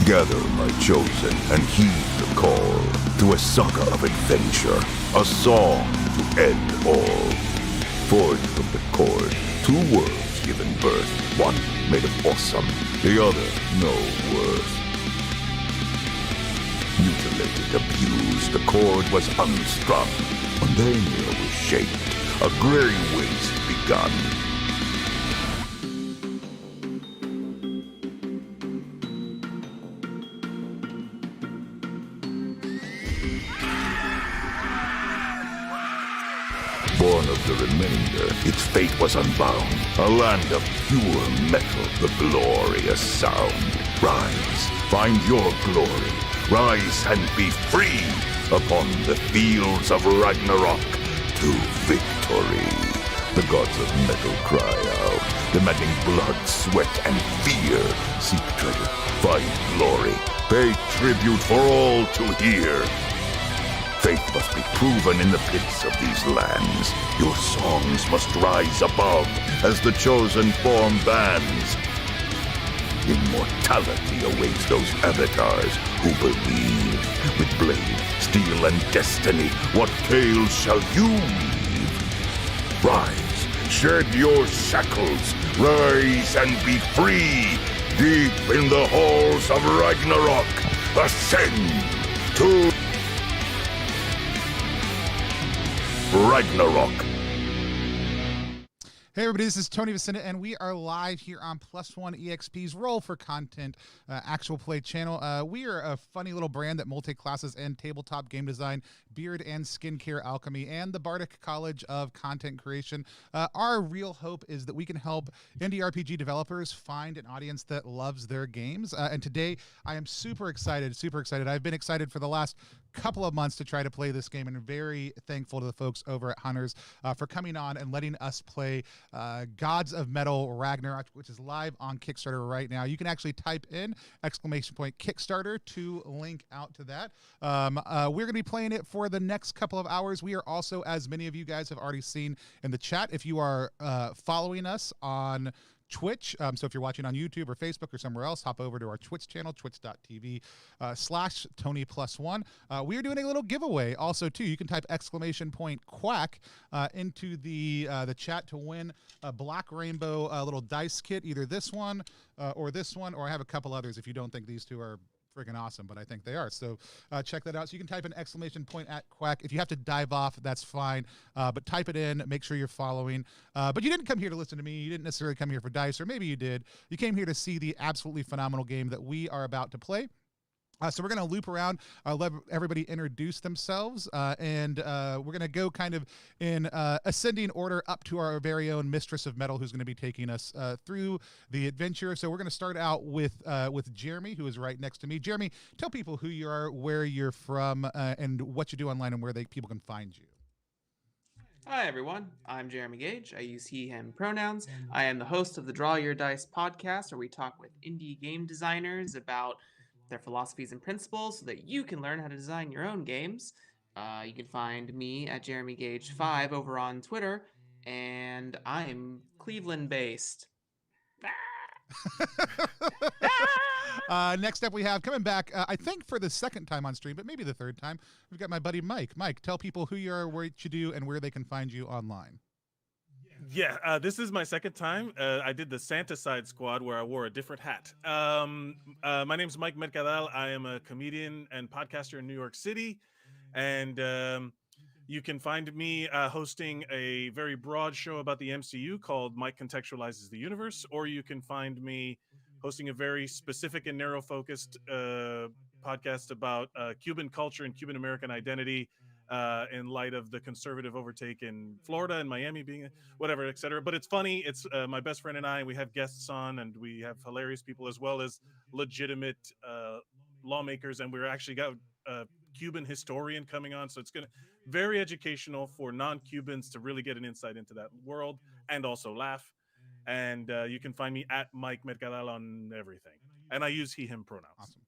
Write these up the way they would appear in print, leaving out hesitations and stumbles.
Gather, my chosen, and heed the call to a saga of adventure, a song to end all. Forged from the cord, two worlds given birth, one made of awesome, the other no worth. Mutilated, abused, the cord was unstrung. When their meal was shaped, a gray waste begun. Born of the remainder, its fate was unbound. A land of pure metal, the glorious sound. Rise, find your glory. Rise and be free upon the fields of Ragnarok to victory. The gods of metal cry out, demanding blood, sweat, and fear. Seek treasure, find glory, pay tribute for all to hear. Faith must be proven in the pits of these lands. Your songs must rise above as the chosen form bands. Immortality awaits those avatars who believe. With blade, steel, and destiny, what tales shall you weave? Rise, shed your shackles, rise and be free. Deep in the halls of Ragnarok, ascend to Ragnarok. Hey everybody, this is Tony Vicenda, and we are live here on Plus One EXP's Roll for Content actual play channel. We are a funny little brand that multi-classes and tabletop game design, beard and skincare alchemy, and the Bardic College of Content Creation. Our real hope is that we can help indie RPG developers find an audience that loves their games. And today, I am super excited. I've been excited for the last couple of months to try to play this game, and very thankful to the folks over at Hunters for coming on and letting us play Gods of Metal Ragnarok, which is live on Kickstarter right now. You can actually type in !Kickstarter to link out to that. We're going to be playing it for the next couple of hours. We are also, as many of you guys have already seen in the chat, if you are following us on Twitch. So if you're watching on YouTube or Facebook or somewhere else, hop over to our Twitch channel, twitch.tv/Tony+1. We are doing a little giveaway also too. You can type !Quack into the chat to win a Black Rainbow little dice kit, either this one, or I have a couple others if you don't think these two are freaking awesome, but I think they are. So check that out. So you can type an !Quack. If you have to dive off, that's fine. But type it in. Make sure you're following. But you didn't come here to listen to me. You didn't necessarily come here for dice, or maybe you did. You came here to see the absolutely phenomenal game that we are about to play. So we're going to loop around, let everybody introduce themselves, and we're going to go kind of in ascending order up to our very own Mistress of Metal, who's going to be taking us through the adventure. So we're going to start out with Jeremy, who is right next to me. Jeremy, tell people who you are, where you're from, and what you do online, and where people can find you. Hi everyone, I'm Jeremy Gage. I use he, him pronouns. I am the host of the Draw Your Dice podcast, where we talk with indie game designers about their philosophies and principles so that you can learn how to design your own games. You can find me at JeremyGage5 over on Twitter, and I'm Cleveland-based. Next up we have, coming back, I think for the second time on stream, but maybe the third time, we've got my buddy Mike. Mike, tell people who you are, what you do, and where they can find you online. Yeah, this is my second time. I did the Santa Side Squad where I wore a different hat. My name's Mike Mercadal. I am a comedian and podcaster in New York City. And you can find me hosting a very broad show about the MCU called Mike Contextualizes the Universe, or you can find me hosting a very specific and narrow-focused podcast about Cuban culture and Cuban American identity, in light of the conservative overtake in Florida and Miami being whatever, etc. But it's funny. It's my best friend and I, and we have guests on, and we have hilarious people as well as legitimate lawmakers. And we're actually got a Cuban historian coming on. So it's going to very educational for non-Cubans to really get an insight into that world and also laugh. And you can find me at Mike Mercadal on everything. And I use he, him pronouns. Awesome.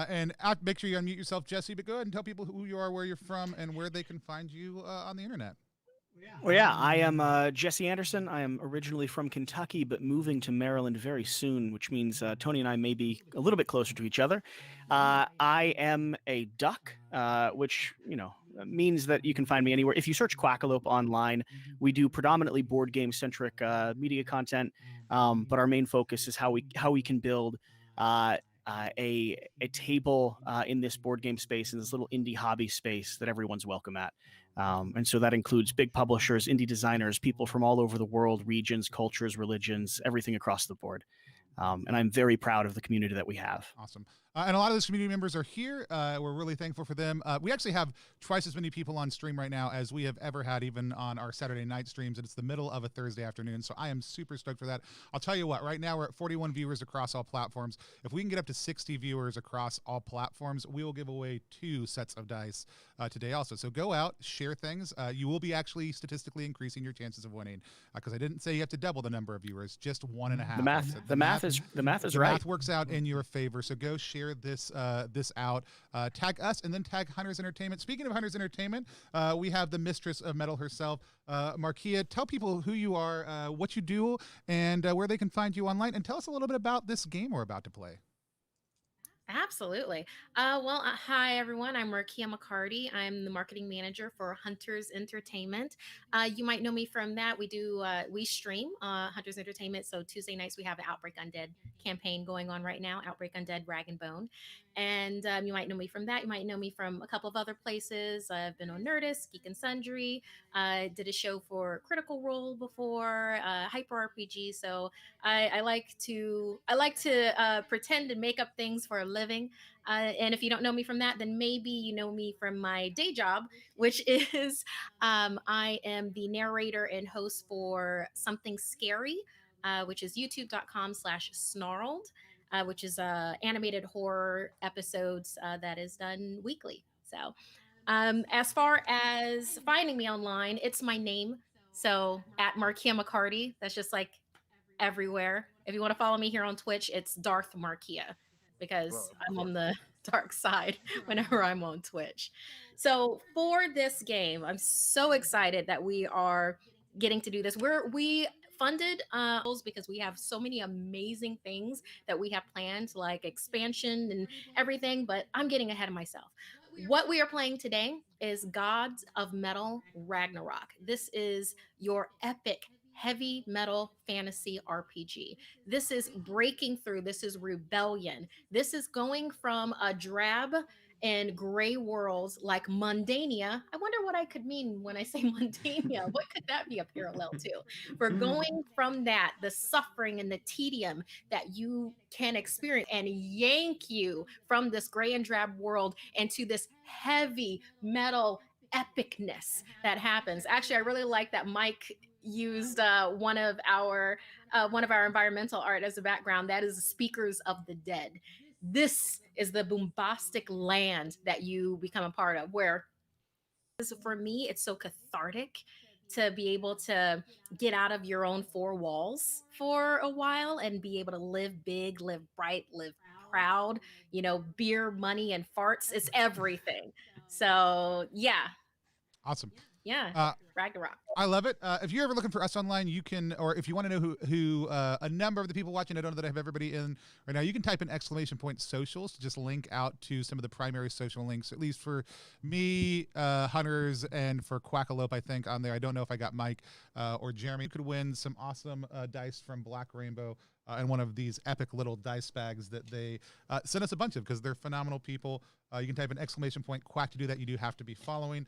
And make sure you unmute yourself, Jesse, but go ahead and tell people who you are, where you're from, and where they can find you on the internet. Well, yeah, I am Jesse Anderson. I am originally from Kentucky, but moving to Maryland very soon, which means Tony and I may be a little bit closer to each other. I am a duck, which, means that you can find me anywhere. If you search Quackalope online, we do predominantly board game centric media content, but our main focus is how we can build a table in this board game space, in this little indie hobby space that everyone's welcome at. And so that includes big publishers, indie designers, people from all over the world, regions, cultures, religions, everything across the board. And I'm very proud of the community that we have. Awesome. And a lot of those community members are here. We're really thankful for them. We actually have twice as many people on stream right now as we have ever had, even on our Saturday night streams. And it's the middle of a Thursday afternoon. So I am super stoked for that. I'll tell you what, right now we're at 41 viewers across all platforms. If we can get up to 60 viewers across all platforms, we will give away 2 sets of dice today also. So go out, share things. You will be actually statistically increasing your chances of winning, because I didn't say you have to double the number of viewers, just 1.5. The math is right. Math works out in your favor. So go share this out. Tag us and then tag Hunters Entertainment. Speaking of Hunters Entertainment, we have the Mistress of Metal herself, Markeia. Tell people who you are, what you do, and where they can find you online, and tell us a little bit about this game we're about to play. Absolutely. Hi everyone. I'm Markeia McCarty. I'm the marketing manager for Hunters Entertainment. You might know me from that. We stream Hunters Entertainment. So Tuesday nights we have an Outbreak Undead campaign going on right now. Outbreak Undead, Rag and Bone. And you might know me from that. You might know me from a couple of other places. I've been on Nerdist, Geek and Sundry. Did a show for Critical Role before, Hyper RPG. So I like to pretend and make up things for a living. And if you don't know me from that, then maybe you know me from my day job, which is I am the narrator and host for Something Scary, which is youtube.com/snarled, which is animated horror episodes that is done weekly. So as far as finding me online, it's my name. So at Markeia McCarty, that's just like everywhere. If you want to follow me here on Twitch, it's Darth Markeia, because I'm on the dark side whenever I'm on Twitch. So for this game, I'm so excited that we are getting to do this. We funded because we have so many amazing things that we have planned, like expansion and everything, but I'm getting ahead of myself. What we are playing today is Gods of Metal Ragnarok. This is your epic heavy metal fantasy RPG. This is breaking through. This is rebellion. This is going from a drab and gray worlds like Mundania. I wonder what I could mean when I say Mundania. What could that be a parallel to? We're going from that, the suffering and the tedium that you can experience, and yank you from this gray and drab world into this heavy metal epicness that happens. Actually, I really like that Mike used one of our environmental art as a background. That is the Speakers of the Dead. This is the bombastic land that you become a part of, where for me it's so cathartic to be able to get out of your own 4 walls for a while and be able to live big, live bright, live proud. Beer, money, and farts, it's everything. So yeah. Awesome. Yeah. Ragnarok. I love it. If you're ever looking for us online, you can, or if you want to know who a number of the people watching, I don't know that I have everybody in right now, you can type in !socials to just link out to some of the primary social links, at least for me, Hunters, and for Quackalope, I think, on there. I don't know if I got Mike or Jeremy. You could win some awesome dice from Black Rainbow and one of these epic little dice bags that they sent us a bunch of, because they're phenomenal people. You can type in !Quack to do that. You do have to be following.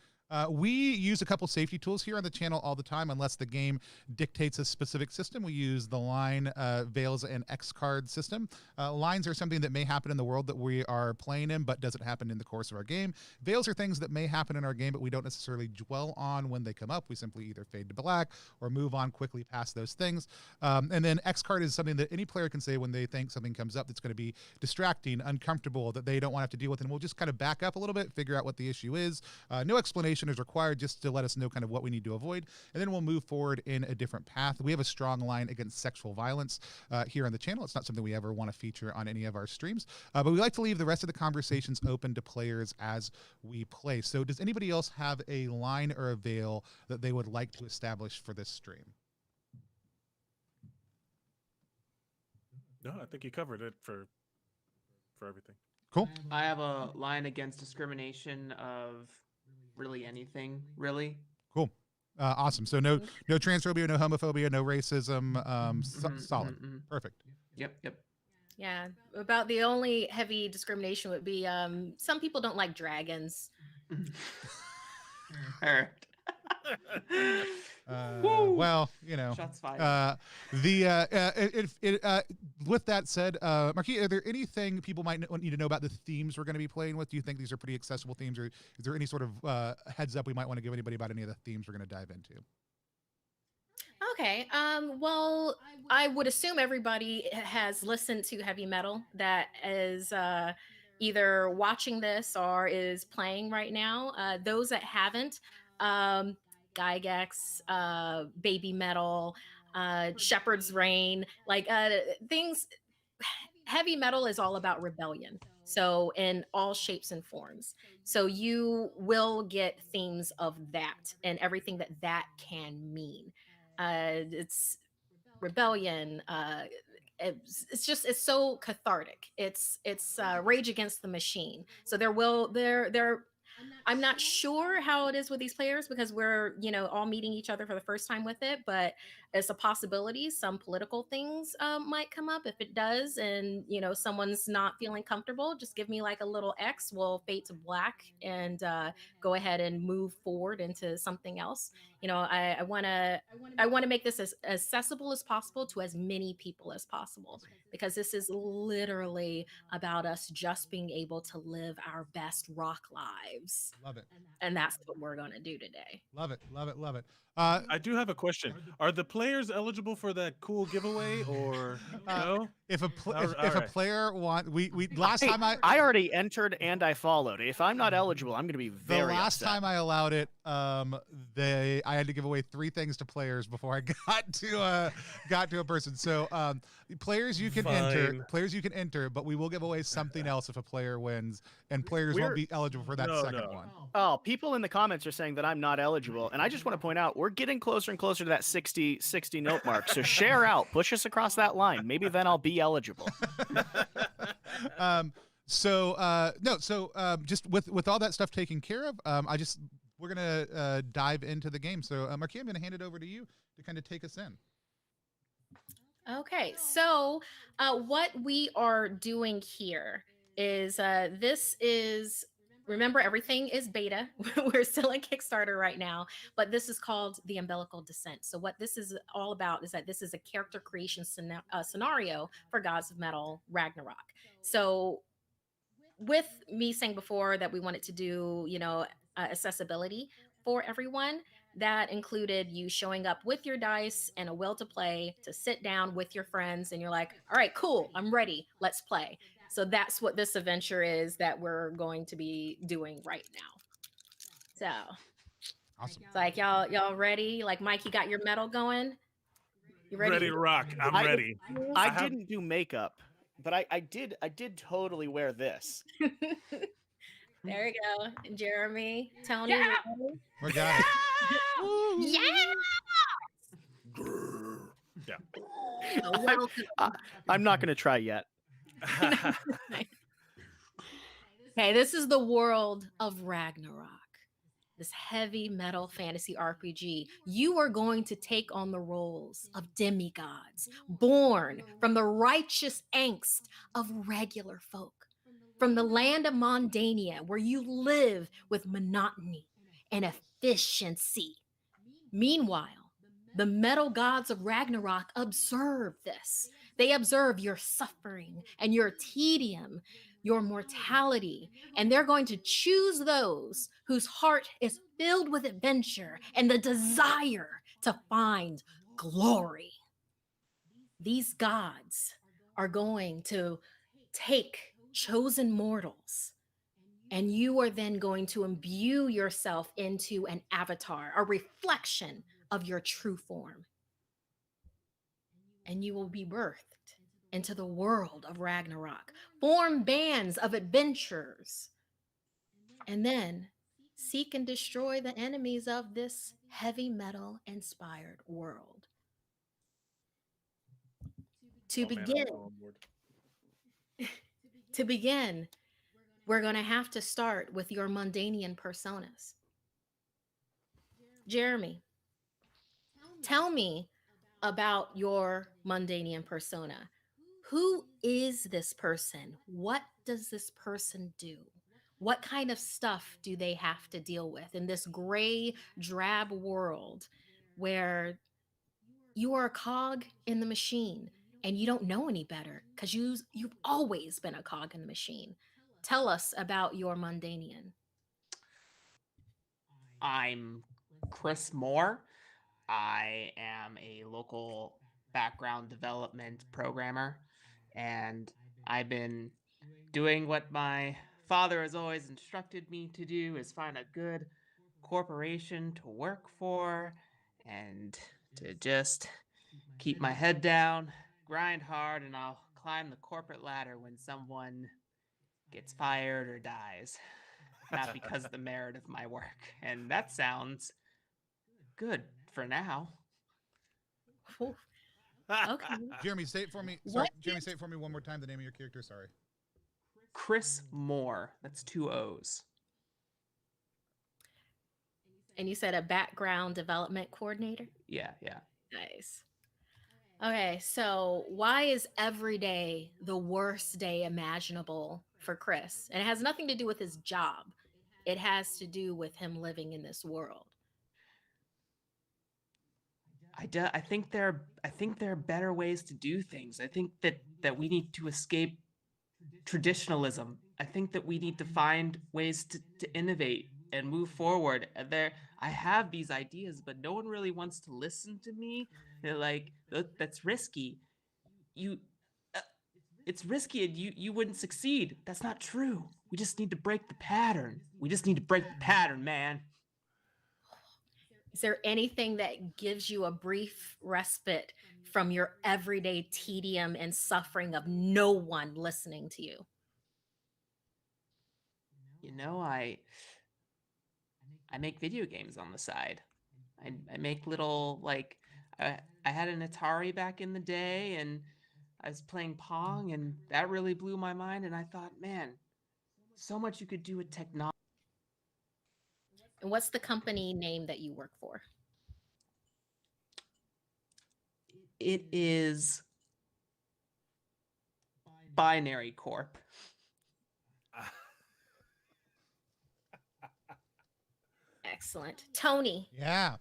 We use a couple safety tools here on the channel all the time, unless the game dictates a specific system. We use the line, Veils, and X card system. Lines are something that may happen in the world that we are playing in, but doesn't happen in the course of our game. Veils are things that may happen in our game, but we don't necessarily dwell on when they come up. We simply either fade to black or move on quickly past those things. And then X card is something that any player can say when they think something comes up that's going to be distracting, uncomfortable, that they don't want to have to deal with, and we'll just kind of back up a little bit, figure out what the issue is. No explanation explanation is required, just to let us know kind of what we need to avoid, and then we'll move forward in a different path. We have a strong line against sexual violence here on the channel. It's not something we ever want to feature on any of our streams, but we like to leave the rest of the conversations open to players as we play. So does anybody else have a line or a veil that they would like to establish for this stream? No, I think you covered it for everything. Cool. I have a line against discrimination of really anything, really. Cool. Awesome. So no transphobia, no homophobia, no racism. Solid. Perfect. Yep. Yeah, about the only heavy discrimination would be some people don't like dragons. Alright. Well, Shots fired. With that said, Markeia, are there anything people might need to know about the themes we're going to be playing with? Do you think these are pretty accessible themes, or is there any sort of heads up we might want to give anybody about any of the themes we're going to dive into? Okay. Well, I would assume everybody has listened to heavy metal that is either watching this or is playing right now. Those that haven't, Gygax, Baby Metal, Shepherd's Reign, like things. Heavy metal is all about rebellion. So in all shapes and forms. So you will get themes of that and everything that that can mean. It's rebellion. It's so cathartic. It's Rage Against the Machine. So there. I'm not sure how it is with these players because we're all meeting each other for the first time with it, but it's a possibility. Some political things might come up. If it does, and someone's not feeling comfortable, just give me like a little X. We'll fade to black and go ahead and move forward into something else. I want to make this as accessible as possible to as many people as possible, because this is literally about us just being able to live our best rock lives. Love it. And that's what we're going to do today. Love it. I do have a question. Are the players eligible for that cool giveaway, or no? If a player last time I already entered and I followed. If I'm not eligible, I'm going to be very the last upset. time I allowed it, I had to give away 3 things to players before I got to a person. So players you can enter, but we will give away something else if a player wins, and players won't be eligible for that second one. Oh, people in the comments are saying that I'm not eligible, and I just want to point out we're getting closer and closer to that 60 note mark. So share out, push us across that line. Maybe then I'll be eligible. Just with all that stuff taken care of, we're gonna dive into the game. So Markeia, I'm gonna hand it over to you to kind of take us in. Okay, so what we are doing here is remember, everything is beta. We're still in Kickstarter right now, but this is called the Umbilical Descent. So what this is all about is that this is a character creation scenario for Gods of Metal Ragnarok. So with me saying before that we wanted to do, accessibility for everyone, that included you showing up with your dice and a will to play, to sit down with your friends, and you're like, all right, cool, I'm ready, let's play. So that's what this adventure is that we're going to be doing right now. So awesome. It's like y'all ready? Like, Mike, you got your metal going? You ready? Ready to rock. I'm ready. I didn't do makeup, but I did totally wear this. There you go. And Jeremy, Tony, Yeah. We got it. Yeah. Yeah. I'm not going to try yet. Okay, this is the world of Ragnarok, this heavy metal fantasy RPG. You are going to take on the roles of demigods, born from the righteous angst of regular folk, from the land of Mondania, where you live with monotony and efficiency. Meanwhile, the metal gods of Ragnarok observe this. They observe your suffering and your tedium, your mortality, and they're going to choose those whose heart is filled with adventure and the desire to find glory. These gods are going to take chosen mortals And you are then going to imbue yourself into an avatar, a reflection of your true form. And you will be birthed into the world of Ragnarok, form bands of adventurers, and then seek and destroy the enemies of this heavy metal inspired world. To Oh, man, I'm begin, so on board. to begin, we're going to have to start with your Mundanian personas. Jeremy, tell me about your Mundanian persona. Who is this person? What does this person do? What kind of stuff do they have to deal with in this gray, drab world where you are a cog in the machine and you don't know any better because you've always been a cog in the machine? Tell us about your Mundanian. I'm Chris Moore. I am a local background development programmer, and I've been doing what my father has always instructed me to do, is find a good corporation to work for and to just keep my head down, grind hard, and I'll climb the corporate ladder when someone gets fired or dies. Not because of the merit of my work. And that sounds good for now. Ooh, okay. Jeremy, say it for me. Sorry, What Jeremy, say it for me one more time. The name of your character. Sorry. Chris Moore. That's 2 O's. And you said a background development coordinator? Yeah. Nice. Okay, so why is every day the worst day imaginable for Chris? And it has nothing to do with his job. It has to do with him living in this world. I think there are better ways to do things. I think that we need to escape traditionalism. I think that we need to find ways to innovate and move forward. I have these ideas, but no one really wants to listen to me. They're like, that's risky. It's risky and you wouldn't succeed. That's not true. We just need to break the pattern. We just need to break the pattern, man. Is there anything that gives you a brief respite from your everyday tedium and suffering of no one listening to you? You know, I make video games on the side. I make little, like, I had an Atari back in the day, and I was playing Pong, and that really blew my mind. And I thought, man, so much you could do with technology. And what's the company name that you work for? It is Binary Corp. Excellent. Tony, Yeah.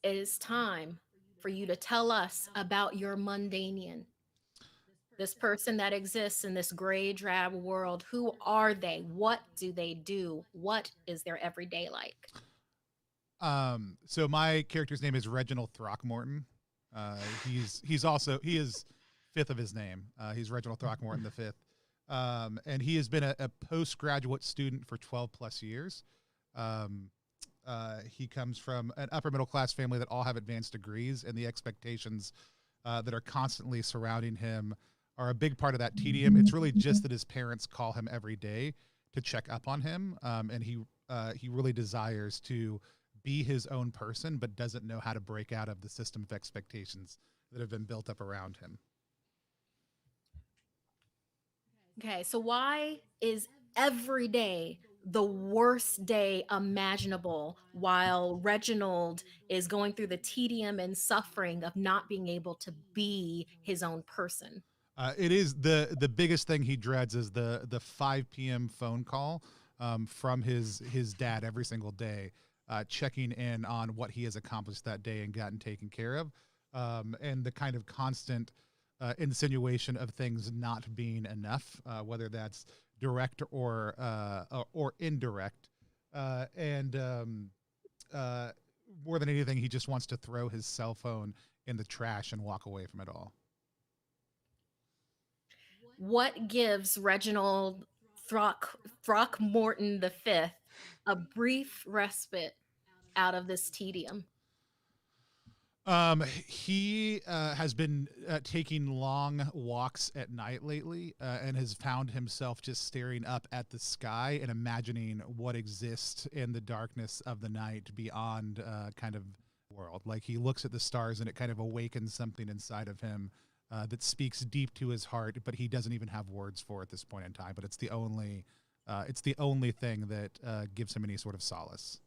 it is time for you to tell us about your Mundanian. This person that exists in this gray, drab world. Who are they? What do they do? What is their everyday like? So my character's name is Reginald Throckmorton. He is fifth of his name. He's Reginald Throckmorton the fifth. And he has been a postgraduate student for 12 plus years. He comes from an upper middle class family that all have advanced degrees, and the expectations that are constantly surrounding him are a big part of that tedium. It's really just that his parents call him every day to check up on him, and he really desires to be his own person, but doesn't know how to break out of the system of expectations that have been built up around him. Okay, so why is every day the worst day imaginable while Reginald is going through the tedium and suffering of not being able to be his own person? It is the biggest thing he dreads is the 5 p.m. phone call from his dad every single day, checking in on what he has accomplished that day and gotten taken care of, and the kind of constant insinuation of things not being enough, whether that's direct or indirect, and more than anything, he just wants to throw his cell phone in the trash and walk away from it all. What gives Reginald Throckmorton V a brief respite out of this tedium? He has been taking long walks at night lately, and has found himself just staring up at the sky and imagining what exists in the darkness of the night beyond kind of world. Like, he looks at the stars and it kind of awakens something inside of him that speaks deep to his heart, but he doesn't even have words for at this point in time. But it's the only thing that gives him any sort of solace.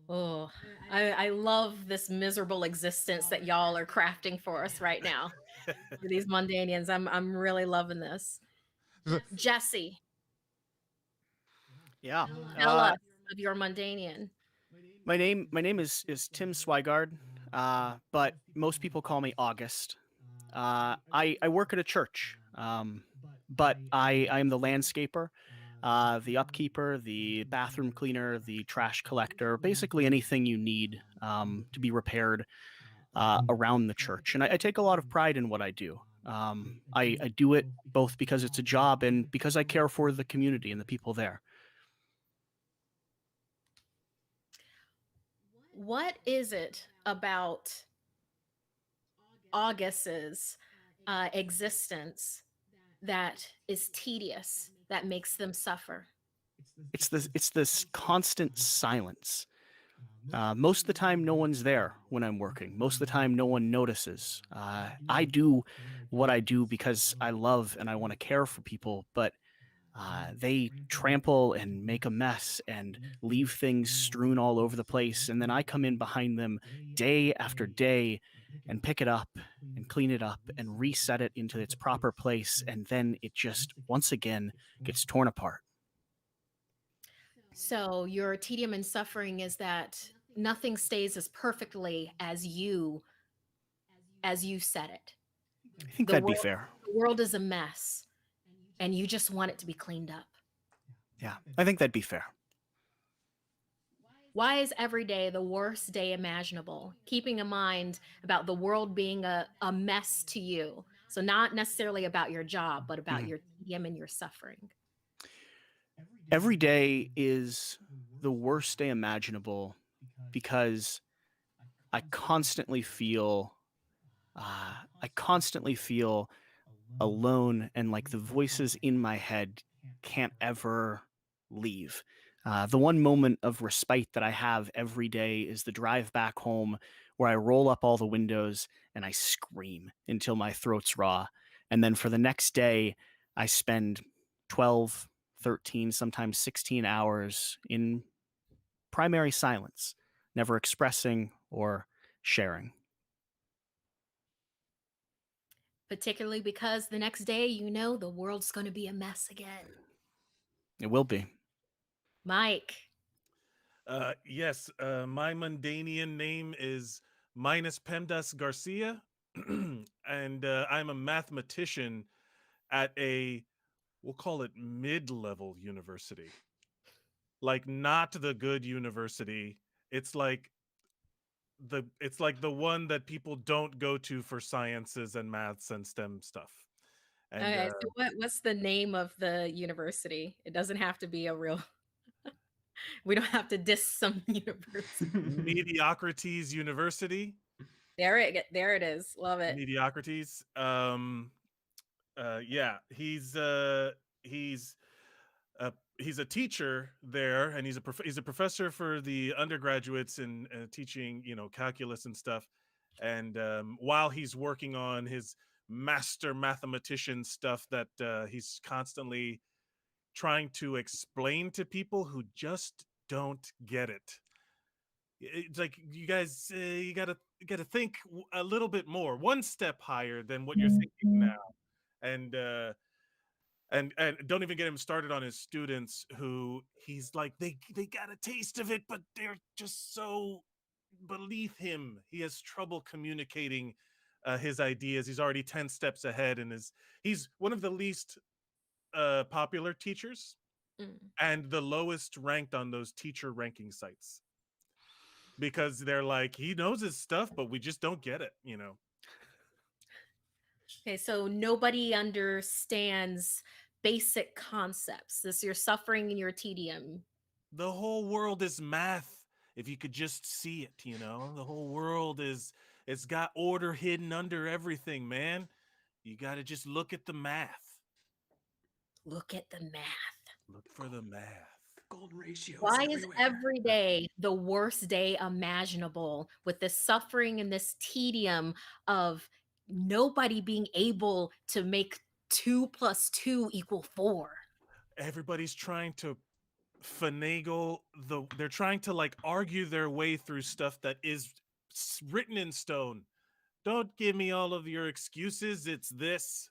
Oh, I love this miserable existence that y'all are crafting for us right now. For these Mundanians, I'm really loving this. Jesse, Yeah. tell us of your Mundanian. My name is Tim Swigard, but most people call me August. I work at a church, but I am the landscaper, the upkeeper, the bathroom cleaner, the trash collector, basically anything you need to be repaired around the church. And I take a lot of pride in what I do. I do it both because it's a job and because I care for the community and the people there. What is it about August's existence that is tedious, that makes them suffer? It's this constant silence. Most of the time, no one's there when I'm working. Most of the time, no one notices. I do what I do because I love and I want to care for people, but they trample and make a mess and leave things strewn all over the place. And then I come in behind them day after day and pick it up and clean it up and reset it into its proper place. And then it just, once again, gets torn apart. So your tedium and suffering is that nothing stays as perfectly as you said it. I think that'd be fair. The world is a mess, and you just want it to be cleaned up. Yeah, I think that'd be fair. Why is every day the worst day imaginable? Keeping in mind about the world being a mess to you. So not necessarily about your job, but about your tedium and your suffering. Every day is the worst day imaginable because I constantly feel alone, and like the voices in my head can't ever leave. The one moment of respite that I have every day is the drive back home where I roll up all the windows and I scream until my throat's raw. And then for the next day, I spend 12, 13, sometimes 16 hours in primary silence, never expressing or sharing. Particularly because the next day, you know, the world's going to be a mess again. It will be. Mike. Yes, my Mundanian name is Minus Pemdas Garcia, and I'm a mathematician at we'll call it mid-level university. Like, not the good university. It's like the one that people don't go to for sciences and maths and STEM stuff. And Okay, so what's the name of the university? It doesn't have to be a real. We don't have to diss some university. Mediocrities University. There it is. Love it. Mediocrities. Yeah, he's a teacher there, and he's a professor for the undergraduates in teaching, calculus and stuff. And while he's working on his master mathematician stuff that he's constantly trying to explain to people who just don't get it. It's like, you guys, you gotta think a little bit more, one step higher than what you're thinking now. And don't even get him started on his students, who he's like, they got a taste of it, but they're just so beneath him. He has trouble communicating his ideas. He's already 10 steps ahead, and he's one of the least popular teachers and the lowest ranked on those teacher ranking sites, because they're like, he knows his stuff, but we just don't get it, Okay, so nobody understands basic concepts. This your suffering and your tedium. The whole world is math. If you could just see it, the whole world it's got order hidden under everything, man. You got to just look at the math. Look at the math. Look for the math. The golden ratio Why is is everywhere. every day the worst day imaginable with this suffering and this tedium of nobody being able to make 2 + 2 = 4? Everybody's trying to finagle they're trying to like argue their way through stuff that is written in stone. Don't give me all of your excuses. It's this.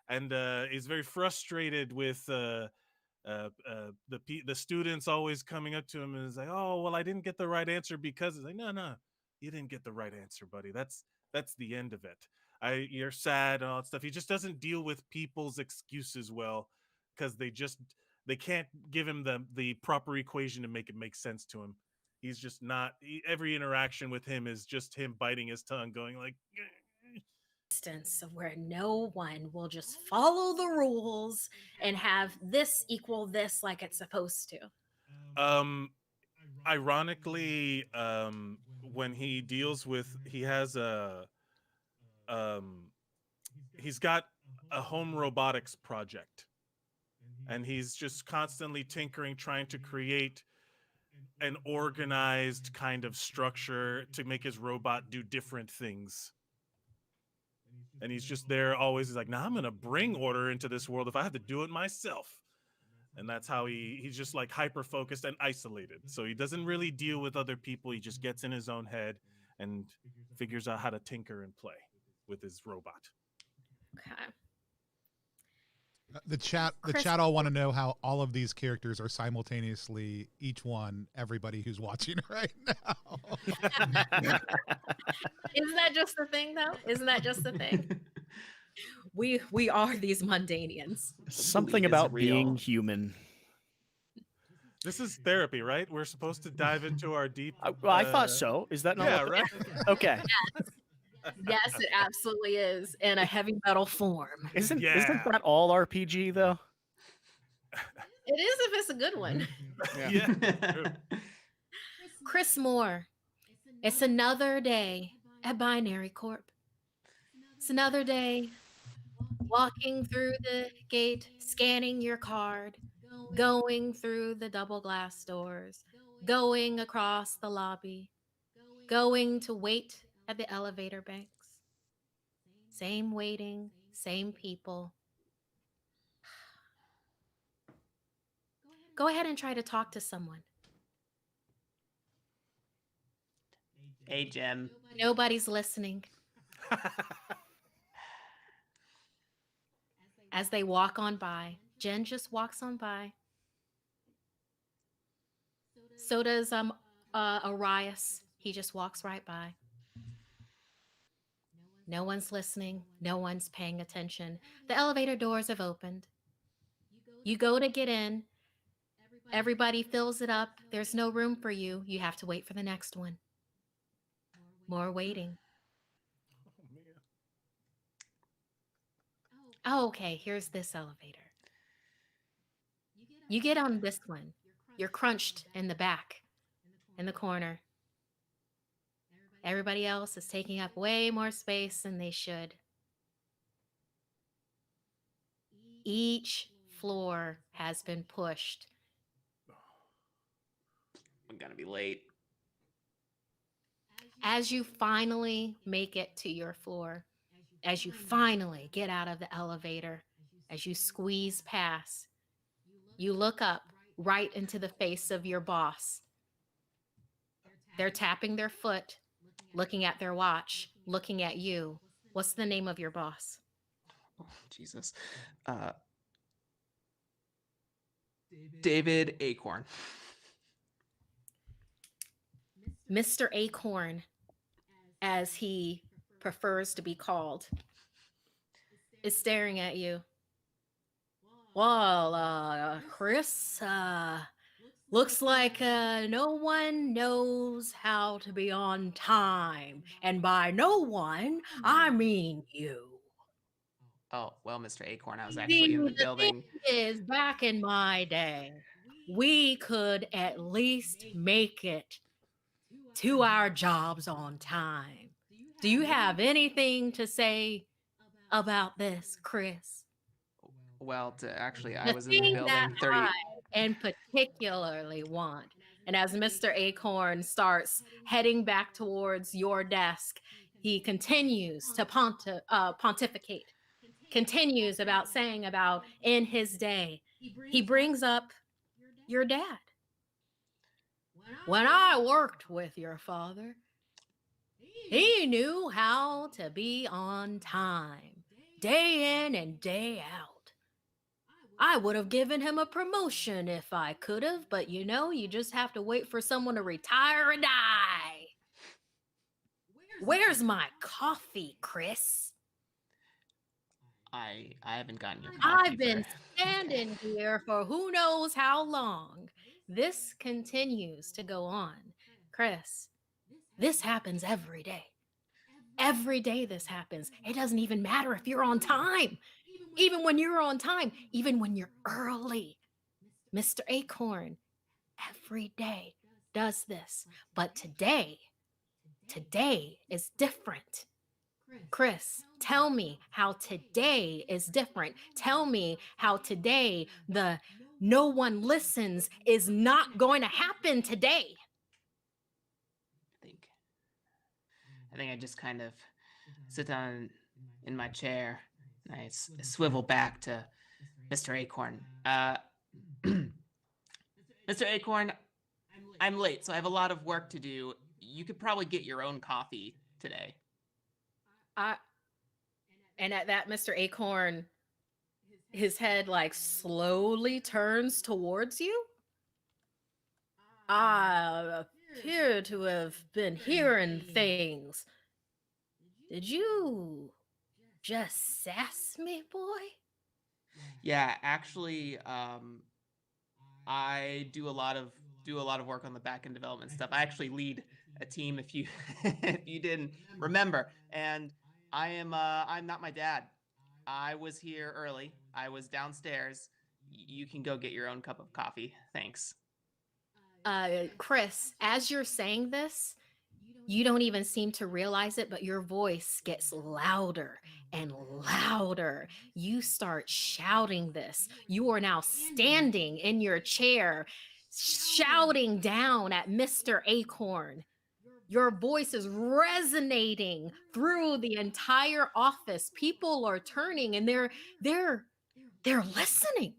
And he's very frustrated with the students always coming up to him and is like, oh well, I didn't get the right answer because it's like, no, you didn't get the right answer, buddy. That's the end of it. You're sad and all that stuff. He just doesn't deal with people's excuses well, because they can't give him the proper equation to make it make sense to him. He's just not. Every interaction with him is just him biting his tongue, going like, Instance of where no one will just follow the rules and have this equal this like it's supposed to. Ironically, when he deals with, he has um, he's got a home robotics project, and he's just constantly tinkering, trying to create an organized kind of structure to make his robot do different things. And he's just there always. He's like, nah, I'm gonna bring order into this world if I have to do it myself. And that's how he's just like hyper focused and isolated. So he doesn't really deal with other people. He just gets in his own head and figures out how to tinker and play with his robot. Okay. The chat Chris- all want to know how all of these characters are simultaneously everybody who's watching right now. Isn't that just the thing though? Isn't that just the thing? We are these Mundanians. Something Bleed is about real. being human. This is therapy, right? We're supposed to dive into our deep. Well, I thought so. Is that not? Yeah, what- right. Okay. Yes, it absolutely is in a heavy metal form. Isn't Yeah. that all RPG though? It is if it's a good one. Yeah. True. Chris Moore. It's another day at Binary Corp. It's another day walking through the gate, scanning your card, going through the double glass doors, going across the lobby, going to wait at the elevator banks. Same waiting, same people. Go ahead and try to talk to someone. Hey, Jem. Nobody's listening. As they walk on by, Jen just walks on by. So does Arias. He just walks right by. No one's listening. No one's paying attention. The elevator doors have opened. You go to get in. Everybody fills it up. There's no room for you. You have to wait for the next one. More waiting. Oh, okay, here's this elevator. You get on this one. You're crunched in the back, in the corner. Everybody else is taking up way more space than they should. Each floor has been pushed. I'm gonna be late. As you finally make it to your floor, as you finally get out of the elevator, as you squeeze past, you look up right into the face of your boss. They're tapping their foot, looking at their watch, looking at you. What's the name of your boss? Oh, Jesus. David Acorn. Mr. Acorn, as he prefers to be called, is staring at you. Well, Chris, Looks like no one knows how to be on time. And by no one, I mean you. Oh, well, Mr. Acorn, I was See, actually in the the thing building. is, back in my day, we could at least make it to our jobs on time. Do you have anything to say about this, Chris? Well, I The was in the thing that building 30. I and particularly want. And as Mr. Acorn starts heading back towards your desk, he continues to pontificate, continues about saying about in his day. He brings up your dad. When I worked with your father, he knew how to be on time, day in and day out. I would have given him a promotion if I could have, but you just have to wait for someone to retire and die. Where's my coffee, Chris? I haven't gotten your coffee I've been for. standing here for who knows how long. This continues to go on. Chris, this happens every day. Every day this happens. It doesn't even matter if you're on time. Even when you're on time, even when you're early. Mr. Acorn every day does this. But today is different. Chris, tell me how today is different. Tell me how today the no one listens is not going to happen today. think I think I just kind of sit down in my chair and I swivel back to Mr. Acorn. Mr. Acorn, I'm late, so I have a lot of work to do. You could probably get your own coffee today. And at that, Mr. Acorn, his head like slowly turns towards you. I appear to have been hearing things. Did you just sass me, boy? Yeah, actually, I do a lot of work on the back end development stuff. I actually lead a team if you if you didn't remember. And I'm not my dad. I was here early. I was downstairs. You can go get your own cup of coffee. Thanks. Chris, as you're saying this, you don't even seem to realize it, but your voice gets louder and louder. You start shouting this. You are now standing in your chair, shouting down at Mr. Acorn. Your voice is resonating through the entire office. People are turning and they're listening.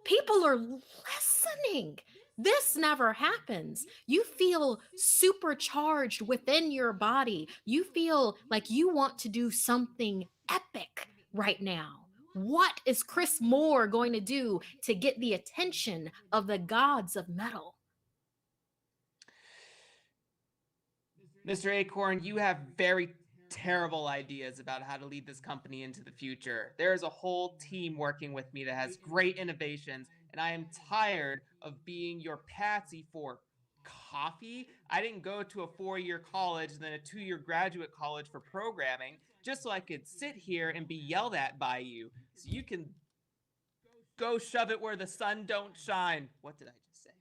People are listening. This never happens. You feel supercharged within your body. You feel like you want to do something epic right now. What is Chris Moore going to do to get the attention of the gods of metal? Mr. Acorn, you have very terrible ideas about how to lead this company into the future. There is a whole team working with me that has great innovations, and I am tired of being your patsy for coffee. I didn't go to a 4-year college and then a 2-year graduate college for programming just so I could sit here and be yelled at by you. So you can go shove it where the sun don't shine. What did I just say?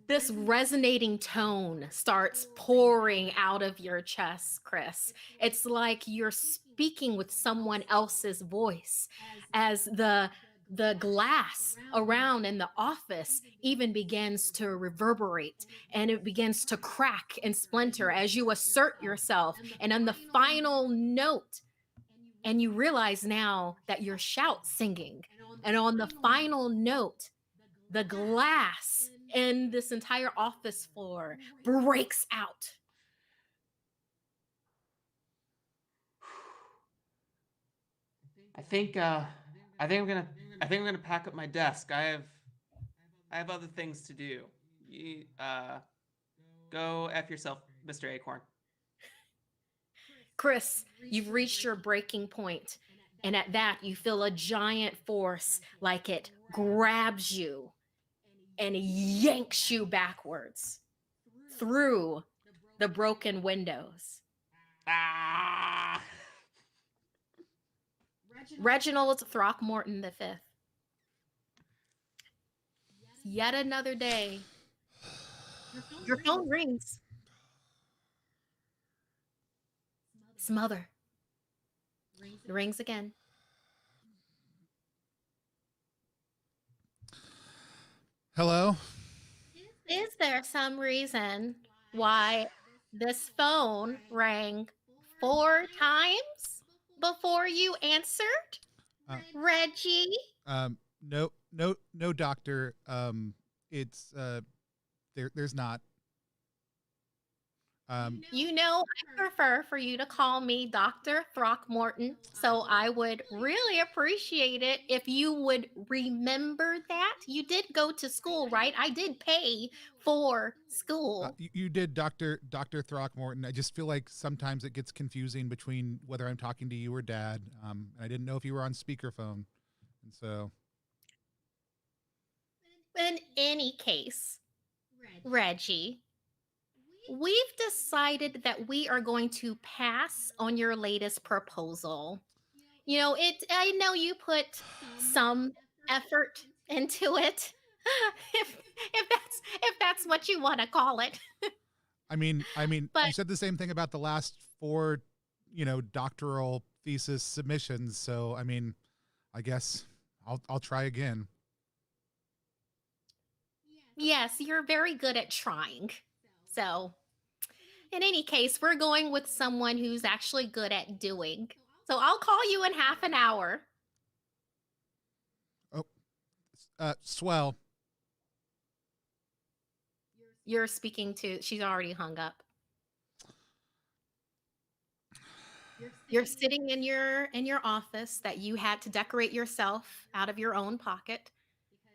This resonating tone starts pouring out of your chest, Chris. It's like you're speaking with someone else's voice as the glass around in the office even begins to reverberate and it begins to crack and splinter as you assert yourself. And on the final note, and you realize now that you're shout singing. And on the final note, the glass in this entire office floor breaks out. I think I'm gonna pack up my desk. I have other things to do. You go F yourself, Mr. Acorn. Chris, you've reached your breaking point, And at that, you feel a giant force like it grabs you and yanks you backwards through the broken windows. Ah! Reginald Throckmorton V. Yet another day. Your phone rings. It's mother. It rings again. Hello? Is there some reason why this phone rang 4 times before you answered? Uh, Reggie? No, doctor. It's there's not. You know, I prefer for you to call me Dr. Throckmorton, so I would really appreciate it if you would remember that. You did go to school, right? I did pay for school. You did, Dr. Throckmorton. I just feel like sometimes it gets confusing between whether I'm talking to you or Dad. And I didn't know if you were on speakerphone, and so. In any case, Reggie, we've decided that we are going to pass on your latest proposal. You know, I know you put some effort into it. if that's what you want to call it. I mean, But you said the same thing about the last 4, doctoral thesis submissions. So, I mean, I guess I'll try again. yes, you're very good at trying. So, in any case, we're going with someone who's actually good at doing. So, I'll call you in half an hour. Oh, swell. You're speaking to, she's already hung up. You're sitting in your office that you had to decorate yourself out of your own pocket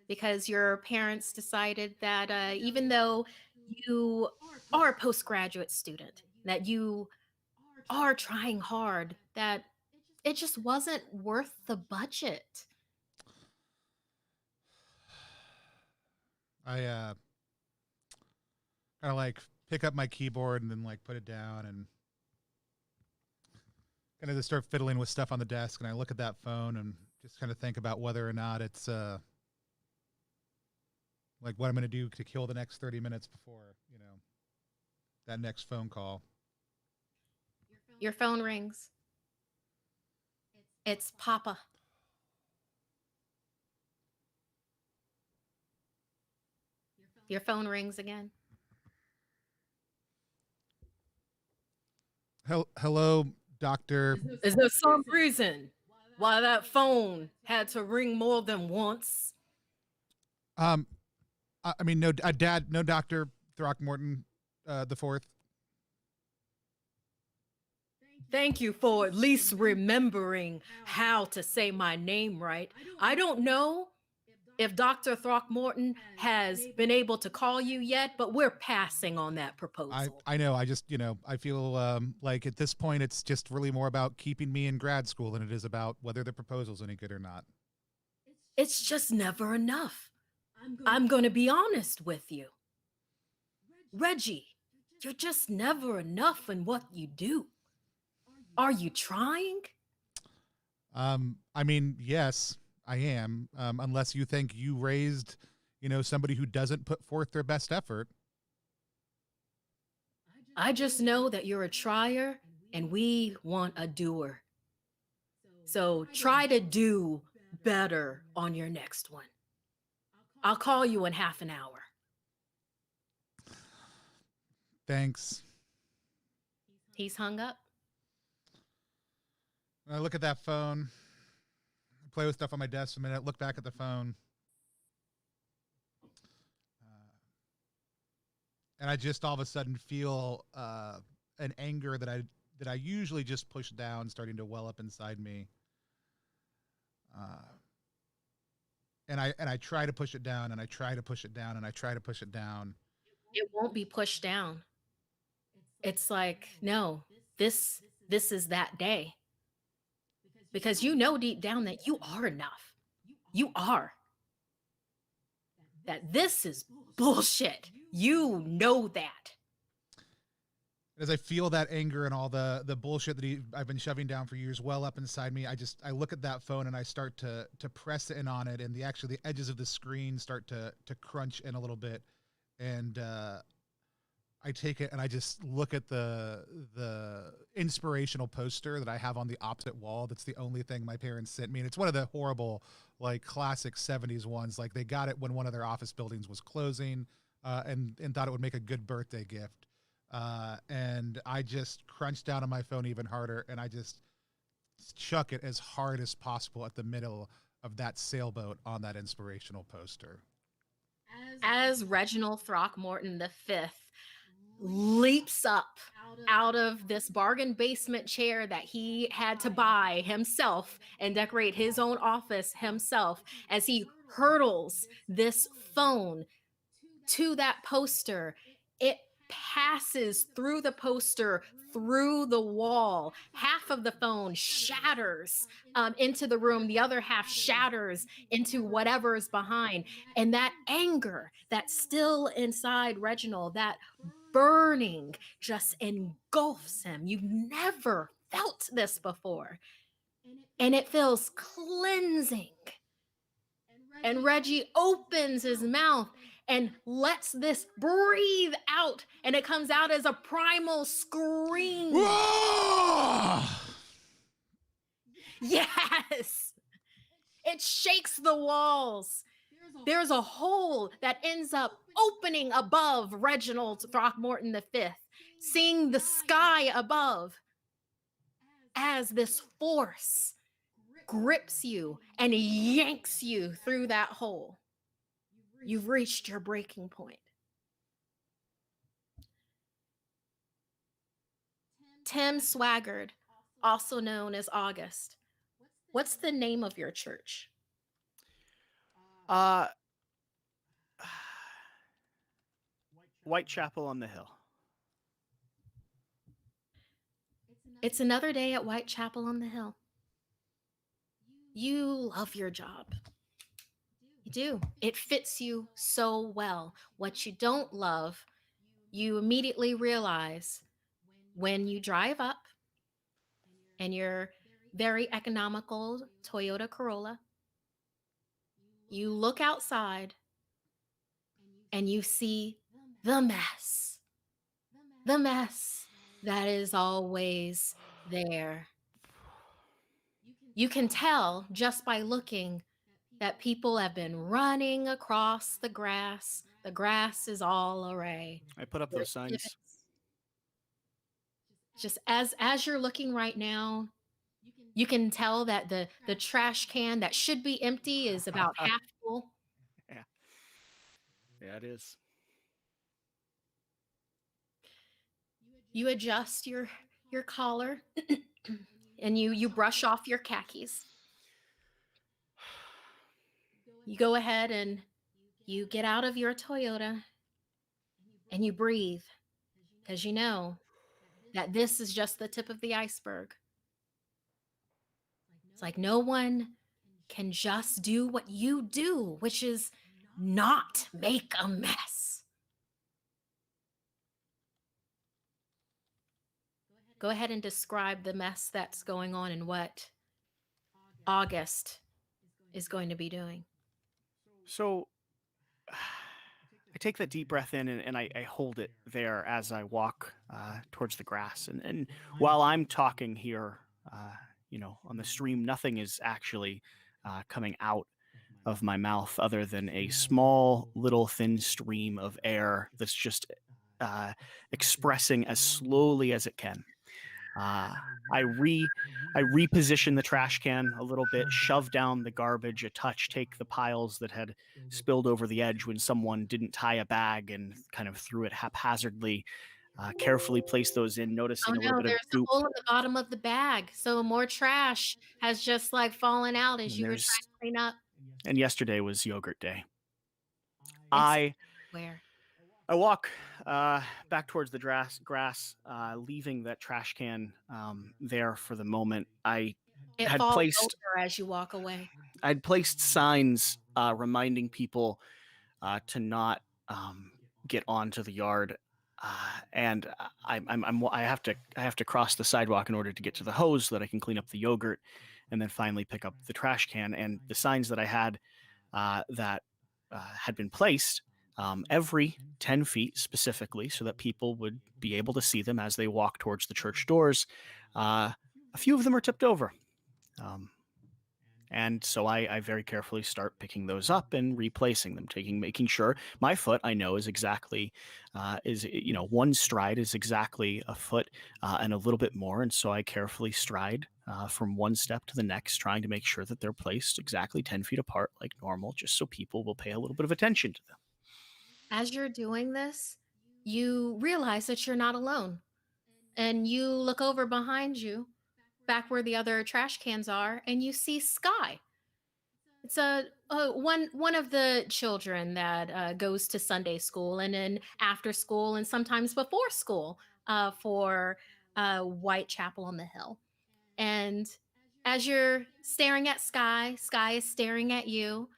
because your parents decided that even though you are a postgraduate student, that you are trying hard, that it just wasn't worth the budget. I kind of like pick up my keyboard and then like put it down and kind of just start fiddling with stuff on the desk. And I look at that phone and just kind of think about whether or not it's like what I'm going to do to kill the next 30 minutes before, that next phone call. Your phone rings. It's Papa. Your phone rings again. Hello, doctor. Is there some reason why that phone had to ring more than once? I mean, no, Dad, no, Dr. Throckmorton, the fourth. Thank you for at least remembering how to say my name right. I don't know if Dr. Throckmorton has been able to call you yet, but we're passing on that proposal. I know. I just, I feel like at this point, it's just really more about keeping me in grad school than it is about whether the proposal's any good or not. It's just never enough. I'm going to be honest with you. Reggie, you're just never enough in what you do. Are you trying? I mean, yes, I am. Unless you think you raised, somebody who doesn't put forth their best effort. I just know that you're a trier and we want a doer. So try to do better on your next one. I'll call you in half an hour. Thanks. He's hung up. I look at that phone, play with stuff on my desk for a minute, look back at the phone. And I just all of a sudden feel an anger that I usually just push down starting to well up inside me. And I try to push it down, and I try to push it down, and I try to push it down. It won't be pushed down. It's like, no, this is that day. because you know deep down that you are enough. You are. That this is bullshit. You know that. As I feel that anger and all the bullshit that I've been shoving down for years well up inside me, I look at that phone and I start to press in on it, and the edges of the screen start to crunch in a little bit, and I take it and I just look at the inspirational poster that I have on the opposite wall. That's the only thing my parents sent me, and it's one of the horrible, like, classic 70s ones. Like, they got it when one of their office buildings was closing, and thought it would make a good birthday gift. And I just crunch down on my phone even harder, and I just chuck it as hard as possible at the middle of that sailboat on that inspirational poster. As Reginald Throckmorton V leaps up out of this bargain basement chair that he had to buy himself and decorate his own office himself, as he hurtles this phone to that poster, it passes through the poster, through the wall. Half of the phone shatters into the room. The other half shatters into whatever's behind. And that anger that's still inside Reginald, that burning, just engulfs him. You've never felt this before. And it feels cleansing. And Reggie opens his mouth and lets this breathe out, and it comes out as a primal scream. Yes! It shakes the walls. There's a hole that ends up opening above Reginald Throckmorton V, seeing the sky above, as this force grips you and yanks you through that hole. You've reached your breaking point. Tim Swaggart, also known as August. What's the name of your church? Whitechapel on the Hill. It's another day at Whitechapel on the Hill. You love your job. You do. It fits you so well. What you don't love, you immediately realize when you drive up and your very economical Toyota Corolla, you look outside and you see the mess that is always there. You can tell just by looking that people have been running across the grass. The grass is all array. I put up those signs. Just as you're looking right now, you can tell that the trash can that should be empty is about half full. Yeah, it is. You adjust your collar and you brush off your khakis. You go ahead and you get out of your Toyota and you breathe, because you know that this is just the tip of the iceberg. It's like no one can just do what you do, which is not make a mess. Go ahead and describe the mess that's going on and what August is going to be doing. So I take that deep breath in and I hold it there as I walk towards the grass. And while I'm talking here, on the stream, nothing is actually coming out of my mouth other than a small little thin stream of air that's just expressing as slowly as it can. I reposition the trash can a little bit, shove down the garbage a touch, take the piles that had spilled over the edge when someone didn't tie a bag and kind of threw it haphazardly, carefully place those in, noticing a little bit There's of a goop. hole in the bottom of the bag, so more trash has just like fallen out as And you were trying to clean up. And yesterday was yogurt day. Where? I walk back towards the grass, leaving that trash can there for the moment. I It had falls placed over as you walk away. I'd placed signs reminding people to not get onto the yard, and I have to cross the sidewalk in order to get to the hose so that I can clean up the yogurt, and then finally pick up the trash can. And the signs that I had that had been placed every 10 feet specifically, so that people would be able to see them as they walk towards the church doors. A few of them are tipped over. And so I very carefully start picking those up and replacing them, making sure my foot, I know, is exactly, one stride is exactly a foot and a little bit more. And so I carefully stride from one step to the next, trying to make sure that they're placed exactly 10 feet apart like normal, just so people will pay a little bit of attention to them. As you're doing this, you realize that you're not alone. And you look over behind you, back where the other trash cans are, and you see Sky. It's one of the children that goes to Sunday school and then after school and sometimes before school for Whitechapel on the Hill. And as you're staring at Sky, Sky is staring at you.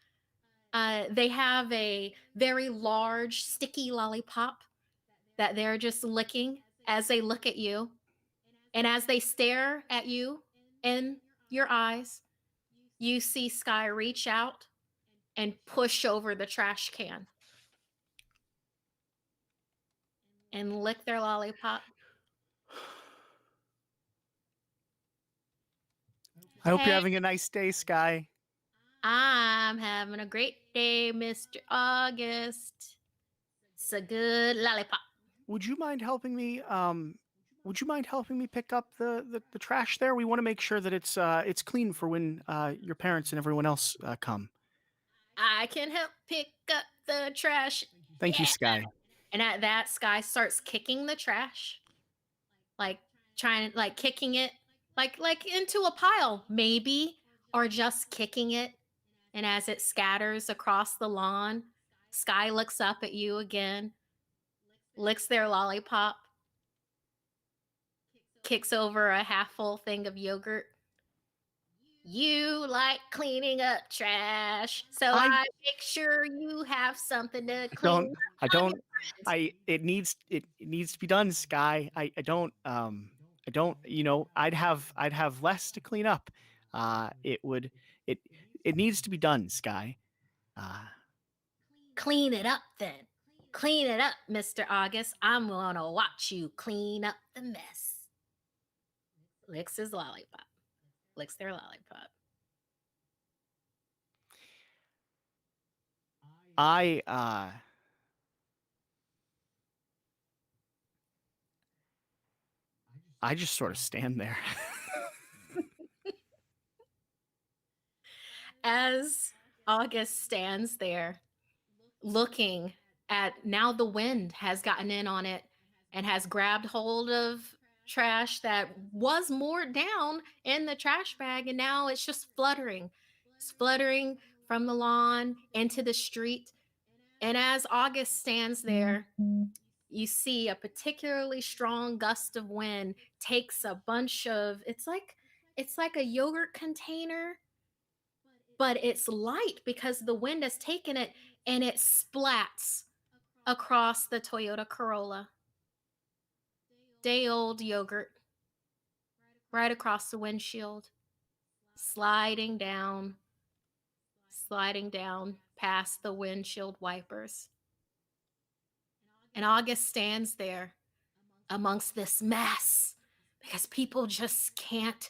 They have a very large sticky lollipop that they're just licking as they look at you. And as they stare at you in your eyes, you see Sky reach out and push over the trash can and lick their lollipop. I hope you're Hey, having a nice day, Sky. I'm having a great day, Mr. August. It's a good lollipop. Would you mind helping me? Would you mind helping me pick up the trash there? We want to make sure that it's clean for when your parents and everyone else come. I can help pick up the trash. Thank you, Yeah. Sky. And at that, Sky starts kicking the trash, like kicking it, like into a pile, maybe, or just kicking it. And as it scatters across the lawn, Sky looks up at you again, licks their lollipop, kicks over a half full thing of yogurt. You like cleaning up trash, so I make sure you have something to clean. It needs to be done, Sky. I don't I'd have less to clean up. It needs to be done, Sky. Clean it up then. Clean it up, Mr. August. I'm gonna watch you clean up the mess. Licks his lollipop. Licks their lollipop. I just sort of stand there. As August stands there looking at, now the wind has gotten in on it and has grabbed hold of trash that was moored down in the trash bag, and now it's just fluttering. It's fluttering from the lawn into the street. And as August stands there, you see a particularly strong gust of wind takes a bunch of, it's like a yogurt container, but it's light because the wind has taken it, and it splats across the Toyota Corolla. Day old yogurt right across the windshield, sliding down past the windshield wipers. And August stands there amongst this mess because people just can't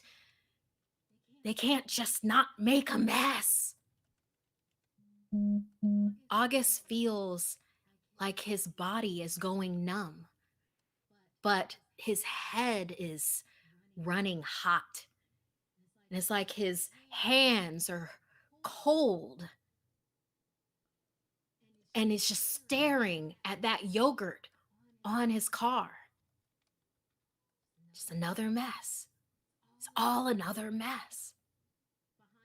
just not make a mess. August feels like his body is going numb, but his head is running hot. And it's like his hands are cold. And he's just staring at that yogurt on his car. Just another mess. It's all another mess.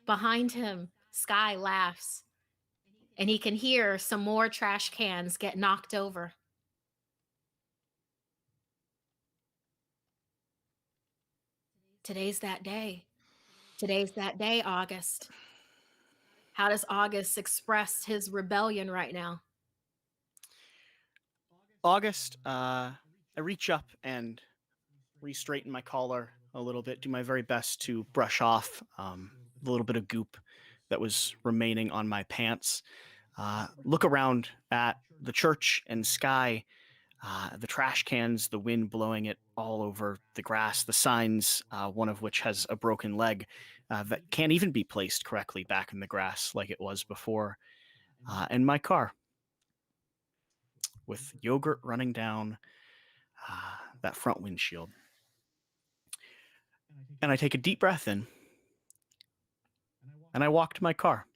Behind him, Sky laughs, and he can hear some more trash cans get knocked over. Today's that day. Today's that day, August. How does August express his rebellion right now? August, I reach up and re-straighten my collar a little bit, do my very best to brush off the little bit of goop that was remaining on my pants. Look around at the church and sky, the trash cans, the wind blowing it all over the grass, the signs, one of which has a broken leg that can't even be placed correctly back in the grass like it was before, and my car with yogurt running down that front windshield. And I take a deep breath in, and I walk to my car,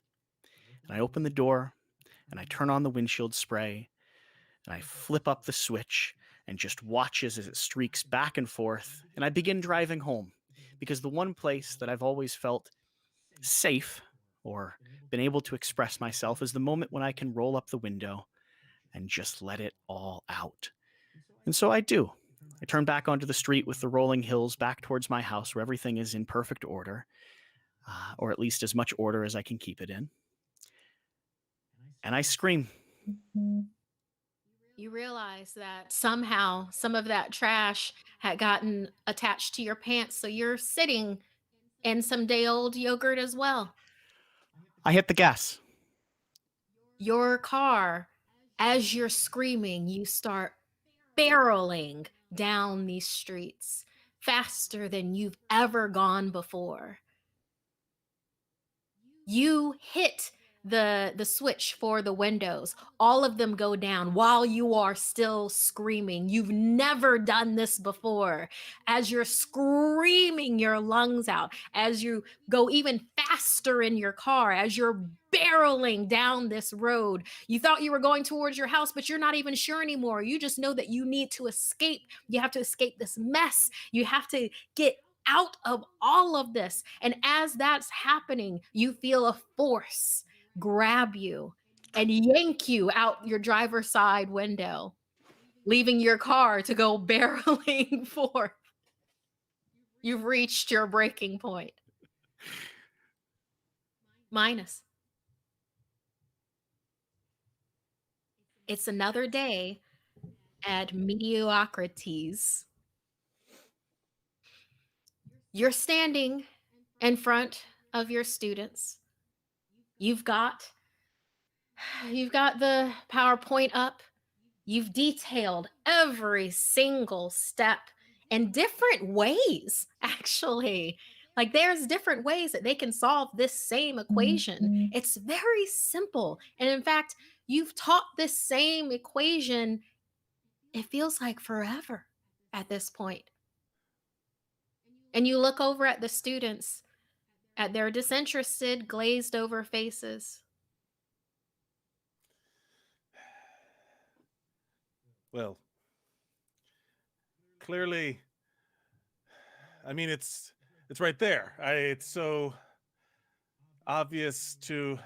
and I open the door, and I turn on the windshield spray, and I flip up the switch and just watch as it streaks back and forth, and I begin driving home, because the one place that I've always felt safe or been able to express myself is the moment when I can roll up the window and just let it all out. And so I do. I turn back onto the street with the rolling hills back towards my house where everything is in perfect order, or at least as much order as I can keep it in. And I scream. You realize that somehow some of that trash had gotten attached to your pants, so you're sitting in some day old yogurt as well. I hit the gas. Your car, as you're screaming, you start barreling down these streets faster than you've ever gone before. You hit the switch for the windows. All of them go down while you are still screaming. You've never done this before. As you're screaming your lungs out, as you go even faster in your car, as you're barreling down this road, you thought you were going towards your house, but you're not even sure anymore. You just know that you need to escape. You have to escape this mess. You have to get out of all of this. And as that's happening, you feel a force grab you and yank you out your driver's side window, leaving your car to go barreling forth. You've reached your breaking point. Minus. It's another day at mediocrities. You're standing in front of your students. You've got the PowerPoint up. You've detailed every single step in different ways, actually. Like there's different ways that they can solve this same equation. It's very simple. And in fact, you've taught this same equation, it feels like forever at this point. And you look over at the students, at their disinterested, glazed over faces. Well, clearly, I mean, it's right there. It's so obvious to.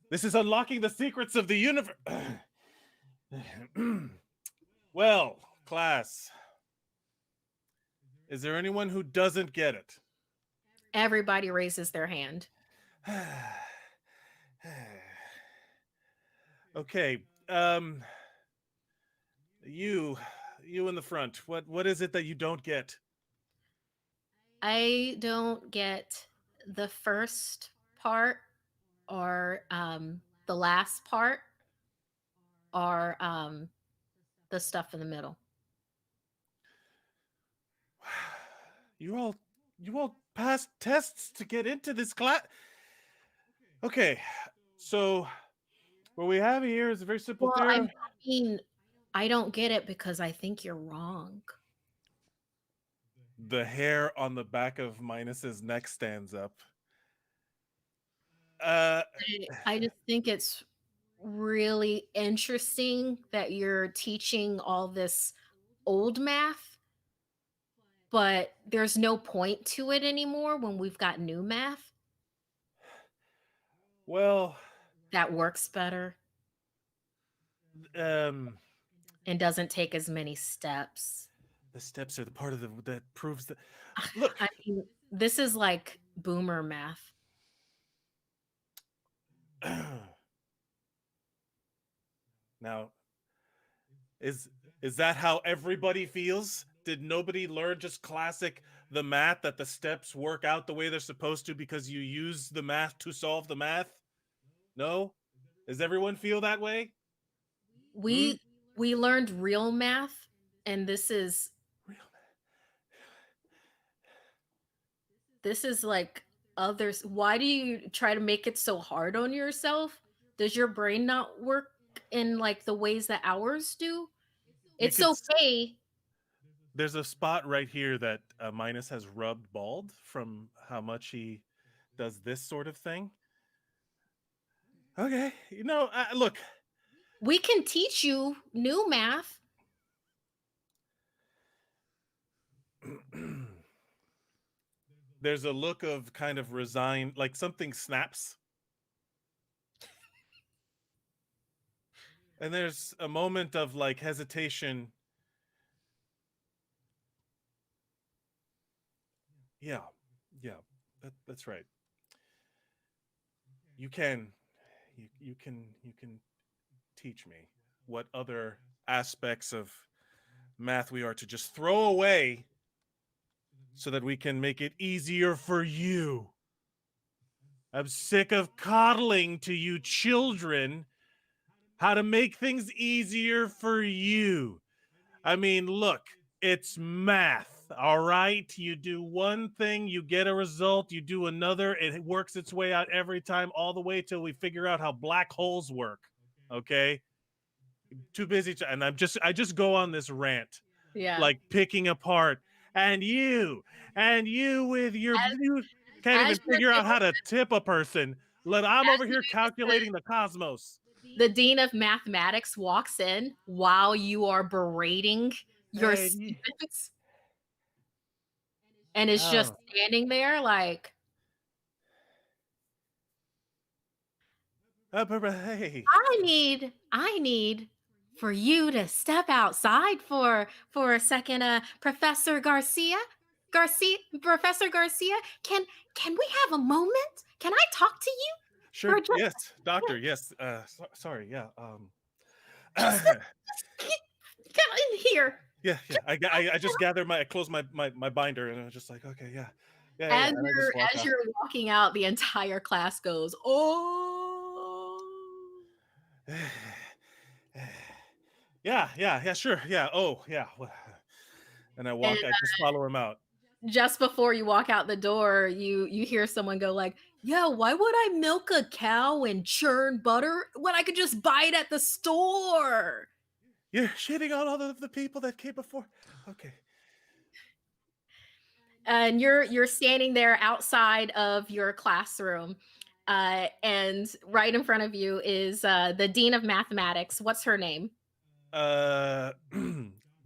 This is unlocking the secrets of the universe. Well, class, is there anyone who doesn't get it? Everybody raises their hand. Okay, you in the front. What is it that you don't get? I don't get the first part or the last part or the stuff in the middle. You all passed tests to get into this class. Okay, so what we have here is a very simple Well, theorem. I don't get it because I think you're wrong. The hair on the back of Minus's neck stands up. I just think it's really interesting that you're teaching all this old math, but there's no point to it anymore when we've got new math Well, that works better and doesn't take as many steps. The steps are the part of the that proves that. Look, I mean, this is like boomer math. now, is that how everybody feels? Did nobody learn just classic the math that the steps work out the way they're supposed to because you use the math to solve the math? No? Does everyone feel that way? Hmm? We learned real math, and this is Real like others. Why do you try to make it so hard on yourself? Does your brain not work in like the ways that ours do? You It's could okay. there's a spot right here that Minus has rubbed bald from how much he does this sort of thing. Okay, look, We can teach you new math. there's a look of kind of resigned, like something snaps, and there's a moment of like hesitation. Yeah, yeah, that's right. You can, you can teach me what other aspects of math we are to just throw away so that we can make it easier for you. I'm sick of coddling to you children how to make things easier for you. I mean, look, it's math, all right? You do one thing, you get a result, you do another, it works its way out every time, all the way till we figure out how black holes work, okay? Too busy to, and I just go on this rant, Yeah. like picking apart, and you with your, you can't even As you're figure out how giving to tip a person. I'm over as here calculating the cosmos. the dean of mathematics walks in while you are berating your Hey, students and is just oh, standing there like, but hey, I need for you to step outside for a second, Professor Garcia. Can we have a moment? Can I talk to you for sure, just yes, doctor, yes. Sorry, yeah, just, get in here? yeah, yeah. I just gathered I closed my binder, and I was just like, okay, yeah, As and I just walk out. you're walking out, the entire class goes, "Oh." Yeah, sure, yeah. Oh, yeah. And And I just follow him out. just before you walk out the door, you hear someone go like, "Yeah, why would I milk a cow and churn butter when I could just buy it at the store?" You're shitting on all of the people that came before. Okay. And you're standing there outside of your classroom, and right in front of you is the dean of mathematics. What's her name? Uh,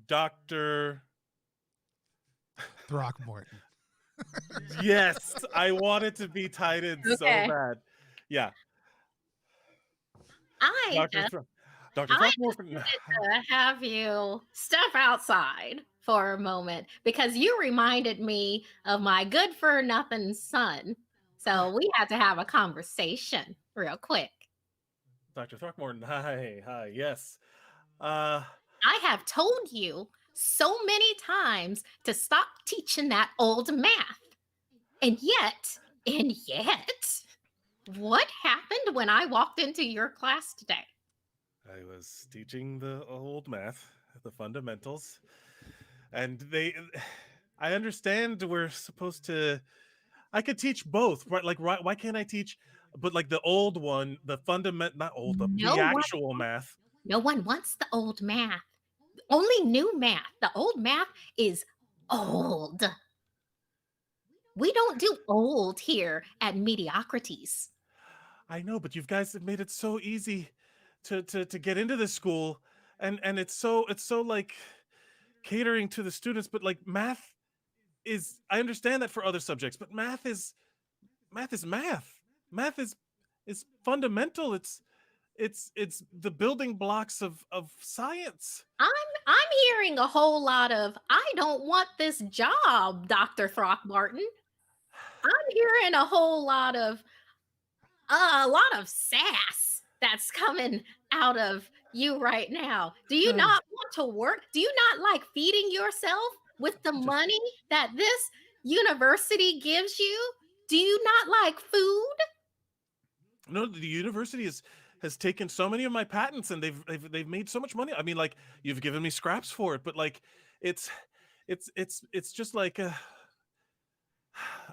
Doctor. Throckmorton. Yes, I wanted to be tied in so Okay, bad. Yeah, I Doctor just Doctor I Throckmorton. needed to have you step outside for a moment because you reminded me of my good for nothing son. So we had to have a conversation real quick. Doctor Throckmorton. Hi. Yes. Uh, I have told you so many times to stop teaching that old math. And yet, what happened when I walked into your class today? I was teaching the old math, the fundamentals, and I understand we're supposed to. I could teach both, right? Like, why can't I teach? But like the old one, the fundament, not old, No the one actual math. no one wants the old math. Only new math. The old math is old. We don't do old here at Mediocrities. I know, but you guys have made it so easy to get into this school, and it's so like catering to the students, but like math is. I understand that for other subjects, but math is math. Math is fundamental. it's the building blocks of science. I'm hearing a whole lot of I don't want this job, Dr. Throckmorton. I'm hearing a lot of sass that's coming out of you right now. Do you not want to work? Do you not like feeding yourself with the Just money that this university gives you? Do you not like food? no, the university has taken so many of my patents, and they've made so much money. I mean, like, you've given me scraps for it, but like, it's it's just like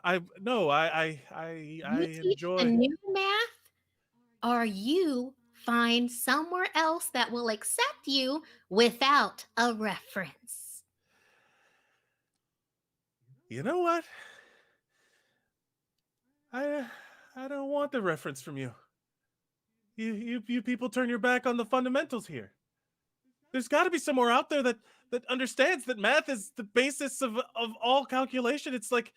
I no, I You teach the enjoy. new math, or you find somewhere else that will accept you without a reference. You know what? I I don't want the reference from you. You people turn your back on the fundamentals here. There's got to be somewhere out there that understands that math is the basis of all calculation. It's like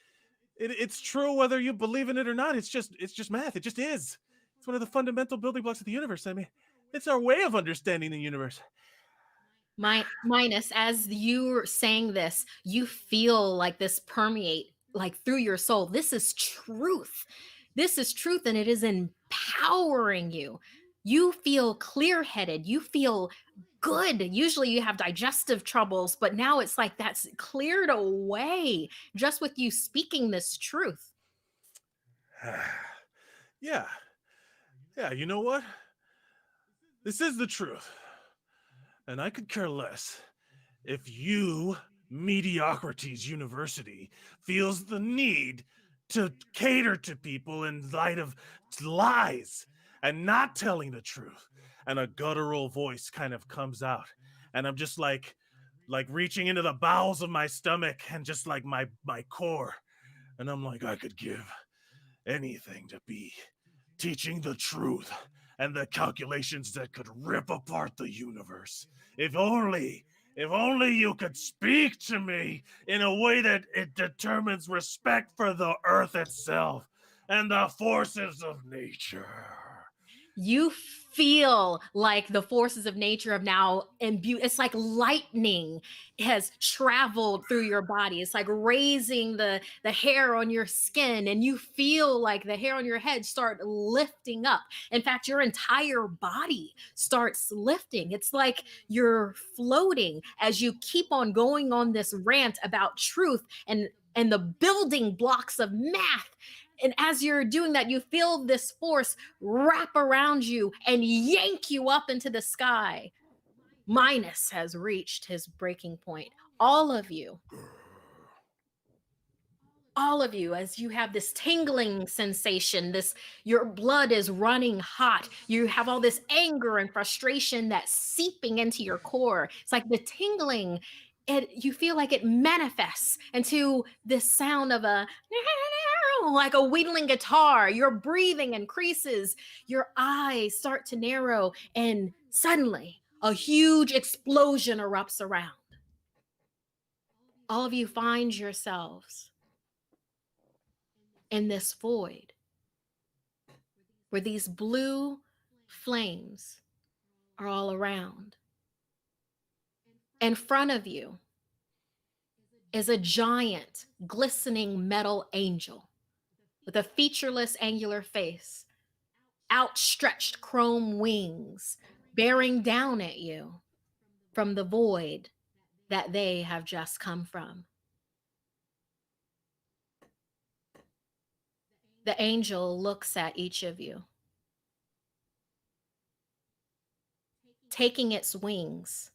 it's true whether you believe in it or not. It's just math. It just is. It's one of the fundamental building blocks of the universe. I mean, it's our way of understanding the universe. Minus, as you're saying this, you feel like this permeate like through your soul. This is truth. This is truth, and it is empowering you. You feel clear headed. You feel good. Usually you have digestive troubles, but now it's like that's cleared away just with you speaking this truth. Yeah. Yeah, you know what? This is the truth. And I could care less if you, Mediocrity's University, feels the need to cater to people in light of lies and not telling the truth. And a guttural voice kind of comes out. And I'm just like reaching into the bowels of my stomach and just like my core. And I'm like, I could give anything to be teaching the truth and the calculations that could rip apart the universe. If only you could speak to me in a way that it determines respect for the earth itself and the forces of nature. You feel like the forces of nature have now imbued. It's like lightning has traveled through your body. It's like raising the hair on your skin, and you feel like the hair on your head start lifting up. In fact, your entire body starts lifting. It's like you're floating as you keep on going on this rant about truth and the building blocks of math. And as you're doing that, you feel this force wrap around you and yank you up into the sky. Minus has reached his breaking point. All of you, as you have this tingling sensation, this your blood is running hot. You have all this anger and frustration that's seeping into your core. It's like the tingling, you feel like it manifests into this sound of a like a wheedling guitar. Your breathing increases, your eyes start to narrow, and suddenly a huge explosion erupts around. All of you find yourselves in this void where these blue flames are all around. In front of you is a giant, glistening metal angel with a featureless, angular face, outstretched chrome wings, bearing down at you from the void that they have just come from. The angel looks at each of you, taking its wings,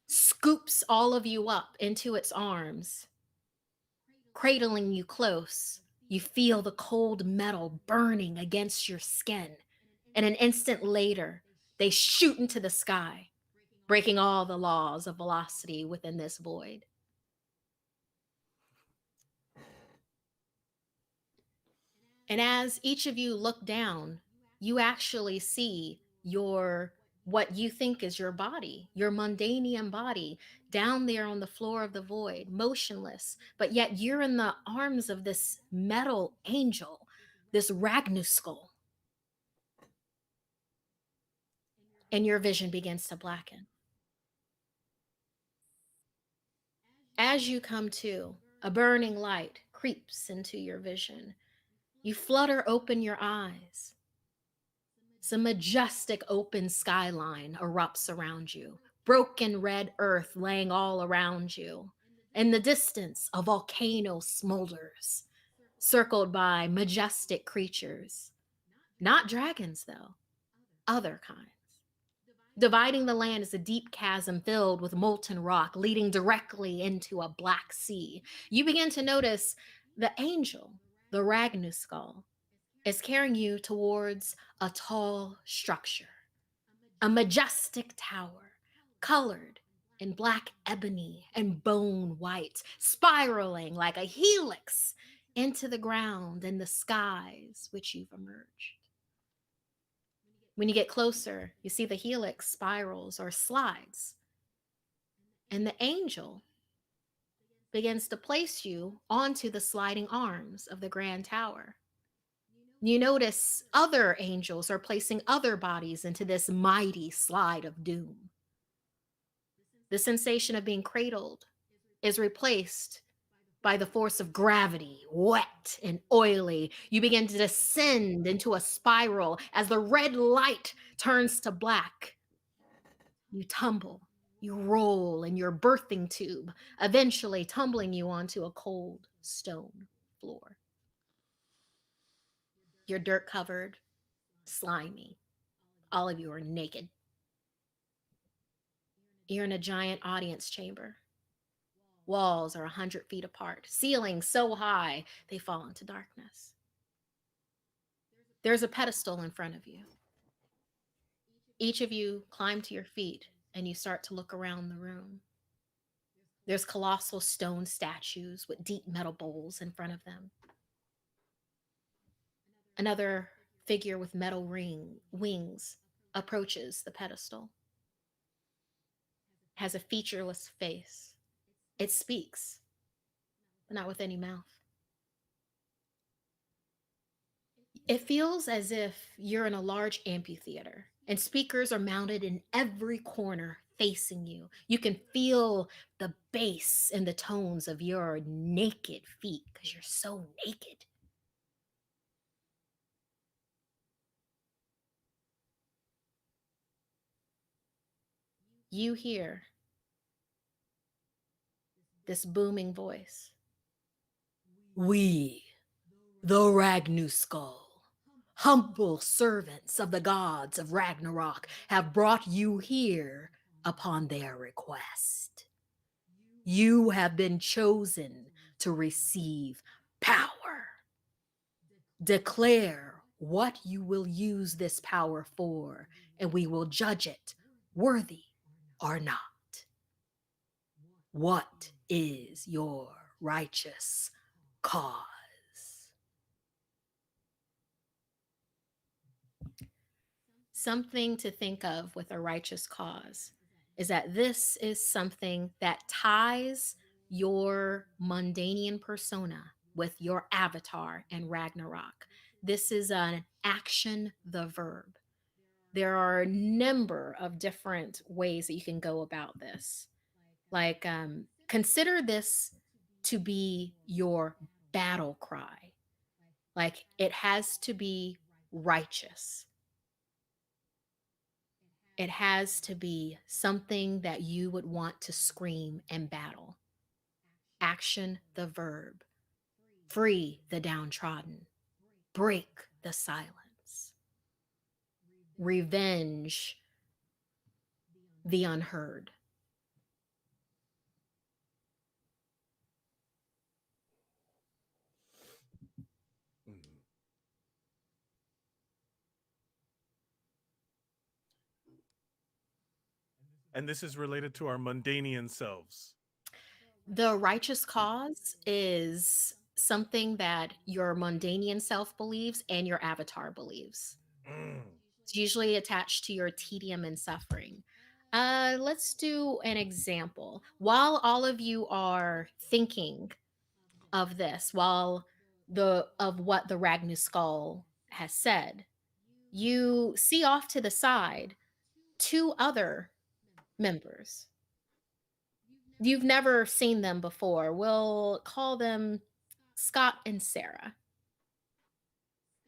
scoops all of you up into its arms, cradling you close. You feel the cold metal burning against your skin. And an instant later, they shoot into the sky, breaking all the laws of velocity within this void. And as each of you look down, you actually see what you think is your body, your mundanian body, down there on the floor of the void, motionless, but yet you're in the arms of this metal angel, this Ragnarok. and your vision begins to blacken. As you come to, a burning light creeps into your vision. You flutter open your eyes. Some majestic open skyline erupts around you, broken red earth laying all around you. In the distance, a volcano smolders, circled by majestic creatures. Not dragons, though, other kinds. Dividing the land is a deep chasm filled with molten rock leading directly into a black sea. You begin to notice the angel, the Ragnarok skull, is carrying you towards a tall structure, a majestic tower, colored in black ebony and bone white, spiraling like a helix into the ground and the skies which you've emerged. When you get closer, you see the helix spirals or slides, and the angel begins to place you onto the sliding arms of the grand tower. You notice other angels are placing other bodies into this mighty slide of doom. The sensation of being cradled is replaced by the force of gravity, wet and oily. You begin to descend into a spiral as the red light turns to black. You tumble, you roll in your birthing tube, eventually tumbling you onto a cold stone floor. You're dirt covered, slimy. All of you are naked. You're in a giant audience chamber. Walls are 100 feet apart, ceilings so high they fall into darkness. There's a pedestal in front of you. Each of you climb to your feet and you start to look around the room. There's colossal stone statues with deep metal bowls in front of them. Another figure with metal wings approaches the pedestal. Has a featureless face. It speaks, but not with any mouth. It feels as if you're in a large amphitheater and speakers are mounted in every corner facing you. You can feel the bass and the tones of your naked feet because you're so naked. You hear this booming voice. We, the Ragnarok skull, humble servants of the gods of Ragnarok, have brought you here upon their request. You have been chosen to receive power. Declare what you will use this power for, and we will judge it worthy or not. What is your righteous cause? Something to think of with a righteous cause is that this is something that ties your mundanian persona with your avatar in Ragnarok. This is an action, the verb. There are a number of different ways that you can go about this. Like, consider this to be your battle cry. Like, it has to be righteous. It has to be something that you would want to scream and battle. Action, the verb. Free the downtrodden. Break the silence. Revenge the unheard. And this is related to our mundanian selves. The righteous cause is something that your mundanian self believes and your avatar believes. It's usually attached to your tedium and suffering. Let's do an example. While all of you are thinking of this, of what the Ragnarok skull has said, you see off to the side two other members. You've never seen them before. We'll call them Scott and Sarah.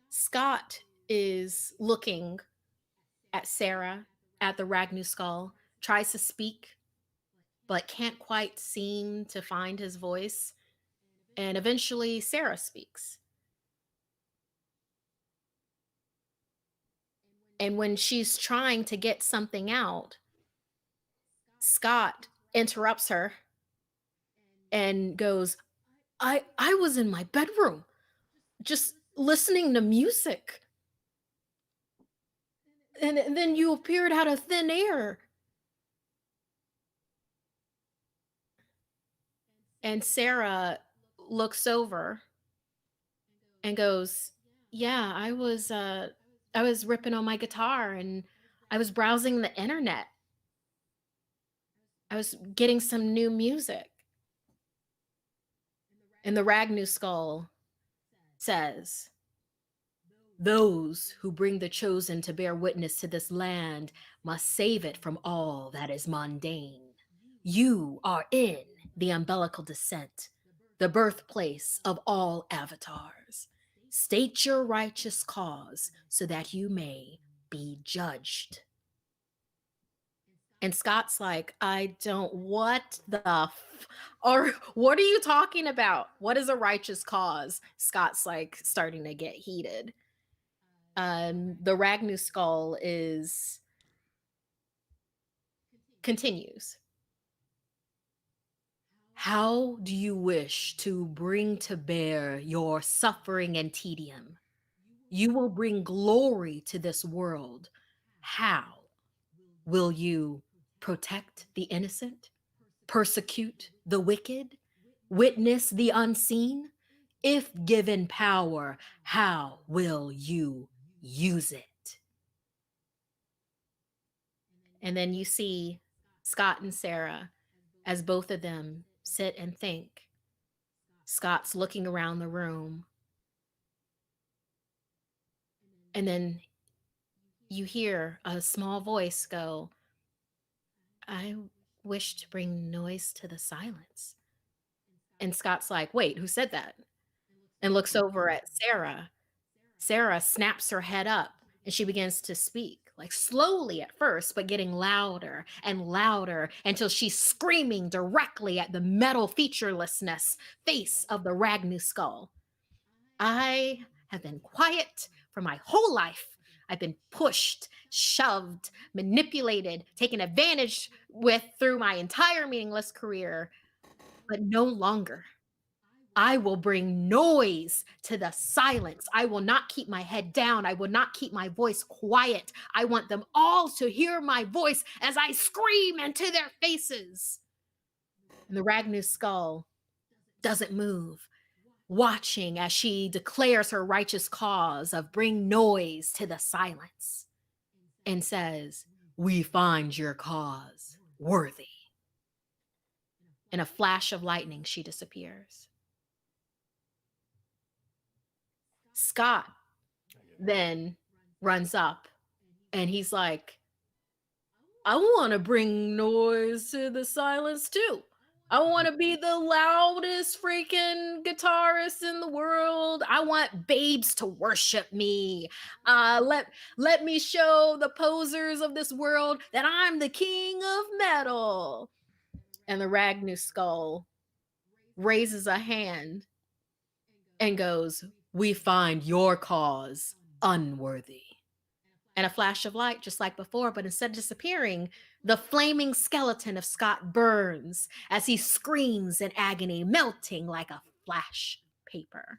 Scott is looking at Sarah, at the Ragnu skull, tries to speak, but can't quite seem to find his voice. And eventually, Sarah speaks. And when she's trying to get something out, Scott interrupts her and goes, I was in my bedroom, just listening to music. And then you appeared out of thin air. And Sarah looks over and goes, yeah, I was ripping on my guitar and I was browsing the internet. I was getting some new music. And the Ragnu skull says, those who bring the chosen to bear witness to this land must save it from all that is mundane. You are in the Umbilical Descent, the birthplace of all avatars. State your righteous cause so that you may be judged. And Scott's like, I don't, what or what are you talking about? What is a righteous cause? Scott's like starting to get heated. The Ragnu skull continues. How do you wish to bring to bear your suffering and tedium? You will bring glory to this world. How? Will you protect the innocent? Persecute the wicked? Witness the unseen? If given power, how will you use it? And then you see Scott and Sarah as both of them sit and think. Scott's looking around the room. And then you hear a small voice go, I wish to bring noise to the silence. And Scott's like, wait, who said that? And looks over at Sarah. Sarah snaps her head up and she begins to speak, like slowly at first, but getting louder and louder until she's screaming directly at the metal featurelessness face of the Ragnu skull. I have been quiet for my whole life. I've been pushed, shoved, manipulated, taken advantage with through my entire meaningless career, but no longer. I will bring noise to the silence. I will not keep my head down. I will not keep my voice quiet. I want them all to hear my voice as I scream into their faces. And the Ragnu skull doesn't move, watching as she declares her righteous cause of bring noise to the silence and says, we find your cause worthy. In a flash of lightning, she disappears. Scott then runs up and he's like, I want to bring noise to the silence too. I want to be the loudest freaking guitarist in the world. I want babes to worship me. Let me show the posers of this world that I'm the king of metal. And the Ragnu skull raises a hand and goes, we find your cause unworthy. And a flash of light, just like before, but instead of disappearing, the flaming skeleton of Scott burns as he screams in agony, melting like a flash paper.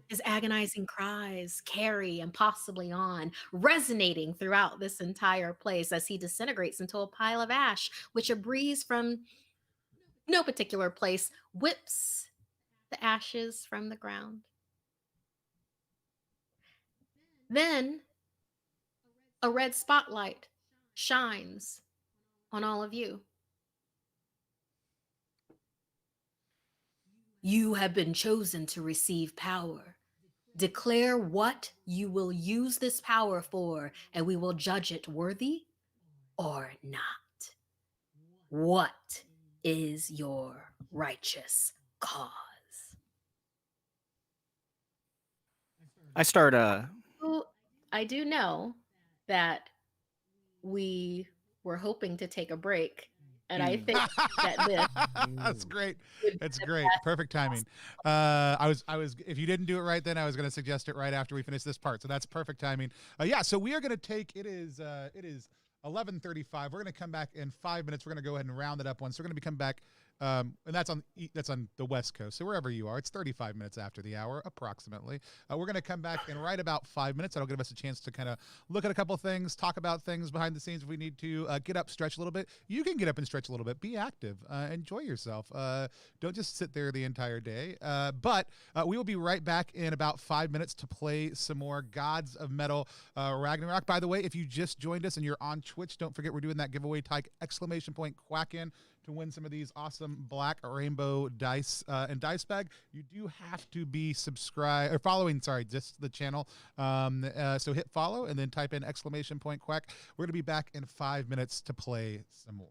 His agonizing cries carry impossibly on, resonating throughout this entire place as he disintegrates into a pile of ash, which a breeze from no particular place whips the ashes from the ground. Then a red spotlight shines on all of you. You have been chosen to receive power. Declare what you will use this power for, and we will judge it worthy or not. What is your righteous cause? I start. Well, I do know that we were hoping to take a break, and I think that this That's great. would be That's the great. best Perfect timing. I was. If you didn't do it right, then I was going to suggest it right after we finish this part. So that's perfect timing. Yeah. So we are going to take. It is 11:35. We're going to come back in 5 minutes. We're going to go ahead and round it up once. We're going to come back. And that's on the West Coast. So wherever you are, it's 35 minutes after the hour, approximately. We're going to come back in right about 5 minutes. That'll give us a chance to kind of look at a couple things, talk about things behind the scenes if we need to, get up, stretch a little bit. You can get up and stretch a little bit. Be active. Enjoy yourself. Don't just sit there the entire day. But we will be right back in about 5 minutes to play some more Gods of Metal Ragnarok. By the way, if you just joined us and you're on Twitch, don't forget we're doing that giveaway. Type !Quack in to win some of these awesome black rainbow dice and dice bag. You do have to be subscribed or following, just the channel. So hit follow and then type in !Quack. We're going to be back in 5 minutes to play some more.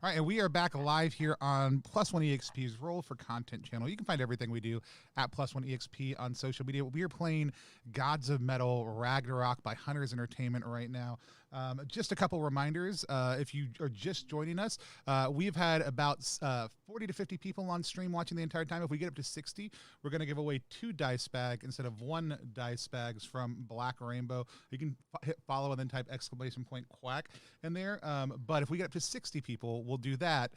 All right, and we are back live here on Plus One EXP's Roll for Content channel. You can find everything we do at Plus One EXP on social media. We are playing Gods of Metal Ragnarok by Hunters Entertainment right now. Just a couple reminders. If you are just joining us, we've had about 40 to 50 people on stream watching the entire time. If we get up to 60, we're going to give away 2 dice bags instead of 1 dice bags from Black Rainbow. You can hit follow and then type !quack in there. But if we get up to 60 people, we'll do that.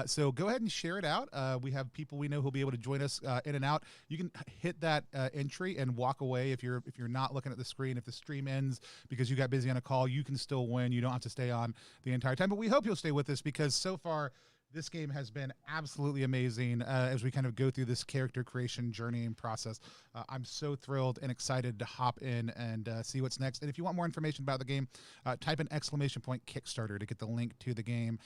So go ahead and share it out. We have people we know who'll be able to join us in and out. You can hit that entry and walk away if you're not looking at the screen. If the stream ends because you got busy on a call, you can still win. You don't have to stay on the entire time, but we hope you'll stay with us because so far this game has been absolutely amazing as we kind of go through this character creation journey and process. I'm so thrilled and excited to hop in and see what's next. And if you want more information about the game, type an !Kickstarter to get the link to the game.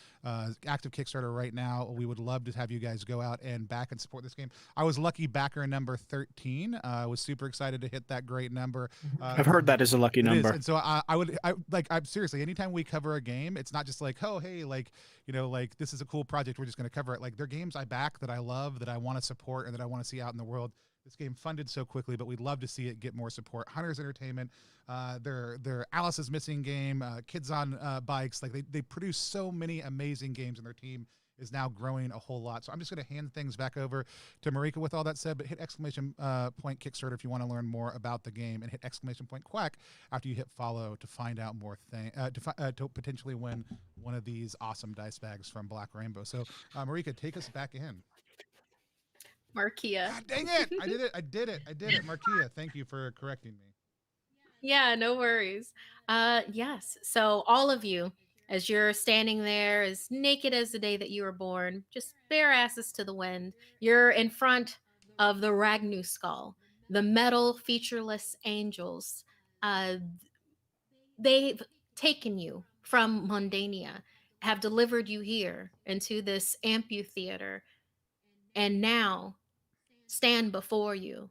Active Kickstarter right now. We would love to have you guys go out and back and support this game. I was lucky backer number 13. I was super excited to hit that great number. I've heard that is a lucky number. And so I'm seriously, anytime we cover a game, it's not just like, oh, hey, like, you know, like this is a cool project, we're just going to cover it. Like they're games I back that I love, that I want to support, and that I want to see out in the world. This game funded so quickly, but we'd love to see it get more support. Hunters Entertainment, their Alice is Missing game, Kids on Bikes, like they produce so many amazing games, and their team is now growing a whole lot. So I'm just going to hand things back over to Marika with all that said, but hit !Kickstarter if you want to learn more about the game, and hit !Quack after you hit follow to find out more to potentially win one of these awesome dice bags from Black Rainbow. So Marika, take us back in. Markeia. God dang it! I did it. Markeia, thank you for correcting me. Yeah, no worries. Yes. So all of you, as you're standing there as naked as the day that you were born, just bare asses to the wind, you're in front of the Ragnarok skull, the metal featureless angels. They've taken you from Mundania, have delivered you here into this amphitheater, and now stand before you.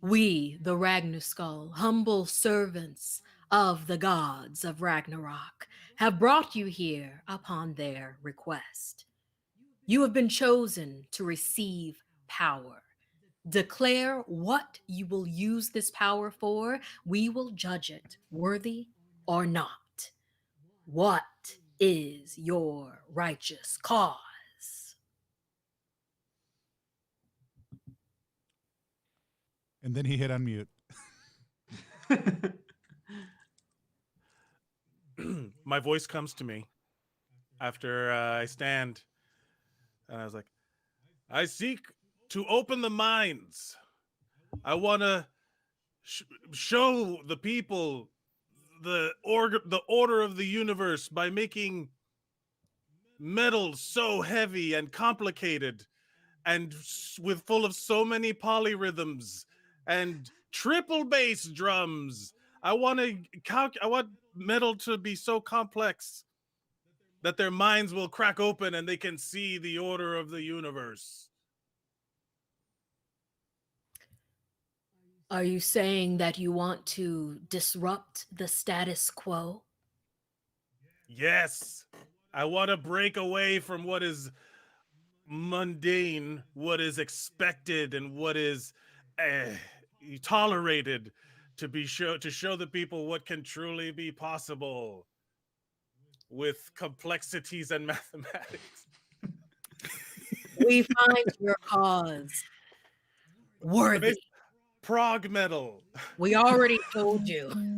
We, the Ragnarok, humble servants of the gods of Ragnarok, have brought you here upon their request. You have been chosen to receive power. Declare what you will use this power for. We will judge it worthy or not. What is your righteous cause? And then he hit unmute. My voice comes to me after I stand, and I was like, I seek to open the minds. I want to show the people the order of the universe by making metal so heavy and complicated and full of so many polyrhythms and triple bass drums. I want metal to be so complex that their minds will crack open and they can see the order of the universe. Are you saying that you want to disrupt the status quo? Yes. I want to break away from what is mundane, what is expected, and what is tolerated to show the people what can truly be possible with complexities and mathematics. We find your cause worthy. Prog metal. We already told you.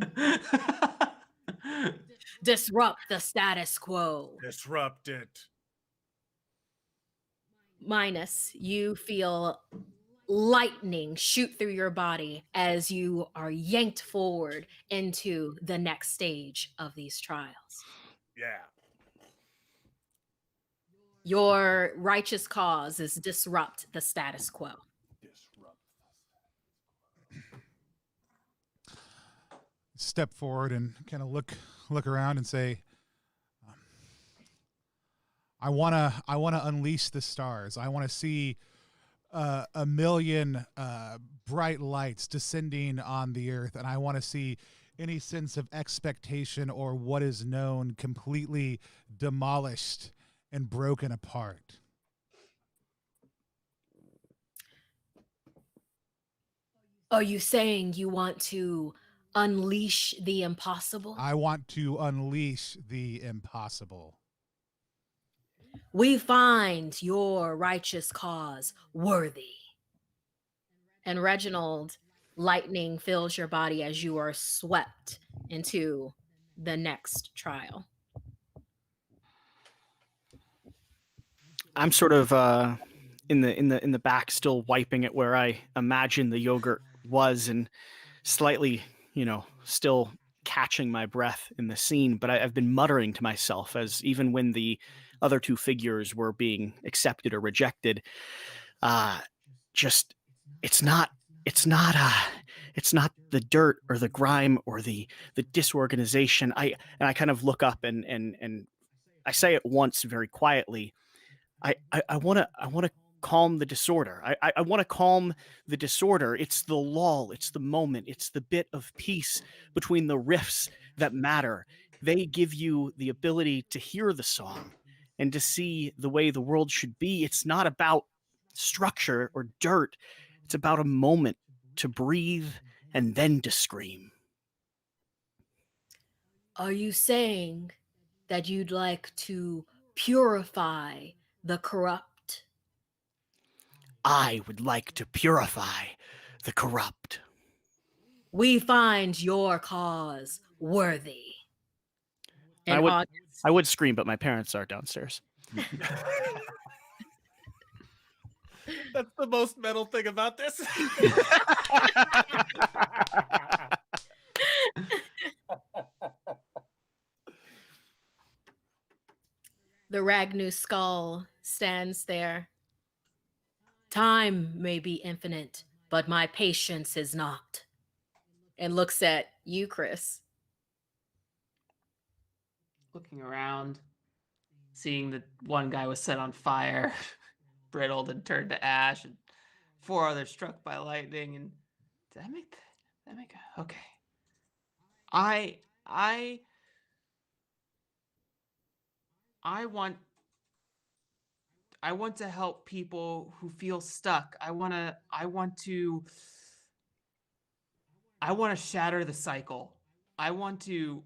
Disrupt the status quo. Disrupt it. Minus, you feel lightning shoot through your body as you are yanked forward into the next stage of these trials. Yeah. Your righteous cause is disrupt the status quo. Step forward and kind of look around and say, I want to unleash the stars. I want to see a million bright lights descending on the earth, and I want to see any sense of expectation or what is known completely demolished and broken apart. Are you saying you want to unleash the impossible? I want to unleash the impossible. We find your righteous cause worthy. And Reginald, lightning fills your body as you are swept into the next trial. I'm sort of in the back, still wiping it where I imagine the yogurt was, and slightly, still catching my breath in the scene. But I've been muttering to myself, as even when the other two figures were being accepted or rejected, just it's not the dirt or the grime or the disorganization. I kind of look up and I say it once very quietly. I want to calm the disorder. I want to calm the disorder. It's the lull. It's the moment. It's the bit of peace between the riffs that matter. They give you the ability to hear the song and to see the way the world should be. It's not about structure or dirt. It's about a moment to breathe and then to scream. Are you saying that you'd like to purify the corrupt? I would like to purify the corrupt. We find your cause worthy. I would scream, but my parents are downstairs. That's the most metal thing about this. The Ragnu skull stands there. Time may be infinite, but my patience is not. And looks at you, Chris. Looking around, seeing that one guy was set on fire, brittled and turned to ash, and 4 others struck by lightning. And did I make okay. I want to help people who feel stuck. I want to shatter the cycle. I want to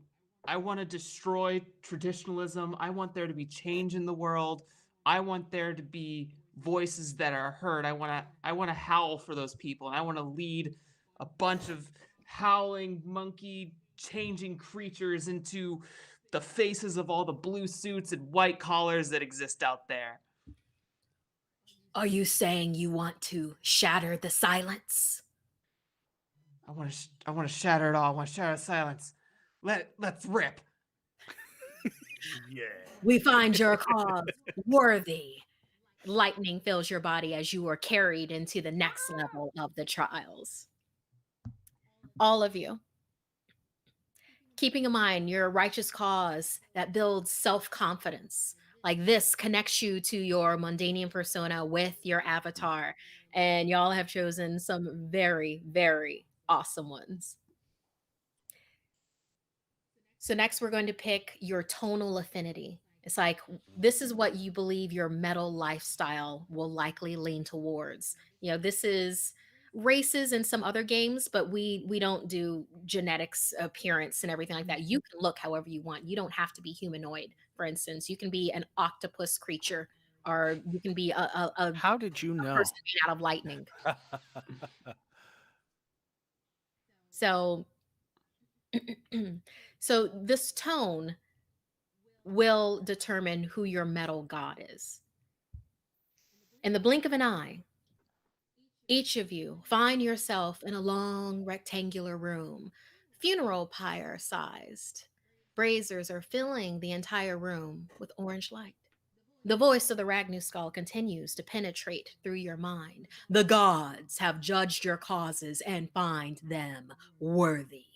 destroy traditionalism. I want there to be change in the world. I want there to be voices that are heard. I want to howl for those people, and I want to lead a bunch of howling monkey changing creatures into the faces of all the blue suits and white collars that exist out there. Are you saying you want to shatter the silence? I want to shatter it all. I want to shatter the silence. Let's rip. Yeah. We find your cause worthy. Lightning fills your body as you are carried into the next level of the trials. All of you. Keeping in mind your righteous cause that builds self-confidence. Like this connects you to your Mundanian persona with your avatar. And y'all have chosen some very, very awesome ones. So next we're going to pick your tonal affinity. It's like, this is what you believe your metal lifestyle will likely lean towards. This is races in some other games, but we don't do genetics, appearance, and everything like that. You can look however you want. You don't have to be humanoid. For instance, you can be an octopus creature, or you can be a How did you know? person made out of lightning. So so this tone will determine who your metal god is. In the blink of an eye, each of you find yourself in a long rectangular room, funeral pyre sized. Braziers are filling the entire room with orange light. The voice of the Ragnu skull continues to penetrate through your mind. The gods have judged your causes and find them worthy.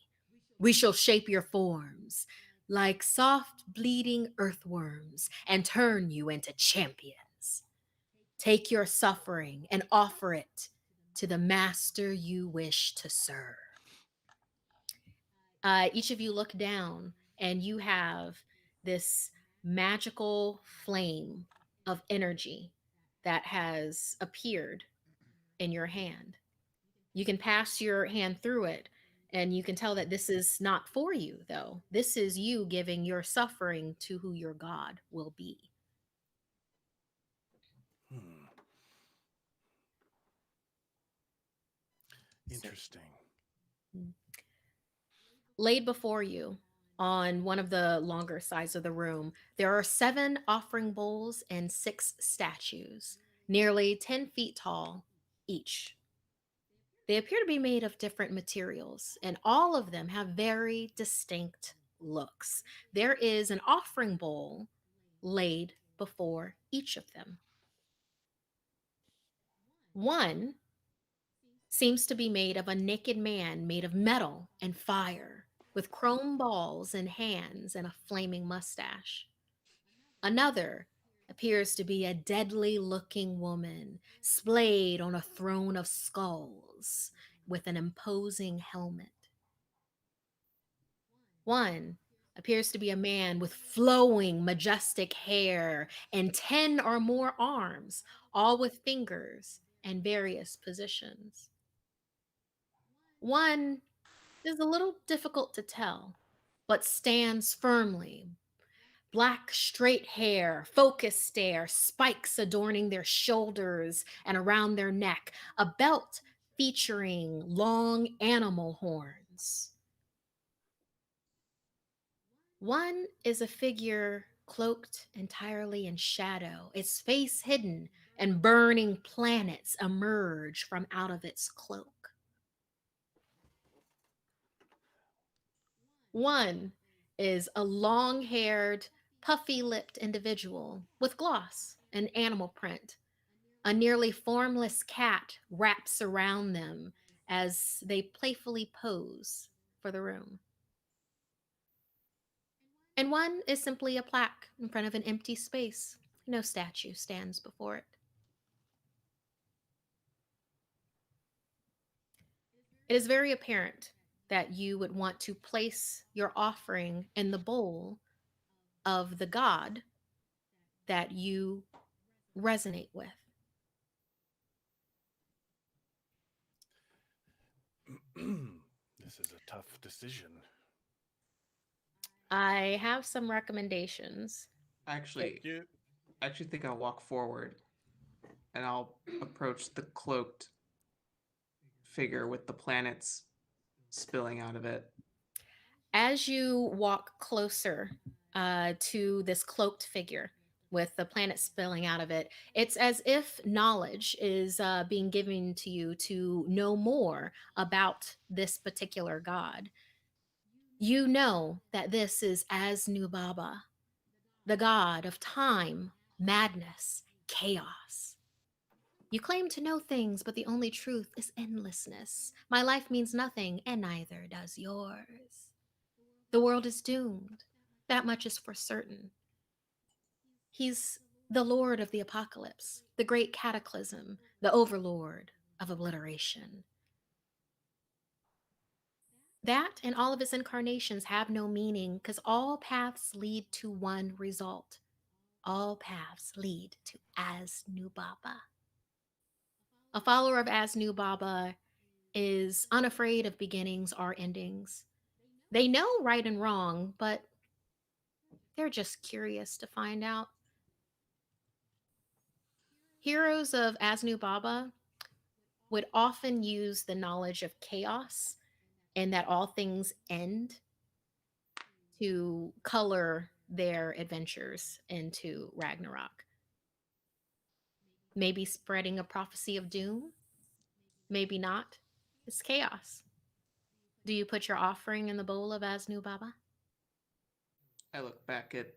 We shall shape your forms like soft bleeding earthworms and turn you into champions. Take your suffering and offer it to the master you wish to serve. Each of you look down and you have this magical flame of energy that has appeared in your hand. You can pass your hand through it and you can tell that this is not for you, though. This is you giving your suffering to who your God will be. Hmm. Interesting. Laid before you on one of the longer sides of the room, there are 7 offering bowls and 6 statues, nearly 10 feet tall each. They appear to be made of different materials, and all of them have very distinct looks. There is an offering bowl laid before each of them. One seems to be made of a naked man made of metal and fire, with chrome balls and hands and a flaming mustache. Another appears to be a deadly looking woman, splayed on a throne of skulls with an imposing helmet. One appears to be a man with flowing, majestic hair and 10 or more arms, all with fingers and various positions. One is a little difficult to tell, but stands firmly. Black, straight hair, focused stare, spikes adorning their shoulders and around their neck, a belt featuring long animal horns. One is a figure cloaked entirely in shadow, its face hidden, and burning planets emerge from out of its cloak. One is a long haired, puffy lipped individual with gloss and animal print. A nearly formless cat wraps around them as they playfully pose for the room. And one is simply a plaque in front of an empty space. No statue stands before it. It is very apparent that you would want to place your offering in the bowl of the god that you resonate with. This is a tough decision. I have some recommendations. Actually, You, I actually think I'll walk forward and I'll approach the cloaked figure with the planets spilling out of it. As you walk closer to this cloaked figure with the planet spilling out of it, it's as if knowledge is being given to you to know more about this particular god. You know that this is Asnu Baba, the god of time, madness, chaos. You claim to know things, but the only truth is endlessness. My life means nothing, and neither does yours. The world is doomed. That much is for certain. He's the Lord of the Apocalypse, the great cataclysm, the overlord of obliteration. That and all of its incarnations have no meaning because all paths lead to one result. All paths lead to Asnu Baba. A follower of Asnu Baba is unafraid of beginnings or endings. They know right and wrong, but they're just curious to find out. Heroes of Asnu Baba would often use the knowledge of chaos and that all things end to color their adventures into Ragnarok. Maybe spreading a prophecy of doom, maybe not. It's chaos. Do you put your offering in the bowl of Asnu Baba? I look back at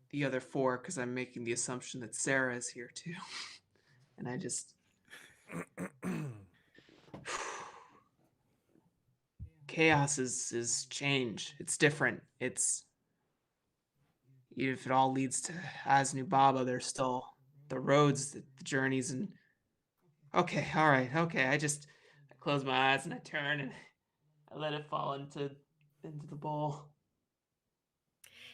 the other 4 because I'm making the assumption that Sarah is here too. And I just. Chaos is change. It's different. It's. If it all leads to Asnu Baba, there's still the roads, the journeys, and. Okay, alright, okay. I close my eyes and I turn and I let it fall into the bowl.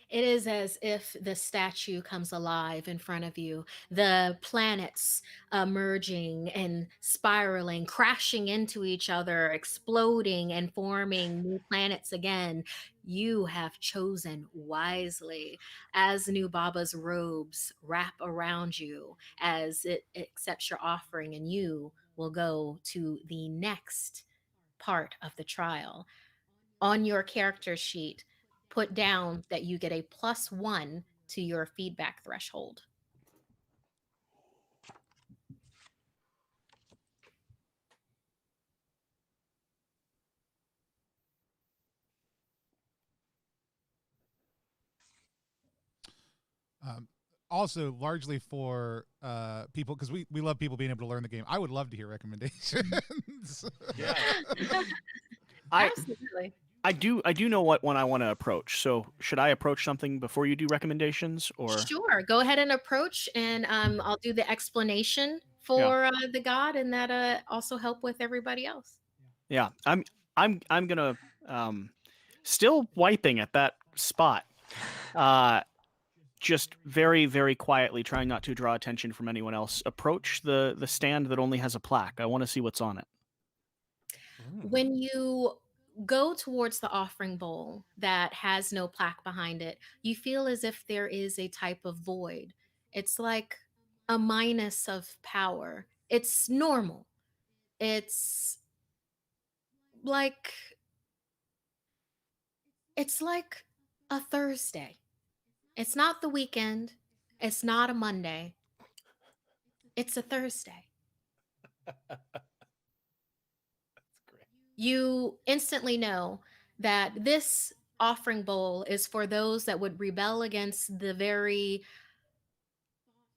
It is as if the statue comes alive in front of you. The planets merging and spiraling, crashing into each other, exploding and forming new planets again. You have chosen wisely as Nubaba's robes wrap around you as it accepts your offering, and you will go to the next part of the trial. On your character sheet, put down that you get a +1 to your feedback threshold. Also, largely for people, because we love people being able to learn the game. I would love to hear recommendations. Yeah. Absolutely. I do know what one I want to approach. So should I approach something before you do recommendations, or? Sure. Go ahead and approach, and I'll do the explanation for the god, and that also help with everybody else. Yeah, I'm gonna still wiping at that spot. Just very, very quietly, trying not to draw attention from anyone else. Approach the stand that only has a plaque. I want to see what's on it. When you go towards the offering bowl that has no plaque behind it, you feel as if there is a type of void. It's like a minus of power. It's normal. It's like it's like a Thursday. It's not the weekend. It's not a Monday. It's a Thursday. You instantly know that this offering bowl is for those that would rebel against the very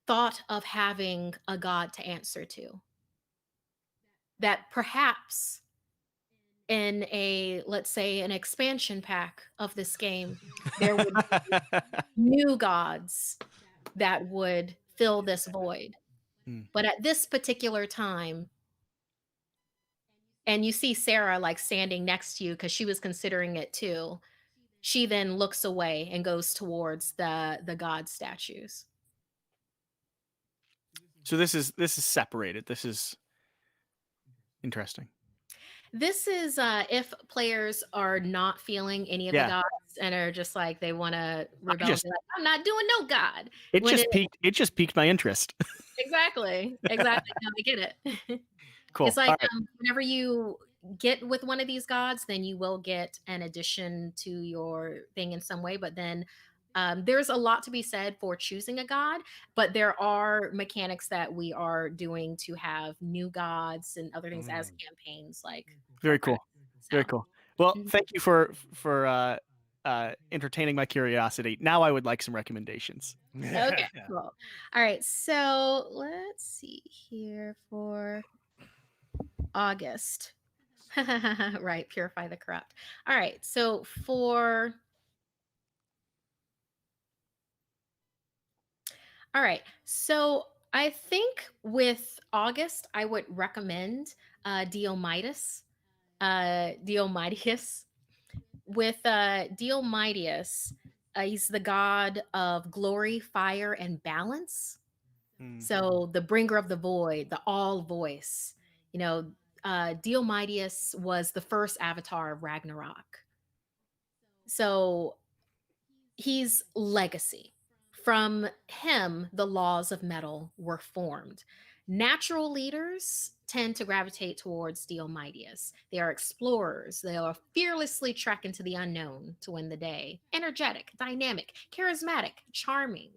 thought of having a god to answer to. That perhaps in a, let's say, an expansion pack of this game, there would be new gods that would fill this void. But at this particular time, and you see Sarah like standing next to you because she was considering it too. She then looks away and goes towards the god statues. So this is separated. This is interesting. This is if players are not feeling any of the gods and are just like they want to rebel. Like, I'm not doing no god. It just piqued my interest. Exactly. No, I get it. Cool. It's like whenever you get with one of these gods, then you will get an addition to your thing in some way. But then there's a lot to be said for choosing a god, but there are mechanics that we are doing to have new gods and other things as campaigns. Like very cool. Very cool. Well, thank you for entertaining my curiosity. Now I would like some recommendations. Okay, cool. All right, so let's see here for August. Right, purify the corrupt. All right, so I think with August, I would recommend Diomidas. Diomidius. With Diomidius, he's the god of glory, fire, and balance. So the bringer of the void, the all voice. You know, Diomidius was the first avatar of Ragnarok. So he's legacy. From him, the laws of metal were formed. Natural leaders tend to gravitate towards Diomidius. They are explorers. They are fearlessly trek into the unknown to win the day. Energetic, dynamic, charismatic, charming.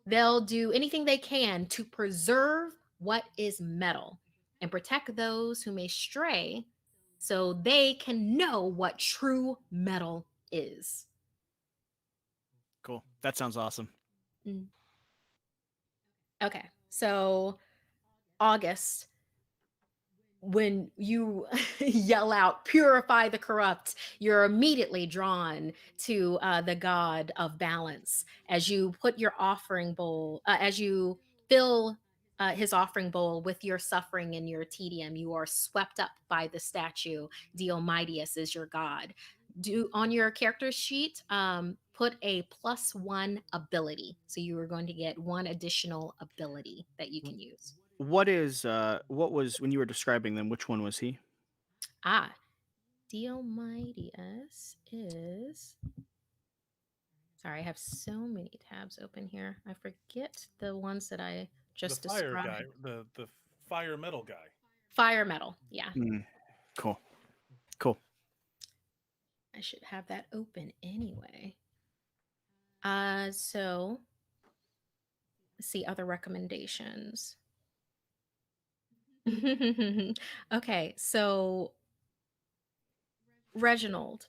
They'll do anything they can to preserve what is metal and protect those who may stray so they can know what true metal is. Cool. That sounds awesome. Okay. So August, when you yell out, purify the corrupt, you're immediately drawn to the god of balance. As you put your offering bowl, as you fill his offering bowl with your suffering and your tedium. You are swept up by the statue. Diomidius is your god. Do on your character sheet, put a +1 ability. So you are going to get one additional ability that you can use. What was when you were describing them? Which one was he? Ah, Diomidius is. Sorry, I have so many tabs open here. I forget the ones that I just the fire described. guy, the fire metal guy. Fire metal, yeah. Cool. I should have that open anyway. So let's see other recommendations. Okay, so Reginald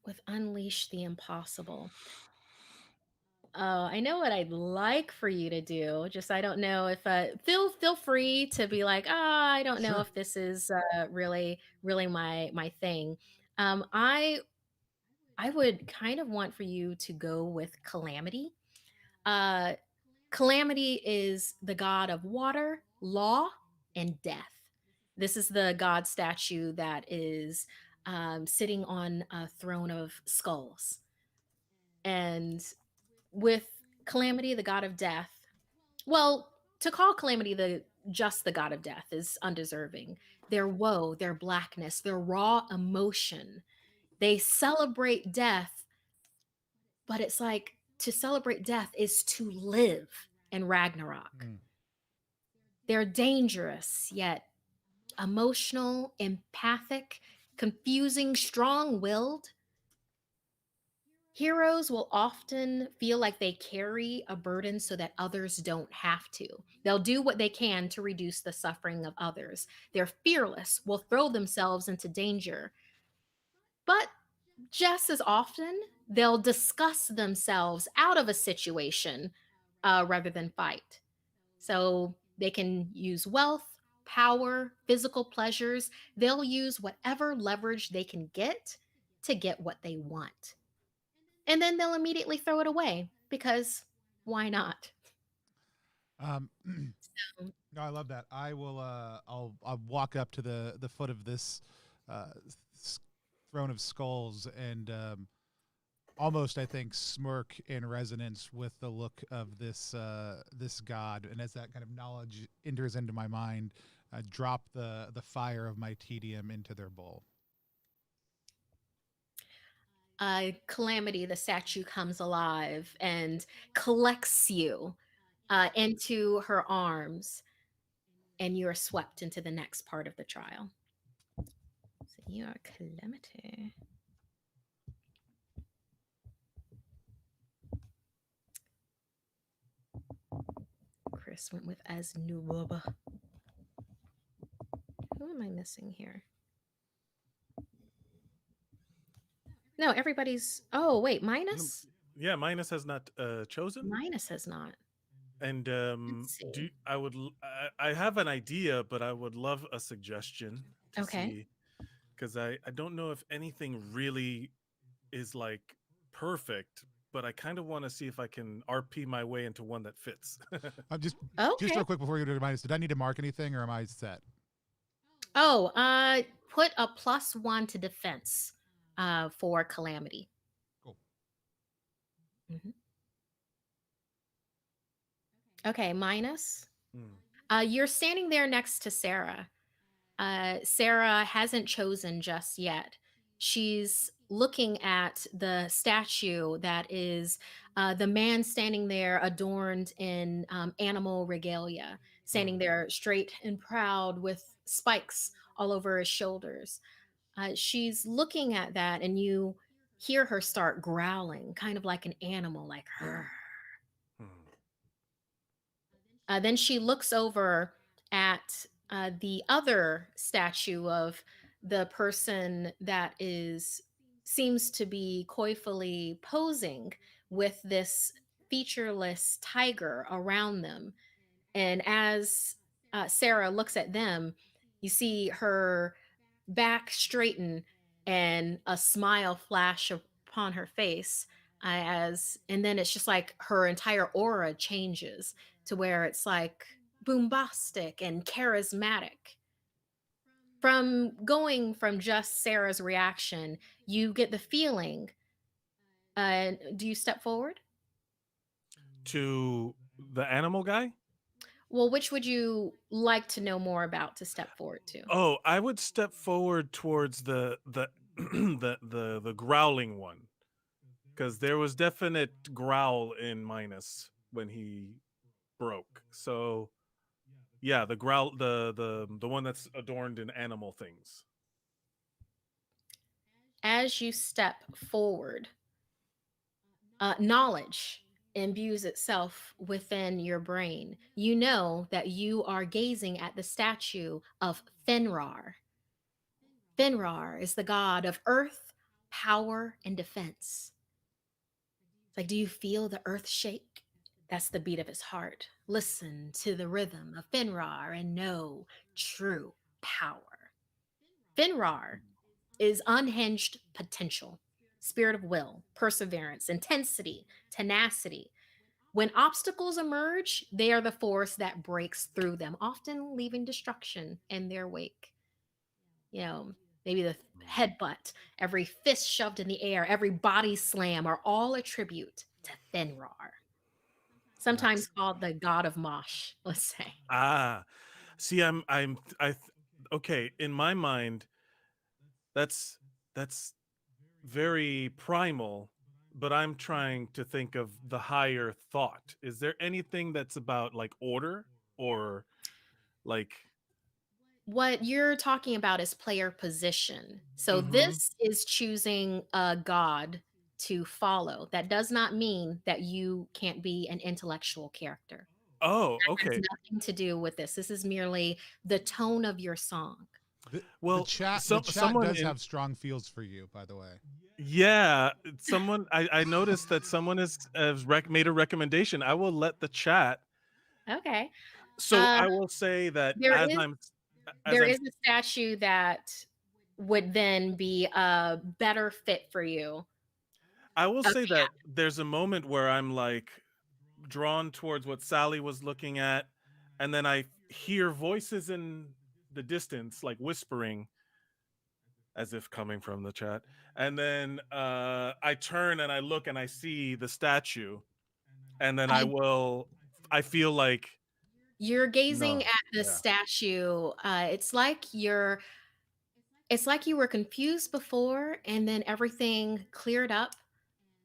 with Unleash the Impossible. I know what I'd like for you to do. Just I don't know if feel free to be like, I don't know Sure. if this is really my thing. I would kind of want for you to go with Calamity. Uh, Calamity is the god of water, law, and death. This is the god statue that is sitting on a throne of skulls. And with Calamity, the god of death, well, to call Calamity just the god of death is undeserving. Their woe, their blackness, their raw emotion. They celebrate death, but it's like to celebrate death is to live in Ragnarok. They're dangerous, yet emotional, empathic, confusing, strong willed. Heroes will often feel like they carry a burden so that others don't have to. They'll do what they can to reduce the suffering of others. They're fearless, will throw themselves into danger. But just as often, they'll discuss themselves out of a situation rather than fight. So they can use wealth, power, physical pleasures. They'll use whatever leverage they can get to get what they want. And then they'll immediately throw it away because why not? No, I love that. I will. I'll walk up to the foot of this throne of skulls and almost, I think, smirk in resonance with the look of this this god. And as that kind of knowledge enters into my mind, drop the fire of my tedium into their bowl. Calamity, the statue comes alive and collects you into her arms, and you are swept into the next part of the trial. So you are Calamity. Chris went with Asnuba. Who am I missing here? No, everybody's. Oh, wait, Minus? Yeah, Minus has not chosen. Minus has not. And Let's see. I have an idea, but I would love a suggestion to Okay. see, because I don't know if anything really is like perfect, but I kind of want to see if I can RP my way into one that fits. Just Okay. real quick before you go to minus, did I need to mark anything or am I set? Oh, put a +1 to defense for Calamity. Cool. Mhm. Okay, Minus. Hmm. You're standing there next to Sarah. Sarah hasn't chosen just yet. She's looking at the statue that is the man standing there adorned in animal regalia, standing there straight and proud with spikes all over his shoulders. She's looking at that, and you hear her start growling, kind of like an animal, like her. Hmm. Then she looks over at the other statue of the person that seems to be coyfully posing with this featureless tiger around them. And as Sarah looks at them, you see her back straighten and a smile flash upon her face and then it's just like her entire aura changes to where it's like bombastic and charismatic. From going from just Sarah's reaction, you get the feeling. Do you step forward? To the animal guy? Well, which would you like to know more about to step forward to? Oh, I would step forward towards the the growling one, because there was definite growl in Minus when he broke. So yeah, the growl, the one that's adorned in animal things. As you step forward, knowledge imbues itself within your brain. You know that you are gazing at the statue of Fenrir. Fenrir is the god of earth, power, and defense. It's like, do you feel the earth shake? That's the beat of his heart. Listen to the rhythm of Fenrir and know true power. Fenrir is unhinged potential, spirit of will, perseverance, intensity, tenacity. When obstacles emerge, they are the force that breaks through them, often leaving destruction in their wake. You know, maybe the headbutt, every fist shoved in the air, every body slam are all a tribute to Fenrir, sometimes Nice. called the god of Mosh, let's say. Ah, see, okay. In my mind, that's very primal, but I'm trying to think of the higher thought. Is there anything that's about like order or like? What you're talking about is player position. So Mm-hmm. this is choosing a god to follow. That does not mean that you can't be an intellectual character. Oh, That has okay. nothing to do with this. This is merely the tone of your song. The Well, chat the so chat someone does in have strong feels for you, by the way. yeah, someone I noticed that someone made a recommendation. I will let the chat. Okay. So Uh I will say that there is as there I'm is a statue that would then be a better fit for you. I will Okay. say that there's a moment where I'm like drawn towards what Sally was looking at, and then I hear voices in the distance, like whispering, as if coming from the chat. And then I turn and I look and I see the statue, and then I I feel like You're gazing no, at the yeah. statue. It's like you were confused before and then everything cleared up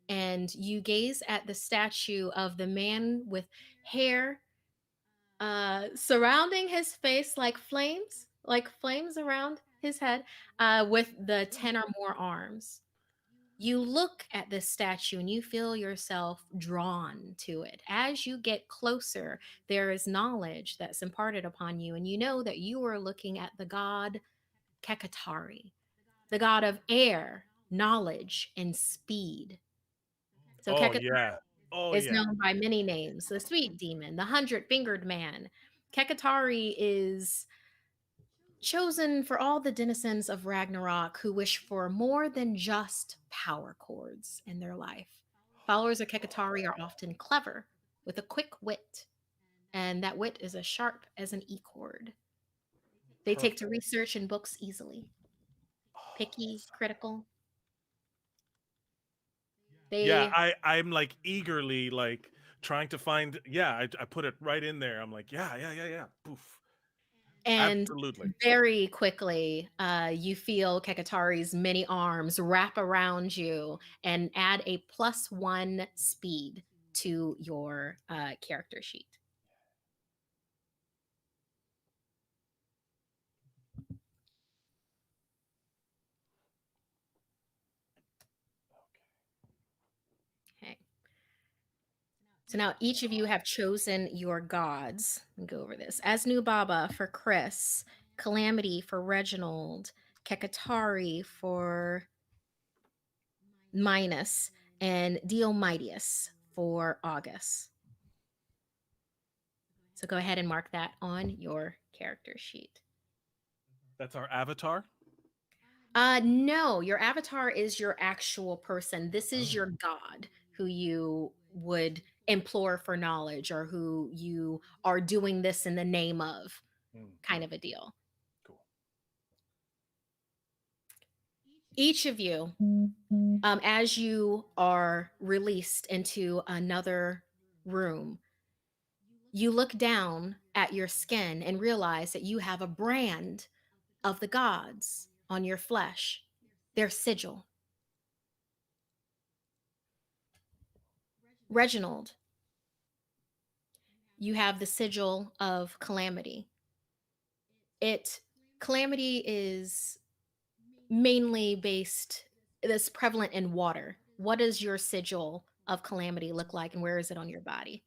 and you gaze at the statue of the man with hair surrounding his face like flames around his head, with the 10 or more arms. You look at this statue and you feel yourself drawn to it. As you get closer, there is knowledge that's imparted upon you, and you know that you are looking at the god Kekatari, the god of air, knowledge, and speed. So Oh Kekatari yeah. Oh is yeah. known by many names: the sweet demon, the hundred-fingered man. Kekatari is chosen for all the denizens of Ragnarok who wish for more than just power chords in their life. Followers of Kekatari are often clever, with a quick wit, and that wit is as sharp as an E chord. They take to Perfect. research and books easily, Oh, picky, critical. yeah, They I'm like eagerly like trying to find. Yeah, I put it right in there. I'm like, yeah. Poof. And Absolutely. very quickly, you feel Kekatari's many arms wrap around you and add a +1 speed to your character sheet. Okay. So now each of you have chosen your gods. Let me go over this. Asnubaba for Chris, Calamity for Reginald, Kekatari for Minus, and Diomitius for August. So go ahead and mark that on your character sheet. That's our avatar. No, your avatar is your actual person. This is Oh. your god who you would implore for knowledge or who you are doing this in the name of, Mm, kind of a deal. cool. Each of you, as you are released into another room, you look down at your skin and realize that you have a brand of the gods on your flesh, their sigil. Reginald, you have the sigil of Calamity. Calamity is mainly that's prevalent in water. What does your sigil of Calamity look like, and where is it on your body?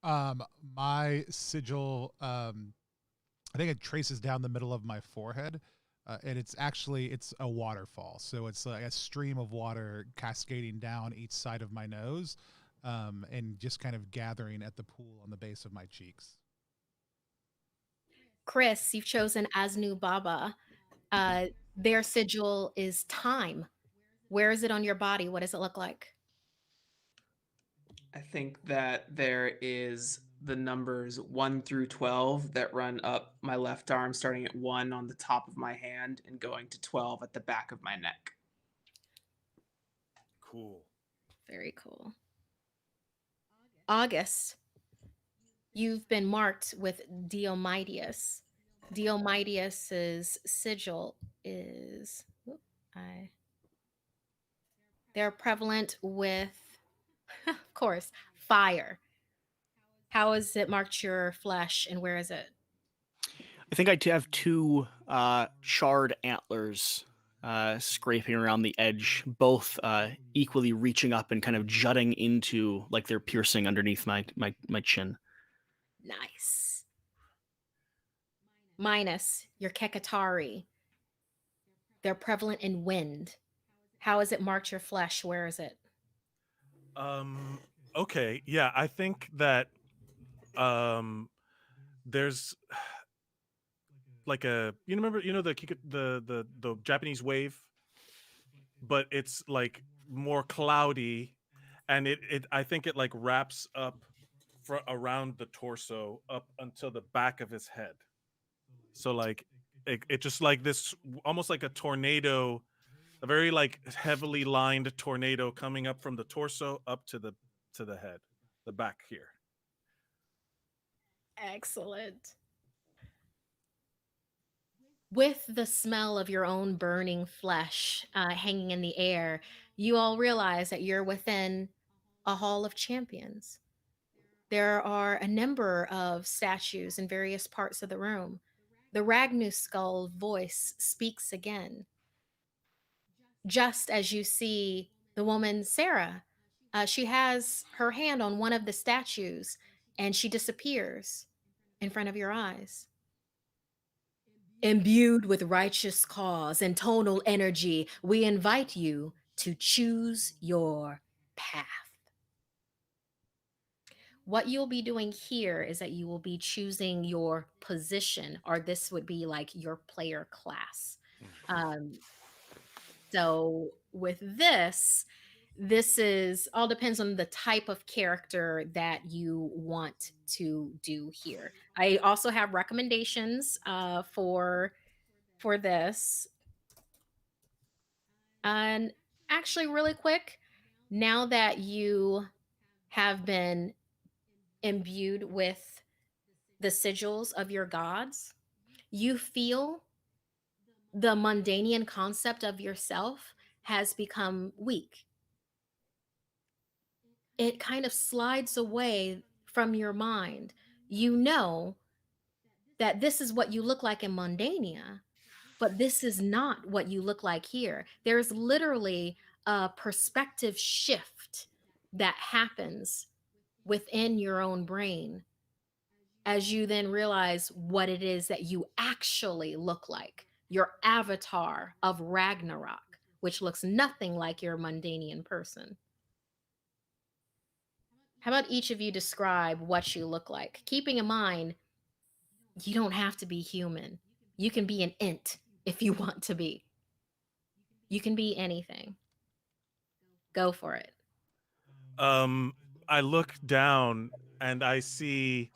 My sigil, I think it traces down the middle of my forehead, and it's a waterfall. So it's like a stream of water cascading down each side of my nose, and just kind of gathering at the pool on the base of my cheeks. Chris, you've chosen Asnu Baba. Their sigil is time. Where is it on your body? What does it look like? I think that there is the numbers 1 through 12 that run up my left arm, starting at 1 on the top of my hand and going to 12 at the back of my neck. Cool. Very cool. August, you've been marked with Diomidius. Diomidius's sigil is, they're prevalent with, of course, fire. How has it marked your flesh, and where is it? I think I have two charred antlers scraping around the edge, both equally reaching up and kind of jutting into, like they're piercing underneath my chin. Nice. Minus your Kekatari. They're prevalent in wind. How has it marked your flesh? Where is it? Okay, yeah, I think that there's like a, you remember, the Japanese wave, but it's like more cloudy, and it I think it like wraps up around the torso up until the back of his head. So like it just like this, almost like a tornado, a very like heavily lined tornado coming up from the torso up to the head, the back here. Excellent. With the smell of your own burning flesh hanging in the air, you all realize that you're within a hall of champions. There are a number of statues in various parts of the room. The Ragnu skull voice speaks again. Just as you see the woman, Sarah, she has her hand on one of the statues and she disappears in front of your eyes. Imbued with righteous cause and tonal energy, we invite you to choose your path. What you'll be doing here is that you will be choosing your position, or this would be like your player class. So with this is all depends on the type of character that you want to do here. I also have recommendations for this. And actually, really quick, now that you have been imbued with the sigils of your gods, you feel the mundanian concept of yourself has become weak. It kind of slides away from your mind. You know that this is what you look like in Mundania, but this is not what you look like here. There's literally a perspective shift that happens within your own brain as you then realize what it is that you actually look like, your avatar of Ragnarok, which looks nothing like your Mundanian person. How about each of you describe what you look like? Keeping in mind, you don't have to be human. You can be an int if you want to be. You can be anything. Go for it. I I look down and I see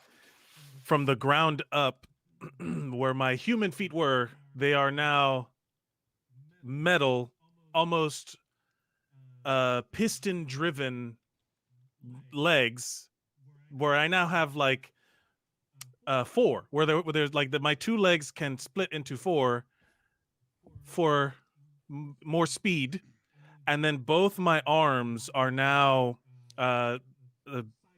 from the ground up where my human feet were, they are now metal, almost piston driven legs, where I now have like four, where there's like my two legs can split into four for more speed, and then both my arms are now uh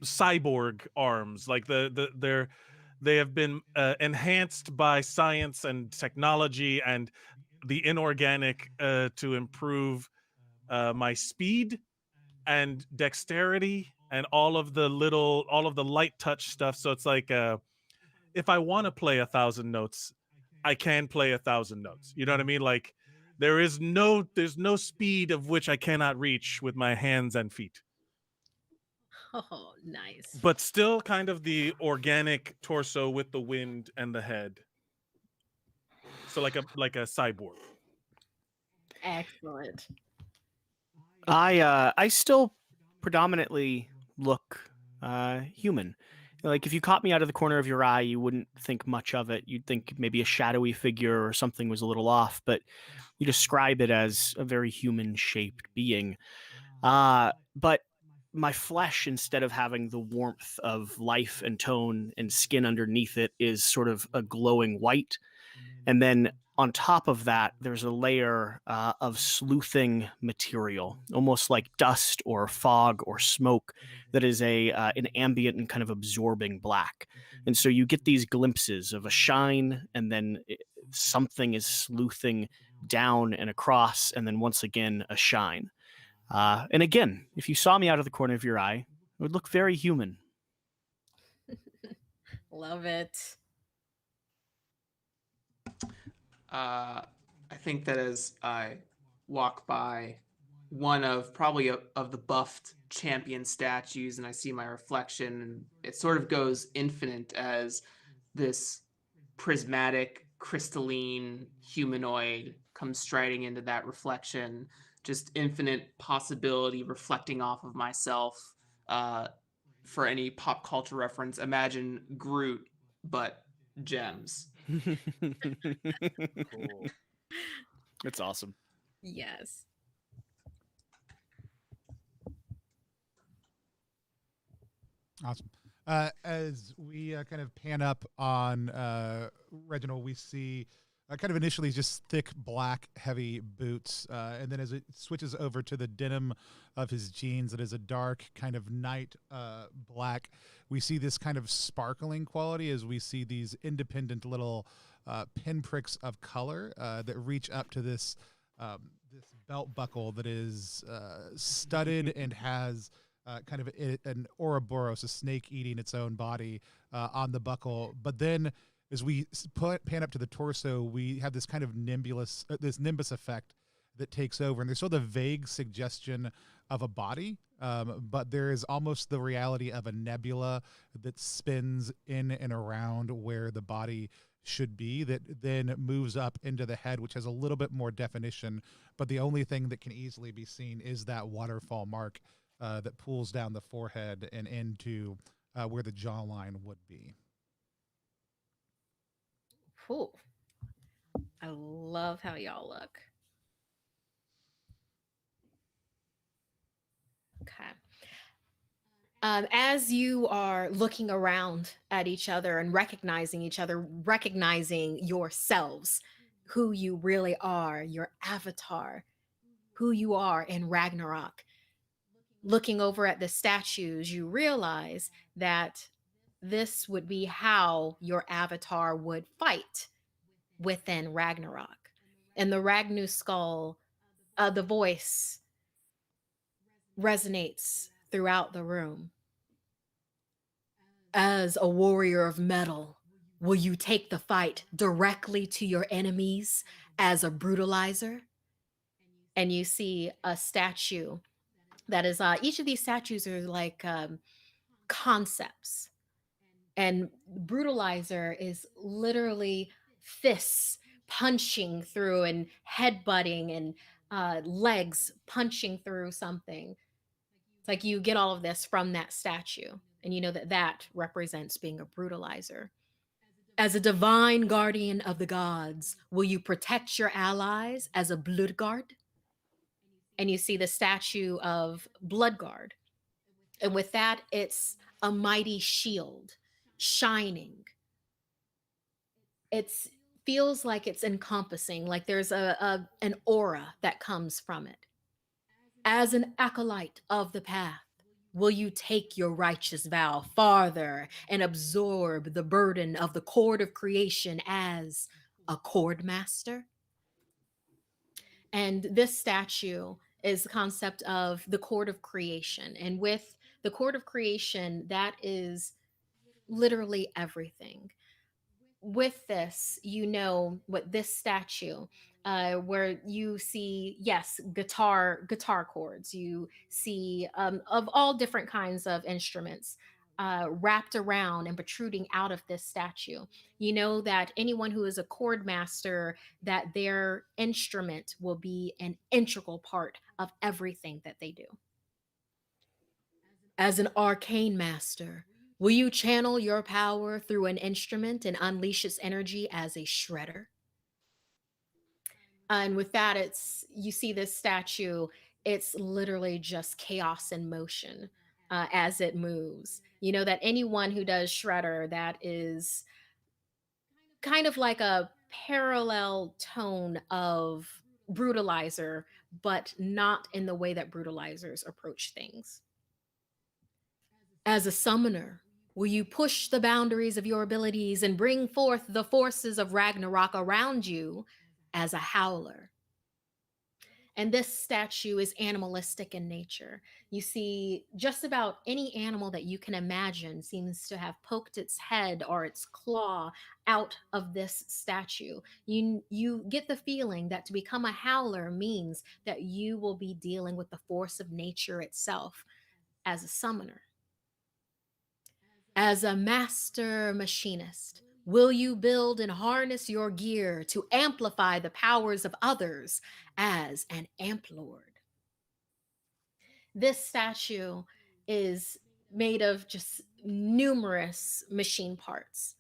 cyborg arms, like they have been enhanced by science and technology and the inorganic to improve my speed and dexterity and all of the light touch stuff. So it's like if I want to play 1,000 notes, I can play 1,000 notes. You know what I mean? Like there's no speed of which I cannot reach with my hands and feet. Oh, nice. But still kind of the organic torso with the wind and the head. So like a cyborg. Excellent. I still predominantly look human. Like if you caught me out of the corner of your eye, you wouldn't think much of it. You'd think maybe a shadowy figure or something was a little off, but you describe it as a very human-shaped being. But my flesh, instead of having the warmth of life and tone and skin underneath it, is sort of a glowing white. And then on top of that, there's a layer of sleuthing material, almost like dust or fog or smoke, that is an ambient and kind of absorbing black. And so you get these glimpses of a shine, and then something is sleuthing down and across, and then once again a shine. And again, if you saw me out of the corner of your eye, it would look very human. Love it. I think that as I walk by one of probably of the buffed champion statues and I see my reflection, and it sort of goes infinite as this prismatic, crystalline humanoid comes striding into that reflection. Just infinite possibility reflecting off of myself. For any pop culture reference, imagine Groot, but gems. Cool. It's awesome. Yes. Awesome. As we kind of pan up on Reginald, we see kind of initially just thick, black, heavy boots. And then as it switches over to the denim of his jeans, that is a dark kind of night black, we see this kind of sparkling quality as we see these independent little pinpricks of color that reach up to this this belt buckle that is studded and has kind of an Ouroboros, a snake eating its own body on the buckle. But then as we pan up to the torso, we have this kind of this nimbus effect that takes over. And there's sort of the vague suggestion of a body, but there is almost the reality of a nebula that spins in and around where the body should be, that then moves up into the head, which has a little bit more definition. But the only thing that can easily be seen is that waterfall mark that pulls down the forehead and into where the jawline would be. Cool. I love how y'all look. Okay. As you are looking around at each other and recognizing each other, recognizing yourselves, who you really are, your avatar, who you are in Ragnarok, looking over at the statues, you realize that this would be how your avatar would fight within Ragnarok. And the Ragnu skull, the voice resonates throughout the room. As a warrior of metal, will you take the fight directly to your enemies as a brutalizer? And you see a statue that is, each of these statues are like concepts. And brutalizer is literally fists punching through and headbutting and legs punching through something. It's like you get all of this from that statue, and you know that that represents being a brutalizer. As a divine guardian of the gods, will you protect your allies as a blood guard? And you see the statue of Bloodguard. And with that, it's a mighty shield shining. It feels like it's encompassing, like there's an aura that comes from it. As an acolyte of the path, will you take your righteous vow farther and absorb the burden of the cord of creation as a cord master? And this statue is the concept of the cord of creation. And with the cord of creation, that is literally everything. With this, you know what this statue, where you see, yes, guitar chords, you see of all different kinds of instruments wrapped around and protruding out of this statue. You know that anyone who is a chord master, that their instrument will be an integral part of everything that they do. As an arcane master, will you channel your power through an instrument and unleash its energy as a shredder? And with that, it's you see this statue, it's literally just chaos in motion as it moves. You know that anyone who does shredder, that is kind of like a parallel tone of brutalizer, but not in the way that brutalizers approach things. As a summoner, will you push the boundaries of your abilities and bring forth the forces of Ragnarok around you as a howler? And this statue is animalistic in nature. You see, just about any animal that you can imagine seems to have poked its head or its claw out of this statue. You get the feeling that to become a howler means that you will be dealing with the force of nature itself as a summoner. As a master machinist, will you build and harness your gear to amplify the powers of others as an amplord? This statue is made of just numerous machine parts.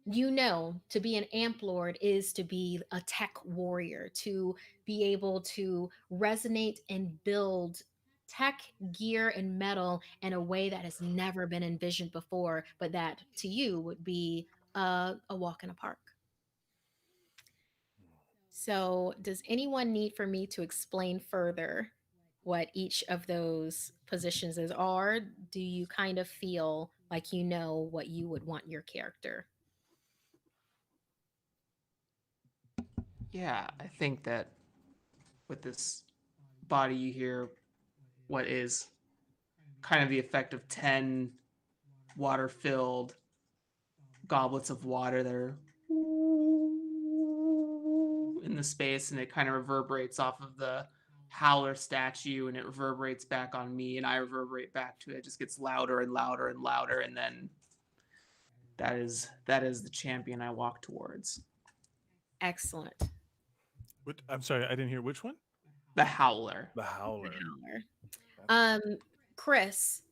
You know, to be an amp lord is to be a tech warrior, to be able to resonate and build tech gear and metal in a way that has never been envisioned before, but that to you would be a walk in a park. So, does anyone need for me to explain further what each of those positions is? Or do you kind of feel like you know what you would want your character? Yeah, I think that with this body, you hear what is kind of the effect of 10 water-filled goblets of water that are in the space, and it kind of reverberates off of the howler statue, and it reverberates back on me, and I reverberate back to it. It just gets louder and louder and louder, and then that is the champion I walk towards. Excellent. I'm sorry, I didn't hear which one. The howler. The howler. Chris,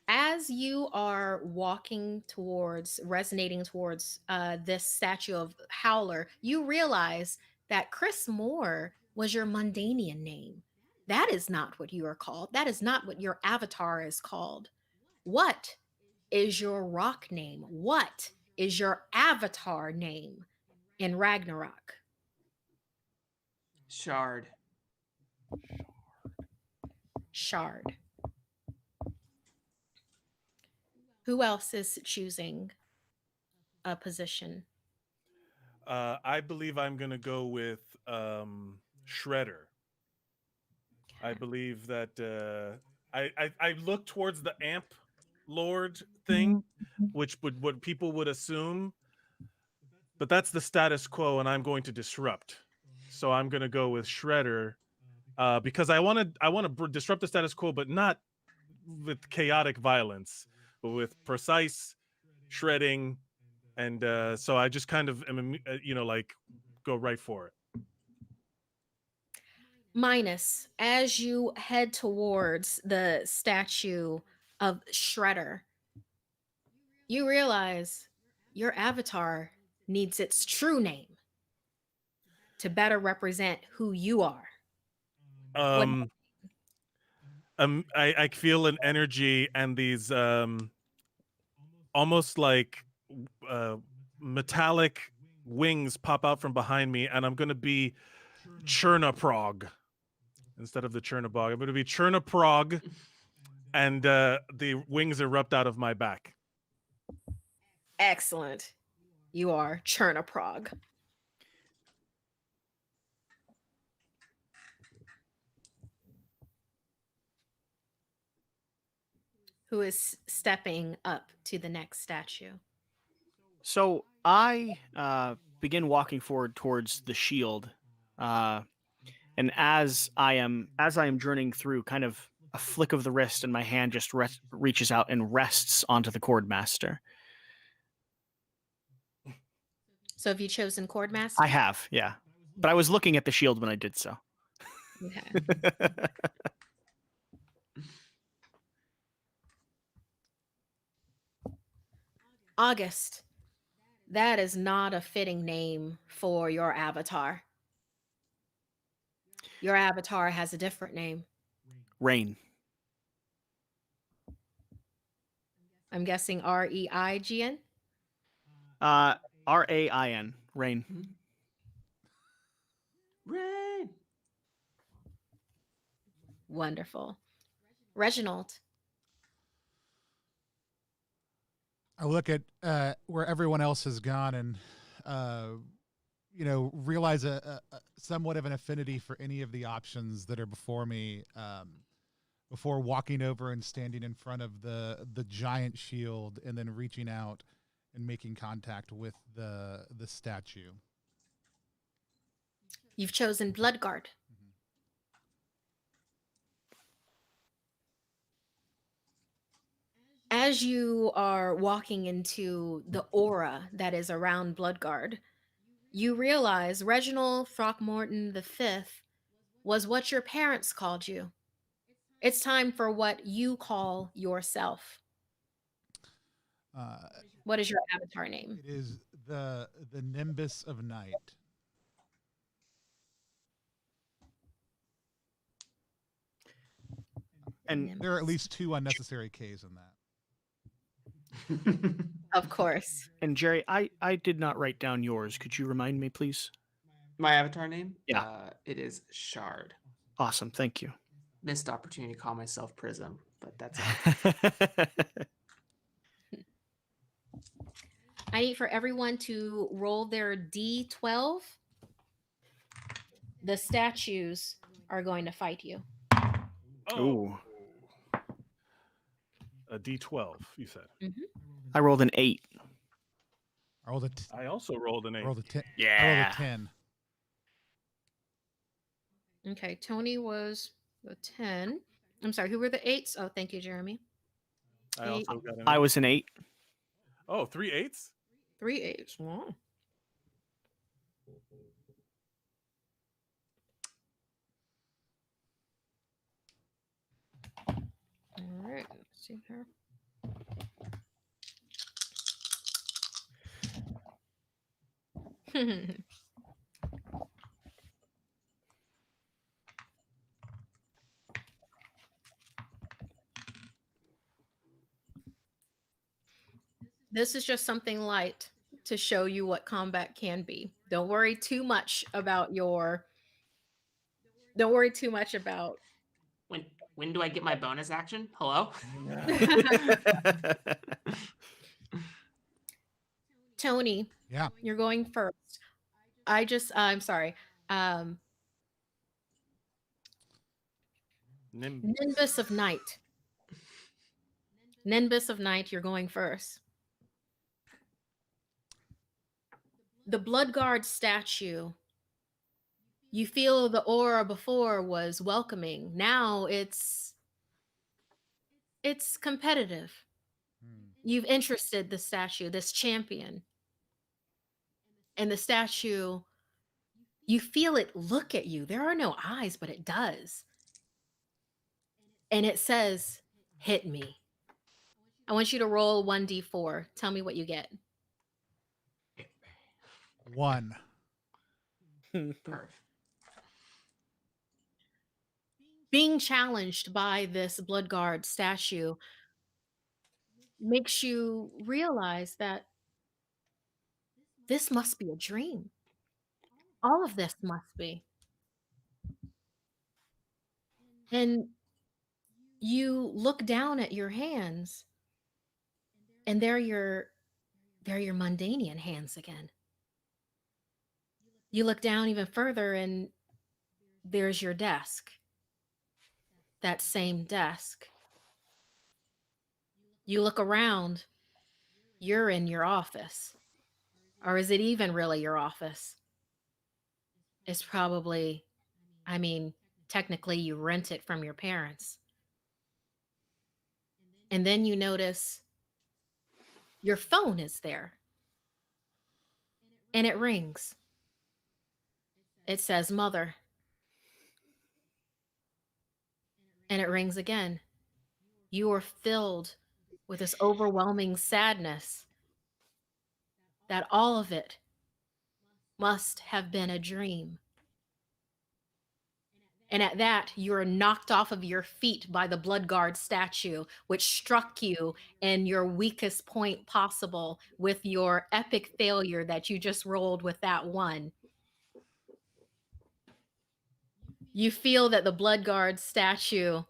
as you are walking towards, resonating towards this statue of Howler, you realize that Chris Moore was your Mundanian name. That is not what you are called. That is not what your avatar is called. What is your rock name? What is your avatar name in Ragnarok? Shard. Shard. Who else is choosing a position? I believe I'm going to go with Shredder. I believe that I look towards the Amp Lord thing, which would what people would assume, but that's the status quo, and I'm going to disrupt. So I'm going to go with Shredder because I want to disrupt the status quo, but not with chaotic violence, but with precise shredding. And so I just kind of am, like, go right for it. Minus, as you head towards the statue of Shredder, you realize your avatar needs its true name to better represent who you are. I feel an energy and these almost like metallic wings pop out from behind me, and I'm going to be Chernaprog instead of the Chernabog. I'm going to be Chernaprog, and the wings erupt out of my back. Excellent. You are Chernaprog. Who is stepping up to the next statue? So I begin walking forward towards the shield, and as I am journeying through, kind of a flick of the wrist, and my hand just reaches out and rests onto the Cordmaster. So have you chosen Cordmaster? I have, yeah, but I was looking at the shield when I did so. Okay. August. That is not a fitting name for your avatar. Your avatar has a different name. Rain. I'm guessing Reign? Rain. Rain. Rain. Wonderful. Reginald. I look at where everyone else has gone and, realize a somewhat of an affinity for any of the options that are before me before walking over and standing in front of the giant shield and then reaching out and making contact with the statue. You've chosen Bloodguard. As you are walking into the aura that is around Bloodguard, you realize Reginald Throckmorton V was what your parents called you. It's time for what you call yourself. What is your avatar name? It is the Nimbus of Night. And there are at least 2 unnecessary Ks in that. Of course. And Jerry, I did not write down yours. Could you remind me, please? My avatar name? Yeah. It is Shard. Awesome. Thank you. Missed opportunity to call myself Prism, but that's it. I need for everyone to roll their D12. The statues are going to fight you. Oh. A D12, you said. Mm-hmm. I rolled an 8. I also rolled an 8. I rolled a 10. Yeah. I rolled a 10. Okay, Tony was the 10. I'm sorry, who were the 8s? Oh, thank you, Jeremy. I also got an 8. I was an 8. Oh, 3 8s? 3 8s. Wow. All right, let's see here. This is just something light to show you what combat can be. Don't worry too much about When do I get my bonus action? Hello? Tony. Yeah. You're going first. I'm sorry. Nimbus of Night. Nimbus of Night, you're going first. The Bloodguard statue. You feel the aura before was welcoming. Now it's competitive. You've interested the statue, this champion. And the statue, You feel it look at you. There are no eyes, but it does. And it says, hit me. I want you to roll 1d4. Tell me what you get. 1. Perfect. Being challenged by this blood guard statue makes you realize that this must be a dream. All of this must be. And you look down at your hands, and they're your Mundanian hands again. You look down even further, and there's your desk. That same desk. You look around, you're in your office. Or is it even really your office? It's probably, I mean, technically you rent it from your parents. And then you notice your phone is there. And it rings. It says, Mother. And it rings again. You are filled with this overwhelming sadness that all of it must have been a dream. And at that, you are knocked off of your feet by the blood guard statue, which struck you in your weakest point possible with your epic failure that you just rolled with that 1. You feel that the blood guard statue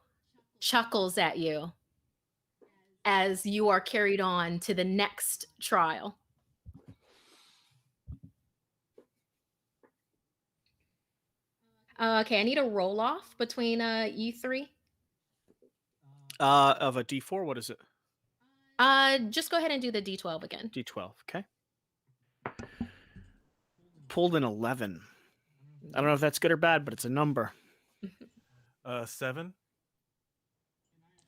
chuckles at you as you are carried on to the next trial. Okay, I need a roll off between you 3. Of a D4, what is it? Just go ahead and do the D12 again. D12, okay. Pulled an 11. I don't know if that's good or bad, but it's a number. 7.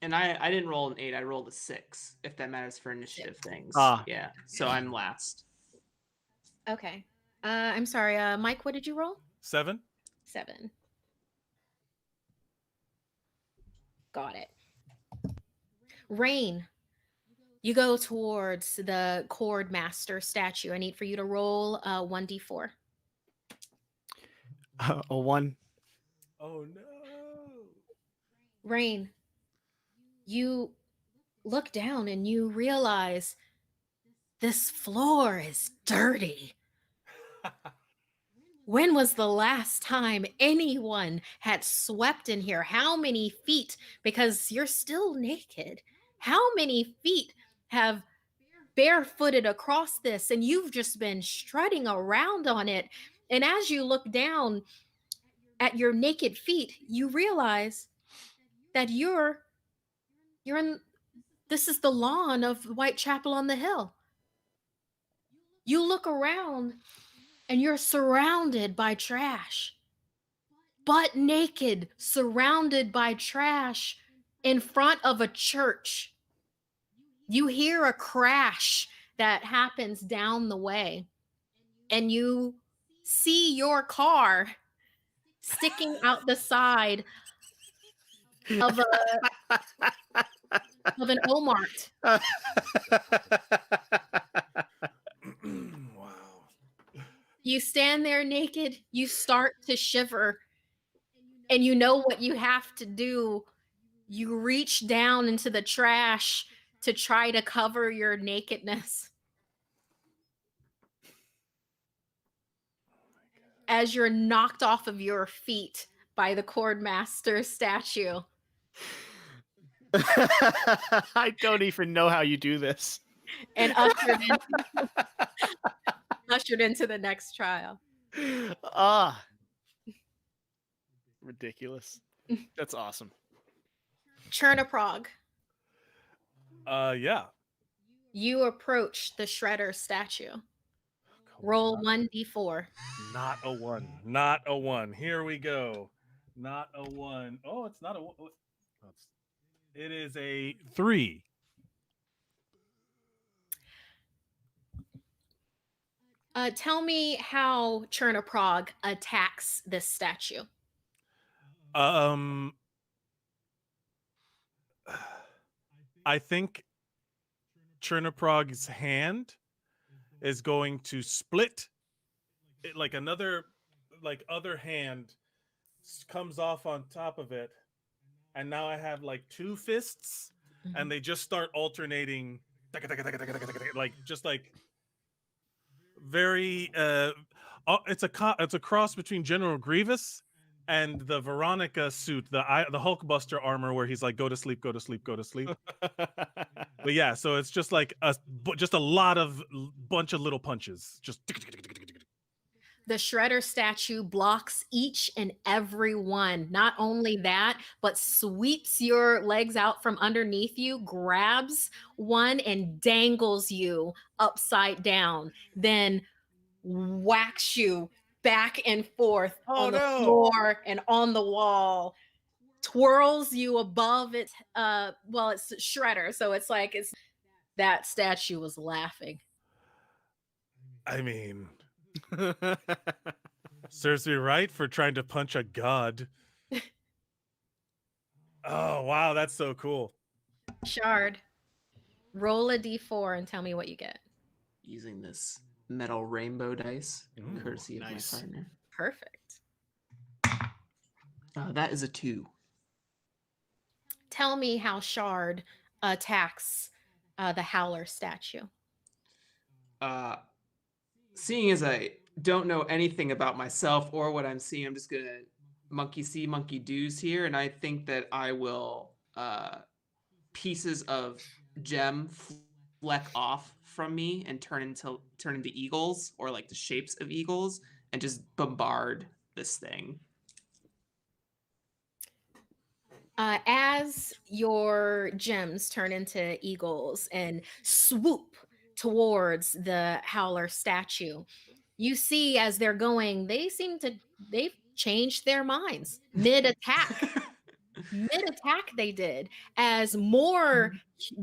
And I didn't roll an 8. I rolled a 6, if that matters for initiative things. Yeah. So I'm last. Okay. I'm sorry. Mike, what did you roll? 7. 7. Got it. Rain, you go towards the Cord Master statue. I need for you to roll 1d4. A 1. Oh no. Rain, you look down and you realize this floor is dirty. When was the last time anyone had swept in here? How many feet? Because you're still naked. How many feet have barefooted across this? And you've just been strutting around on it. And as you look down at your naked feet, you realize that you're in, this is the lawn of Whitechapel on the Hill. You look around and you're surrounded by trash. Butt naked, surrounded by trash in front of a church. You hear a crash that happens down the way, and you see your car sticking out the side of an Omart. Wow. You stand there naked, you start to shiver, and you know what you have to do. You reach down into the trash to try to cover your nakedness. As you're knocked off of your feet by the Cord Master statue. I don't even know how you do this. And ushered into the next trial. Ridiculous. That's awesome. Chernaprog, Yeah. you approach the Shredder statue. Roll 1d4. Not a 1. Not a 1. Here we go. Not a 1. Oh, it's not a 1. It is a 3. Tell me how Chernoprog attacks this statue. Um, I think Chernoprog's hand is going to split it, like another, like other hand comes off on top of it, and now I have like two fists, and they just start alternating, like just like very. It's a cross between General Grievous and the Veronica suit, the Hulkbuster armor, where he's like, "Go to sleep, go to sleep, go to sleep." But yeah, so it's just like just a lot of bunch of little punches, just. The Shredder statue blocks each and every one. Not only that, but sweeps your legs out from underneath you, grabs one, and dangles you upside down. Then whacks you back and forth on the floor and on the wall, twirls you above it. Well, it's Shredder, so it's like that statue was laughing. I mean, serves me right for trying to punch a god. Oh wow, that's so cool. Shard, roll a d4 and tell me what you get. Using this metal rainbow dice, Ooh, courtesy of nice. my partner. Perfect. That is a 2. Tell me how Shard attacks the Howler statue. Seeing as I don't know anything about myself or what I'm seeing, I'm just gonna monkey see, monkey do's here, and I think that I will pieces of gem fleck off from me and turn into eagles, or like the shapes of eagles, and just bombard this thing. As your gems turn into eagles and swoop towards the Howler statue, you see as they're going, they've changed their minds mid-attack. Mid-attack they did, as more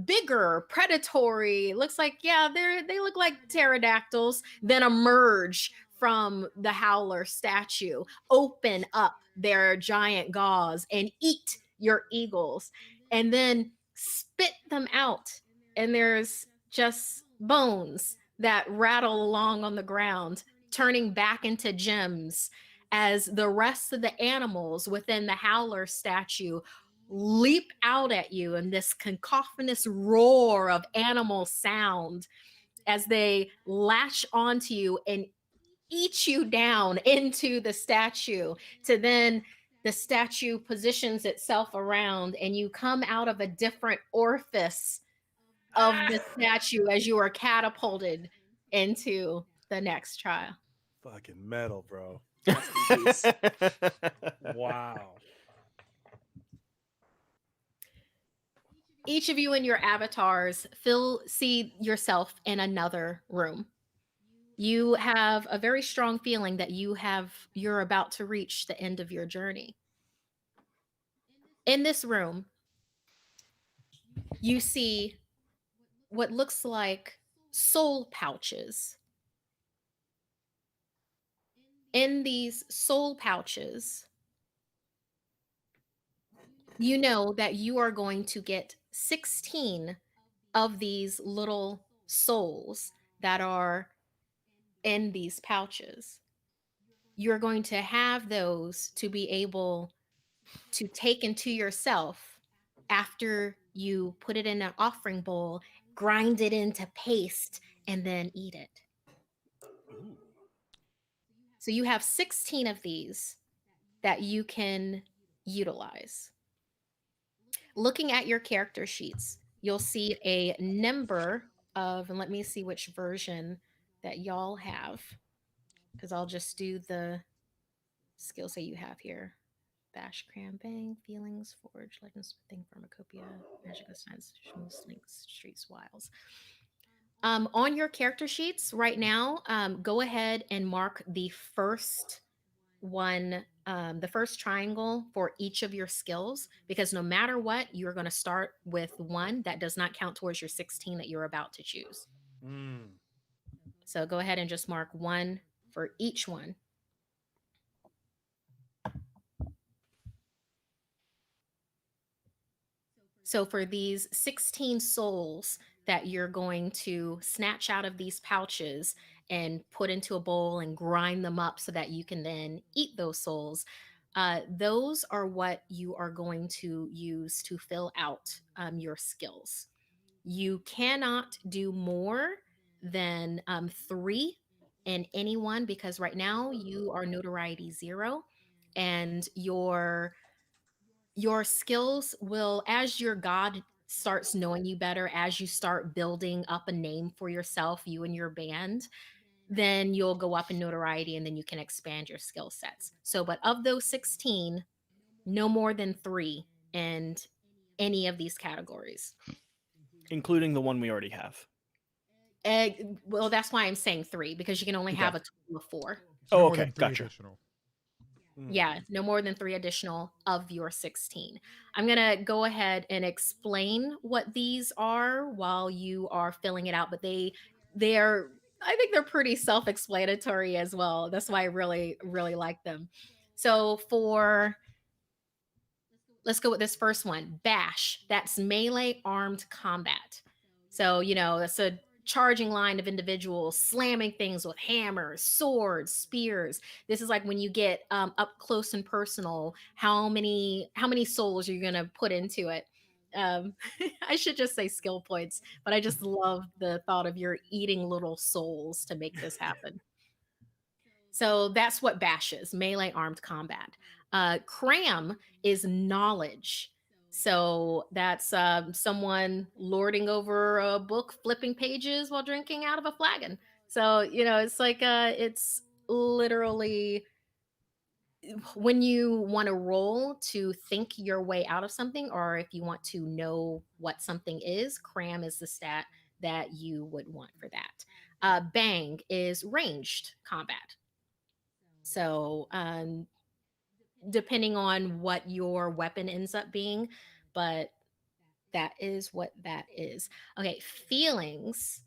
bigger, predatory, looks like, yeah, they look like pterodactyls, then emerge from the Howler statue, open up their giant jaws and eat your eagles, and then spit them out. And there's just bones that rattle along on the ground, turning back into gems, as the rest of the animals within the Howler statue leap out at you in this cacophonous roar of animal sound as they latch onto you and eat you down into the statue, to then the statue positions itself around and you come out of a different orifice of the statue as you are catapulted into the next trial. Fucking metal, bro. Wow. Each of you in your avatars see yourself in another room. You have a very strong feeling that you're about to reach the end of your journey. In this room, you see what looks like soul pouches. In these soul pouches, you know that you are going to get 16 of these little souls that are in these pouches. You're going to have those to be able to take into yourself after you put it in an offering bowl, grind it into paste, and then eat it. Ooh. So you have 16 of these that you can utilize. Looking at your character sheets, you'll see a number of, and let me see which version that y'all have, because I'll just do the skills that you have here. Bash, Cram, Bang, Feelings, Forge, Legends, Thing, Pharmacopoeia, Magic of Science, Links, Streets, Wiles. On your character sheets right now, go ahead and mark the first one, the first triangle for each of your skills, because no matter what, you're going to start with one that does not count towards your 16 that you're about to choose. So go ahead and just mark 1 for each one. So for these 16 souls that you're going to snatch out of these pouches and put into a bowl and grind them up so that you can then eat those souls, those are what you are going to use to fill out your skills. You cannot do more than 3 in any one, because right now you are notoriety 0, and your skills will, as your god starts knowing you better, as you start building up a name for yourself, you and your band, then you'll go up in notoriety and then you can expand your skill sets. So, but of those 16, no more than 3 in any of these categories. including the one we already have. Uh, well, that's why I'm saying 3, because you can only Okay. have a total of 4. So Oh, no more okay, than 3 gotcha. additional. Yeah, no more than 3 additional of your 16. I'm going to go ahead and explain what these are while you are filling it out, but they're I think they're pretty self-explanatory as well. That's why I really really like them. So for let's go with this first one, bash. That's melee armed combat. So, that's a charging line of individuals slamming things with hammers, swords, spears. This is like when you get up close and personal, how many souls you're going to put into it. um I should just say skill points, but I just love the thought of you're eating little souls to make this happen. So that's what bash is, melee armed combat. Cram is knowledge. So that's someone lording over a book, flipping pages while drinking out of a flagon. So, it's like, it's literally when you want to roll to think your way out of something, or if you want to know what something is, cram is the stat that you would want for that. Bang is ranged combat. So, depending on what your weapon ends up being, but that is what that is. Okay, feelings.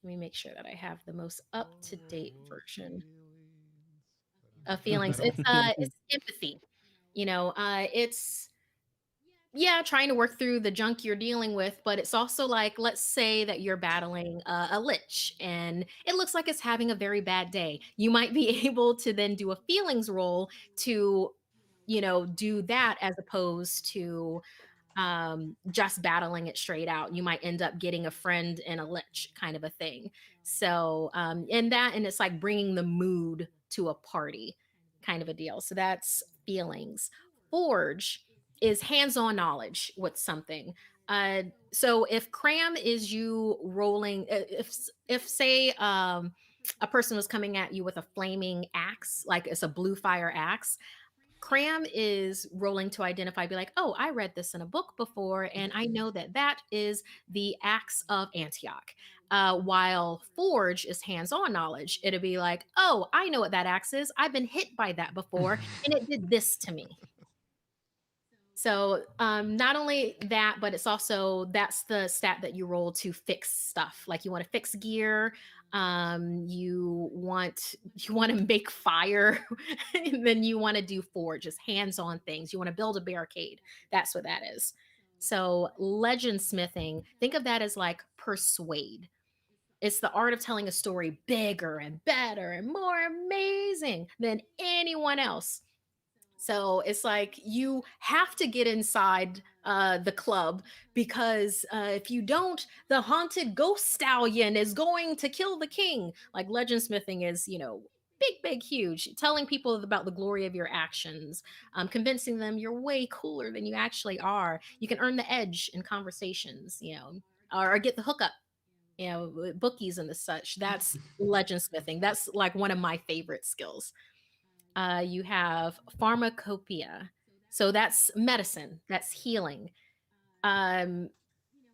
Let me make sure that I have the most up to date version of feelings. It's empathy. It's, yeah, trying to work through the junk you're dealing with, but it's also like, let's say that you're battling a lich and it looks like it's having a very bad day. You might be able to then do a feelings roll to, do that, as opposed to just battling it straight out. You might end up getting a friend and a lich kind of a thing. So, and it's like bringing the mood to a party kind of a deal. So that's feelings. Forge is hands-on knowledge with something. Uh, so if cram is you rolling, if say a person was coming at you with a flaming axe, like it's a blue fire axe, cram is rolling to identify, be like, oh, I read this in a book before, and I know that that is the axe of Antioch. While forge is hands-on knowledge, it'll be like, oh, I know what that axe is. I've been hit by that before, and it did this to me. So, not only that, but it's also, that's the stat that you roll to fix stuff. Like you want to fix gear, you want to make fire, and then you want to do forge, just hands-on things. You want to build a barricade. That's what that is. So, legend smithing, think of that as like persuade. It's the art of telling a story bigger and better and more amazing than anyone else. So it's like you have to get inside the club, because if you don't, the haunted ghost stallion is going to kill the king. Like legend smithing is, big, big, huge. Telling people about the glory of your actions, convincing them you're way cooler than you actually are. You can earn the edge in conversations, or get the hookup, with bookies and the such. That's legend smithing. That's like one of my favorite skills. You have pharmacopoeia. So that's medicine, that's healing. Um,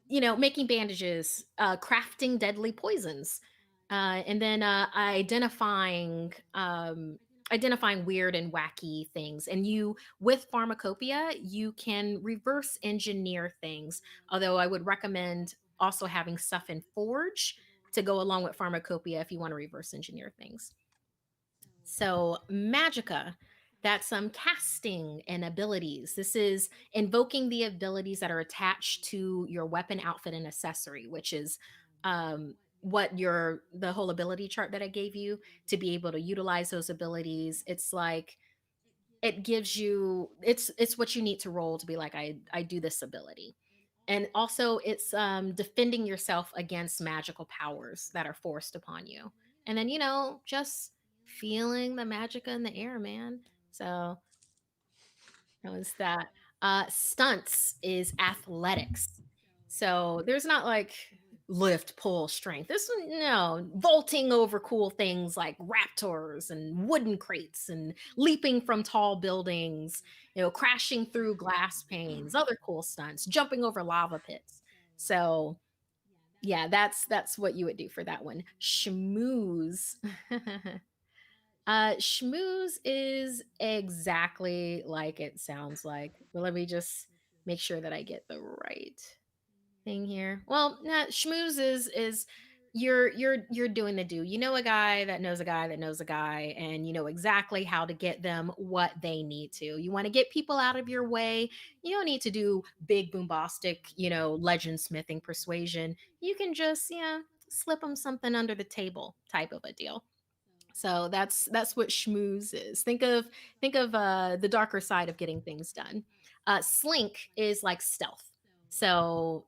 making bandages, crafting deadly poisons, and then identifying weird and wacky things. And you, with pharmacopoeia, you can reverse engineer things. Although I would recommend also having stuff in forge to go along with pharmacopoeia if you want to reverse engineer things. So magica, that's casting and abilities. This is invoking the abilities that are attached to your weapon, outfit, and accessory, which is what the whole ability chart that I gave you to be able to utilize those abilities. It's like it gives you it's what you need to roll to be like I do this ability. And also it's defending yourself against magical powers that are forced upon you. And then just feeling the magica in the air, man. So that was that. Stunts is athletics. So there's not like lift, pull, strength. This one, no, vaulting over cool things like raptors and wooden crates and leaping from tall buildings, crashing through glass panes, other cool stunts, jumping over lava pits. So yeah, that's what you would do for that one. Schmooze. Schmooze is exactly like it sounds like. But let me just make sure that I get the right thing here. Well, nah, schmooze is you're doing the do. You know a guy that knows a guy that knows a guy, and you know exactly how to get them what they need to. You want to get people out of your way. You don't need to do big bombastic, legend smithing persuasion. You can just, slip them something under the table type of a deal. So that's what schmooze is. Think of the darker side of getting things done. Slink is like stealth. So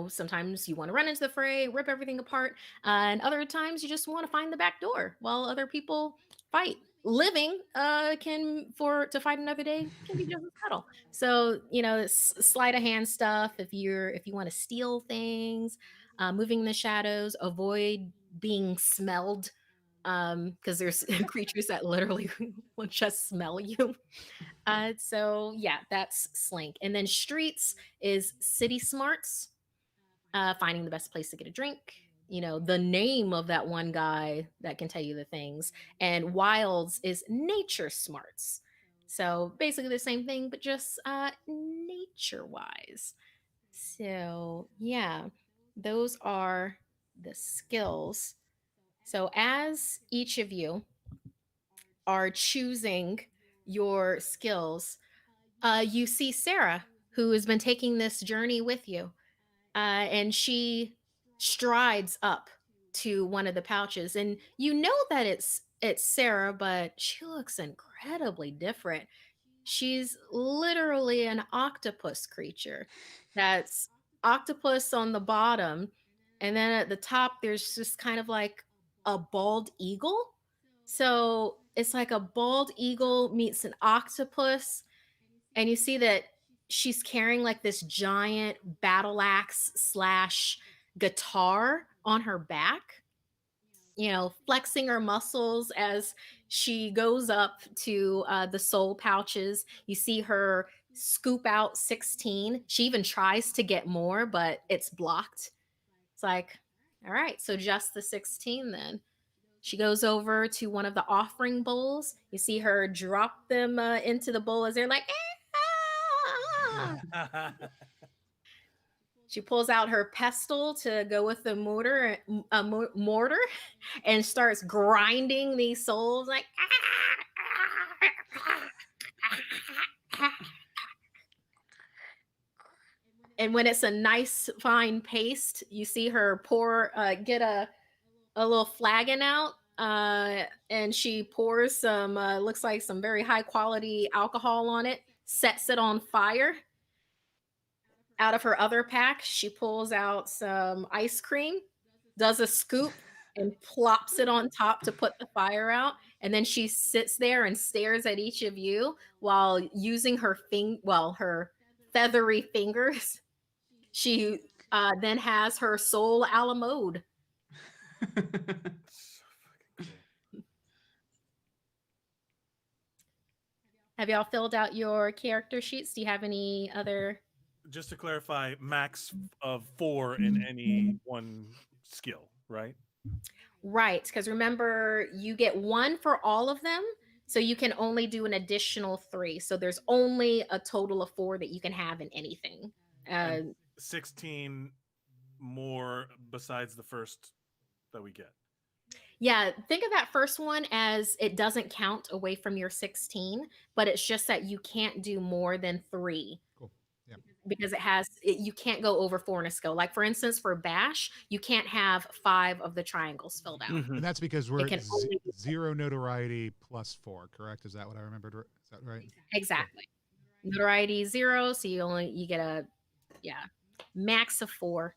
sometimes you want to run into the fray, rip everything apart, and other times you just want to find the back door while other people fight. Living to fight another day can be just as subtle. So sleight of hand stuff. If you want to steal things, moving in the shadows, avoid being smelled because there's creatures that literally will just smell you. So yeah, that's slink. And then streets is city smarts, finding the best place to get a drink, the name of that one guy that can tell you the things. And wilds is nature smarts. So basically the same thing, but just nature wise. So yeah, those are the skills. So as each of you are choosing your skills, you see Sarah, who has been taking this journey with you, and she strides up to one of the pouches, and you know that it's Sarah, but she looks incredibly different. She's literally an octopus creature. That's octopus on the bottom. And then at the top, there's just kind of like a bald eagle. So it's like a bald eagle meets an octopus. And you see that she's carrying like this giant battle axe slash guitar on her back, flexing her muscles as she goes up to the soul pouches. You see her scoop out 16. She even tries to get more, but it's blocked. It's like, all right, so just the 16 then. She goes over to one of the offering bowls. You see her drop them into the bowl as they're like, ah! She pulls out her pestle to go with the mortar and starts grinding these souls like. And when it's a nice fine paste, you see her get a little flagon out, and she pours some, looks like some very high quality alcohol on it, sets it on fire. Out of her other pack, she pulls out some ice cream, does a scoop, and plops it on top to put the fire out. And then she sits there and stares at each of you while using her her feathery fingers. She then has her soul a la mode. Have y'all filled out your character sheets? Do you have any other? Just to clarify, max of 4 in any one skill, right? Right, because remember, you get 1 for all of them, so you can only do an additional 3. So there's only a total of 4 that you can have in anything. 16 more besides the first that we get? Yeah, think of that first one as it doesn't count away from your 16, but it's just that you can't do more than 3 Cool. Yeah. because you can't go over 4 in a skill. Like for instance, for Bash, you can't have 5 of the triangles filled out. And that's because we're It can only be 0 notoriety +4, correct? Is that what I remembered? Is that right? exactly. Notoriety 0, so you get a max of 4.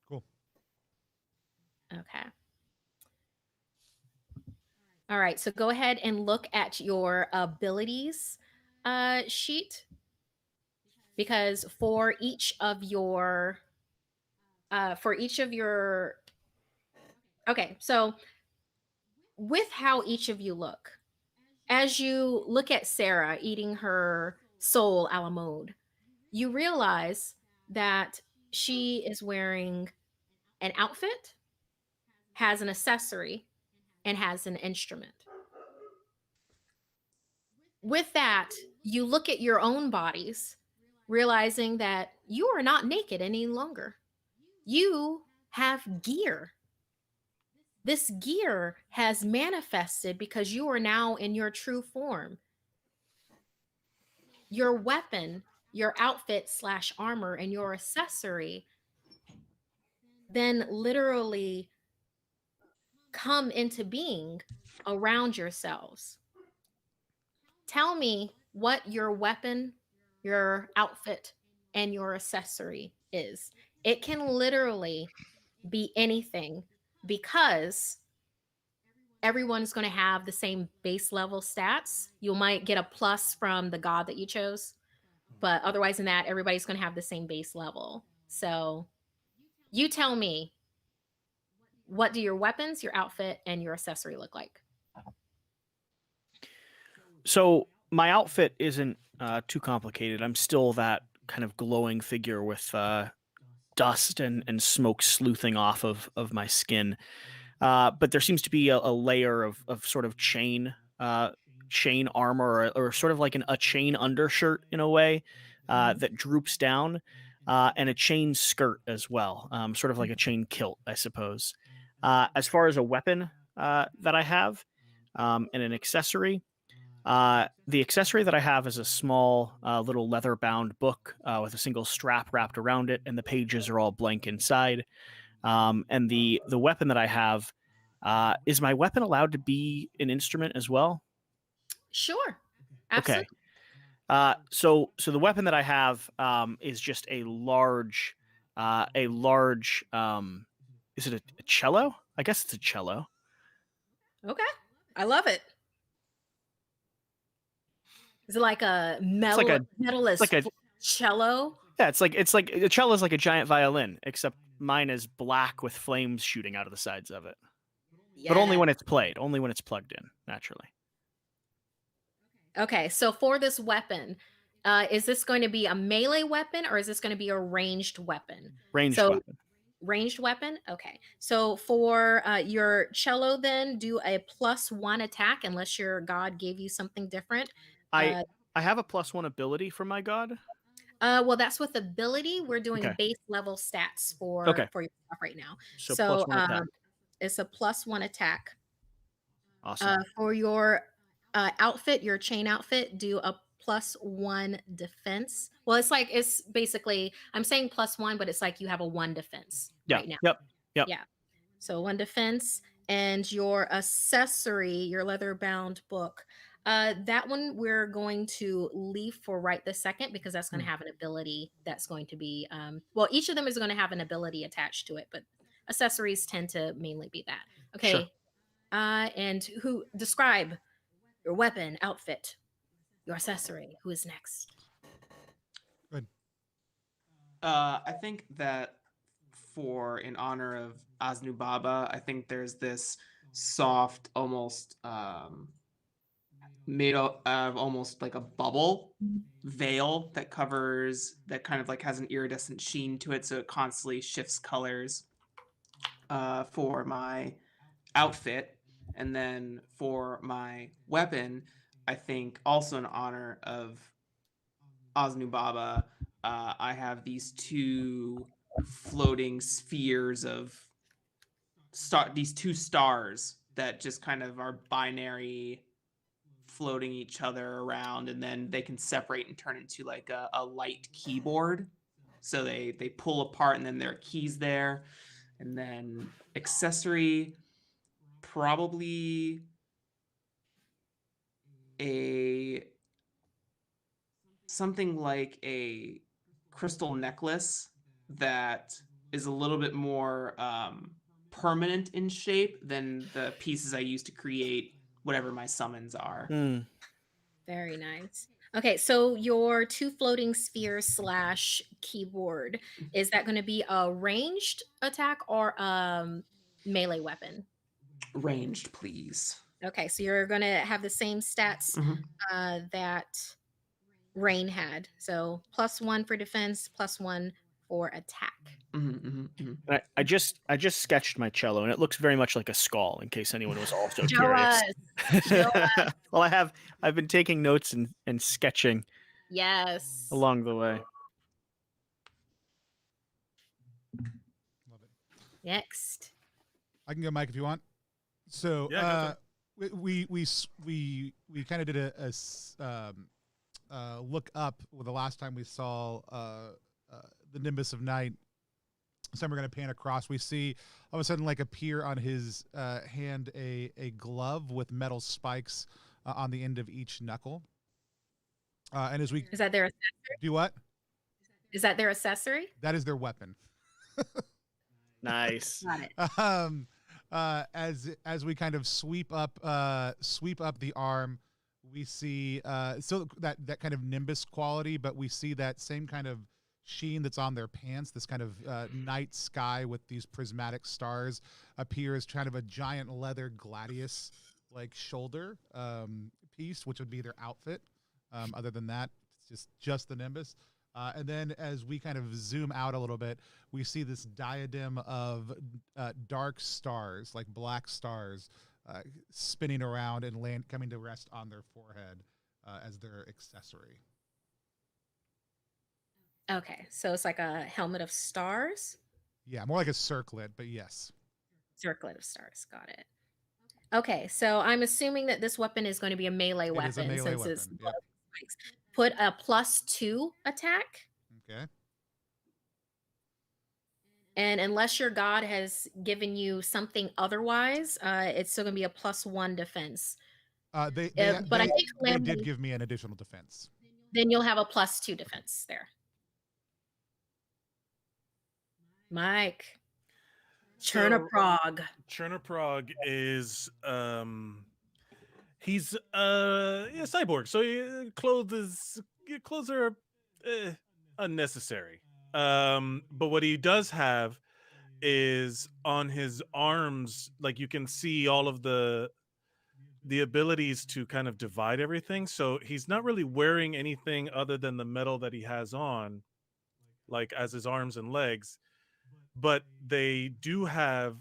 Cool. Okay. All right, so go ahead and look at your abilities sheet, because for each of your okay, so with how each of you look, as you look at Sarah eating her soul a la mode, you realize that she is wearing an outfit, has an accessory, and has an instrument. With that, you look at your own bodies, realizing that you are not naked any longer. You have gear. This gear has manifested because you are now in your true form. Your weapon, your outfit / armor, and your accessory then literally come into being around yourselves. Tell me what your weapon, your outfit, and your accessory is. It can literally be anything because everyone's going to have the same base level stats. You might get a plus from the god that you chose, but otherwise than that, everybody's going to have the same base level. So you tell me, what do your weapons, your outfit, and your accessory look like? So my outfit isn't too complicated. I'm still that kind of glowing figure with dust and smoke sleuthing off of my skin. But there seems to be a layer of sort of chain armor, or sort of like a chain undershirt in a way that droops down, and a chain skirt as well, sort of like a chain kilt, I suppose. As far as a weapon that I have, and an accessory, the accessory that I have is a small little leather-bound book with a single strap wrapped around it, and the pages are all blank inside. And the weapon that I have, is my weapon allowed to be an instrument as well? Sure. Okay. Absolutely. So the weapon that I have is just a large, is it a cello? I guess it's a cello. Okay. I love it. Is it like a It's like a cello? yeah. It's like a cello is like a giant violin, except mine is black with flames shooting out of the sides of it. But only when it's played, only when it's plugged in, naturally. Okay, so for this weapon, is this going to be a melee weapon or is this going to be a ranged weapon? Ranged weapon. Ranged weapon? Okay. So for your cello, then do a +1 attack unless your god gave you something different. I have a +1 ability from my god. Well, that's with ability. We're doing Okay. base level stats for Okay. your stuff right now. So So +1 attack. it's a +1 attack. Awesome. For your outfit, your chain outfit, do a +1 defense. Well, it's basically, I'm saying +1, but it's like you have a 1 defense right now. Yep. Yeah. So 1 defense, and your accessory, your leather bound book. That one we're going to leave for right this second because that's going to have an ability that's going to be well, each of them is going to have an ability attached to it, but accessories tend to mainly be that. Okay. Sure. And who describe your weapon, outfit, your accessory? Who is next? Good. I think that in honor of Asnu Baba, I think there's this soft, almost made of almost like a bubble veil that kind of like has an iridescent sheen to it, so it constantly shifts colors for my outfit. And then for my weapon, I think also in honor of Asnu Baba, I have these 2 floating spheres of these two stars that just kind of are binary, floating each other around, and then they can separate and turn into like a light keyboard. So they pull apart, and then there are keys there. And then accessory, probably something like a crystal necklace that is a little bit more permanent in shape than the pieces I use to create whatever my summons are. Very nice. Okay, so your two floating spheres slash keyboard, is that going to be a ranged attack or melee weapon? Ranged, please. Okay, so you're going to have the same stats that Rain had. So +1 for defense, +1 for attack. I just sketched my cello, and it looks very much like a skull. In case anyone was also Show curious. us. Show us. Well, I've been taking notes and sketching Yes. along the way. Love it. Next. I can go, Mike, if you want. So Yeah, we kind of did a look up with the last time we saw the Nimbus of Night. So we're going to pan across. We see all of a sudden like appear on his hand a glove with metal spikes on the end of each knuckle. And as we Is that their accessory? do what? Is that their accessory? That is their weapon. Nice. Got it. As we kind of sweep up the arm, we see so that kind of nimbus quality, but we see that same kind of sheen that's on their pants. This kind of night sky with these prismatic stars appears kind of a giant leather gladius like shoulder piece, which would be their outfit. Other than that, it's just the nimbus. And then as we kind of zoom out a little bit, we see this diadem of dark stars, like black stars, spinning around and coming to rest on their forehead as their accessory. Okay, so it's like a helmet of stars. Yeah, more like a circlet, but yes. Circlet of stars. Got it. Okay, so I'm assuming that this weapon is going to be a melee It is a weapon melee since weapon. it's Yep. spikes. Put a +2 attack. Okay. And unless your god has given you something otherwise, it's still going to be a +1 defense. But I think they did Calamity, give me an additional defense. then you'll have a +2 defense there. Mike. Cherna Prague. Cherna Prague is he's a cyborg, so clothes are unnecessary. But what he does have is on his arms, like you can see all of the abilities to kind of divide everything. So he's not really wearing anything other than the metal that he has on, like as his arms and legs. But they do have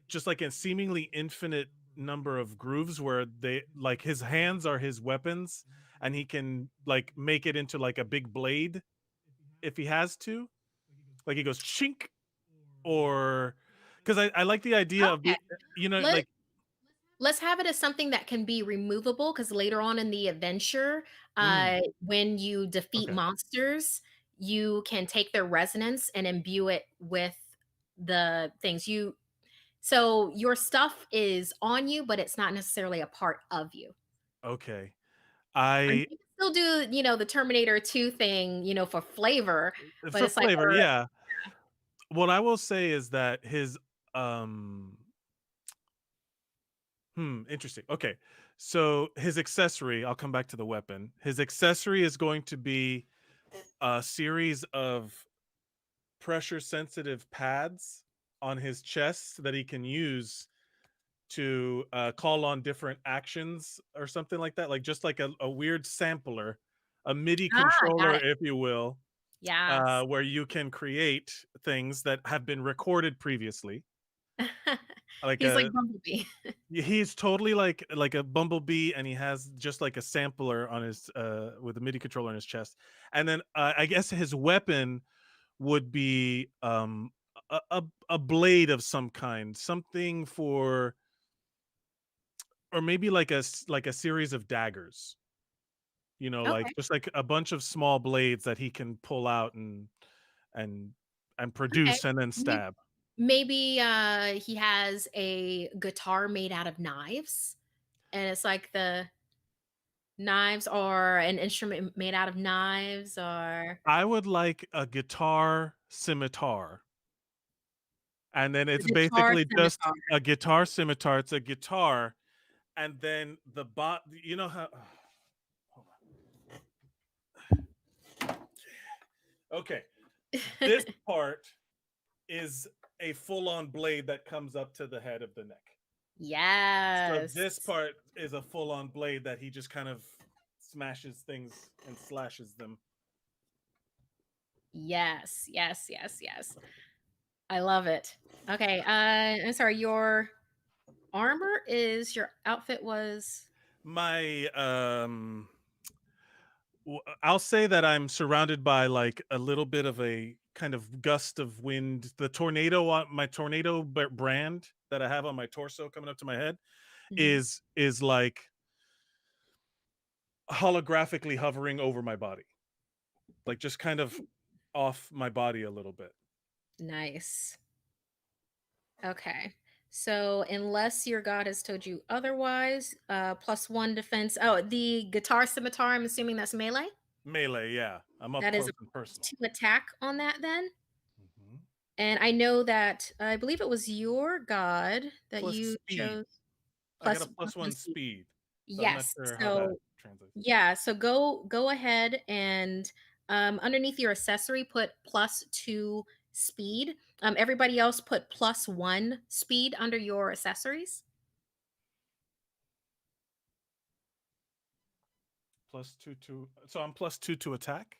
just like a seemingly infinite number of grooves where they like his hands are his weapons, and he can like make it into like a big blade if he has to. Like he goes chink, or because I like the idea of Let's have it as something that can be removable, because later on in the adventure, when you defeat monsters, you can take their resonance and imbue it with the things so your stuff is on you, but it's not necessarily a part of you. Okay. You can still do, the Terminator 2 thing, for flavor, but for it's flavor, like yeah. What I will say is that his interesting. Okay. So his accessory, I'll come back to the weapon. His accessory is going to be a series of pressure sensitive pads on his chest that he can use to call on different actions or something like that, like just like a weird sampler, a MIDI controller, if you will, where you can create things that have been recorded previously. He's like Bumblebee. He's totally like a bumblebee, and he has just like a sampler on his with a MIDI controller on his chest. And then I guess his weapon would be a blade of some kind, something for, or maybe like a series of daggers. Like Okay. just like a bunch of small blades that he can pull out and and Okay. produce and then May- stab. Maybe he has a guitar made out of knives, and it's like the knives or an instrument made out of knives or I would like a guitar scimitar. And then the it's guitar basically just scimitar. a guitar scimitar. It's a guitar, and then the bot. You know how? Hold on. Okay, this part is a full-on blade that comes up to the head of the neck. So Yes. this part is a full-on blade that he just kind of smashes things and slashes them. Yes. Yes. Yes. Yes. I love it. Okay. I'm sorry. Your your outfit was. My I'll say that I'm surrounded by like a little bit of a kind of gust of wind. The tornado on my tornado brand that I have on my torso coming up to my head Mhm. is like holographically hovering over my body, like just kind of off my body a little bit. Nice. Okay. So unless your god has told you otherwise, +1 defense. Oh, the guitar scimitar, I'm assuming that's melee. Melee, yeah, I'm up That is a close and personal. +2 attack on that then. Mhm. And I know that I believe it was your god that Plus you speed. chose I got a plus plus one one speed. speed, so I'm not Yes. sure how that So translates. yeah, so go ahead and underneath your accessory put +2 speed. Everybody else put +1 speed under your accessories. So I'm +2 to attack.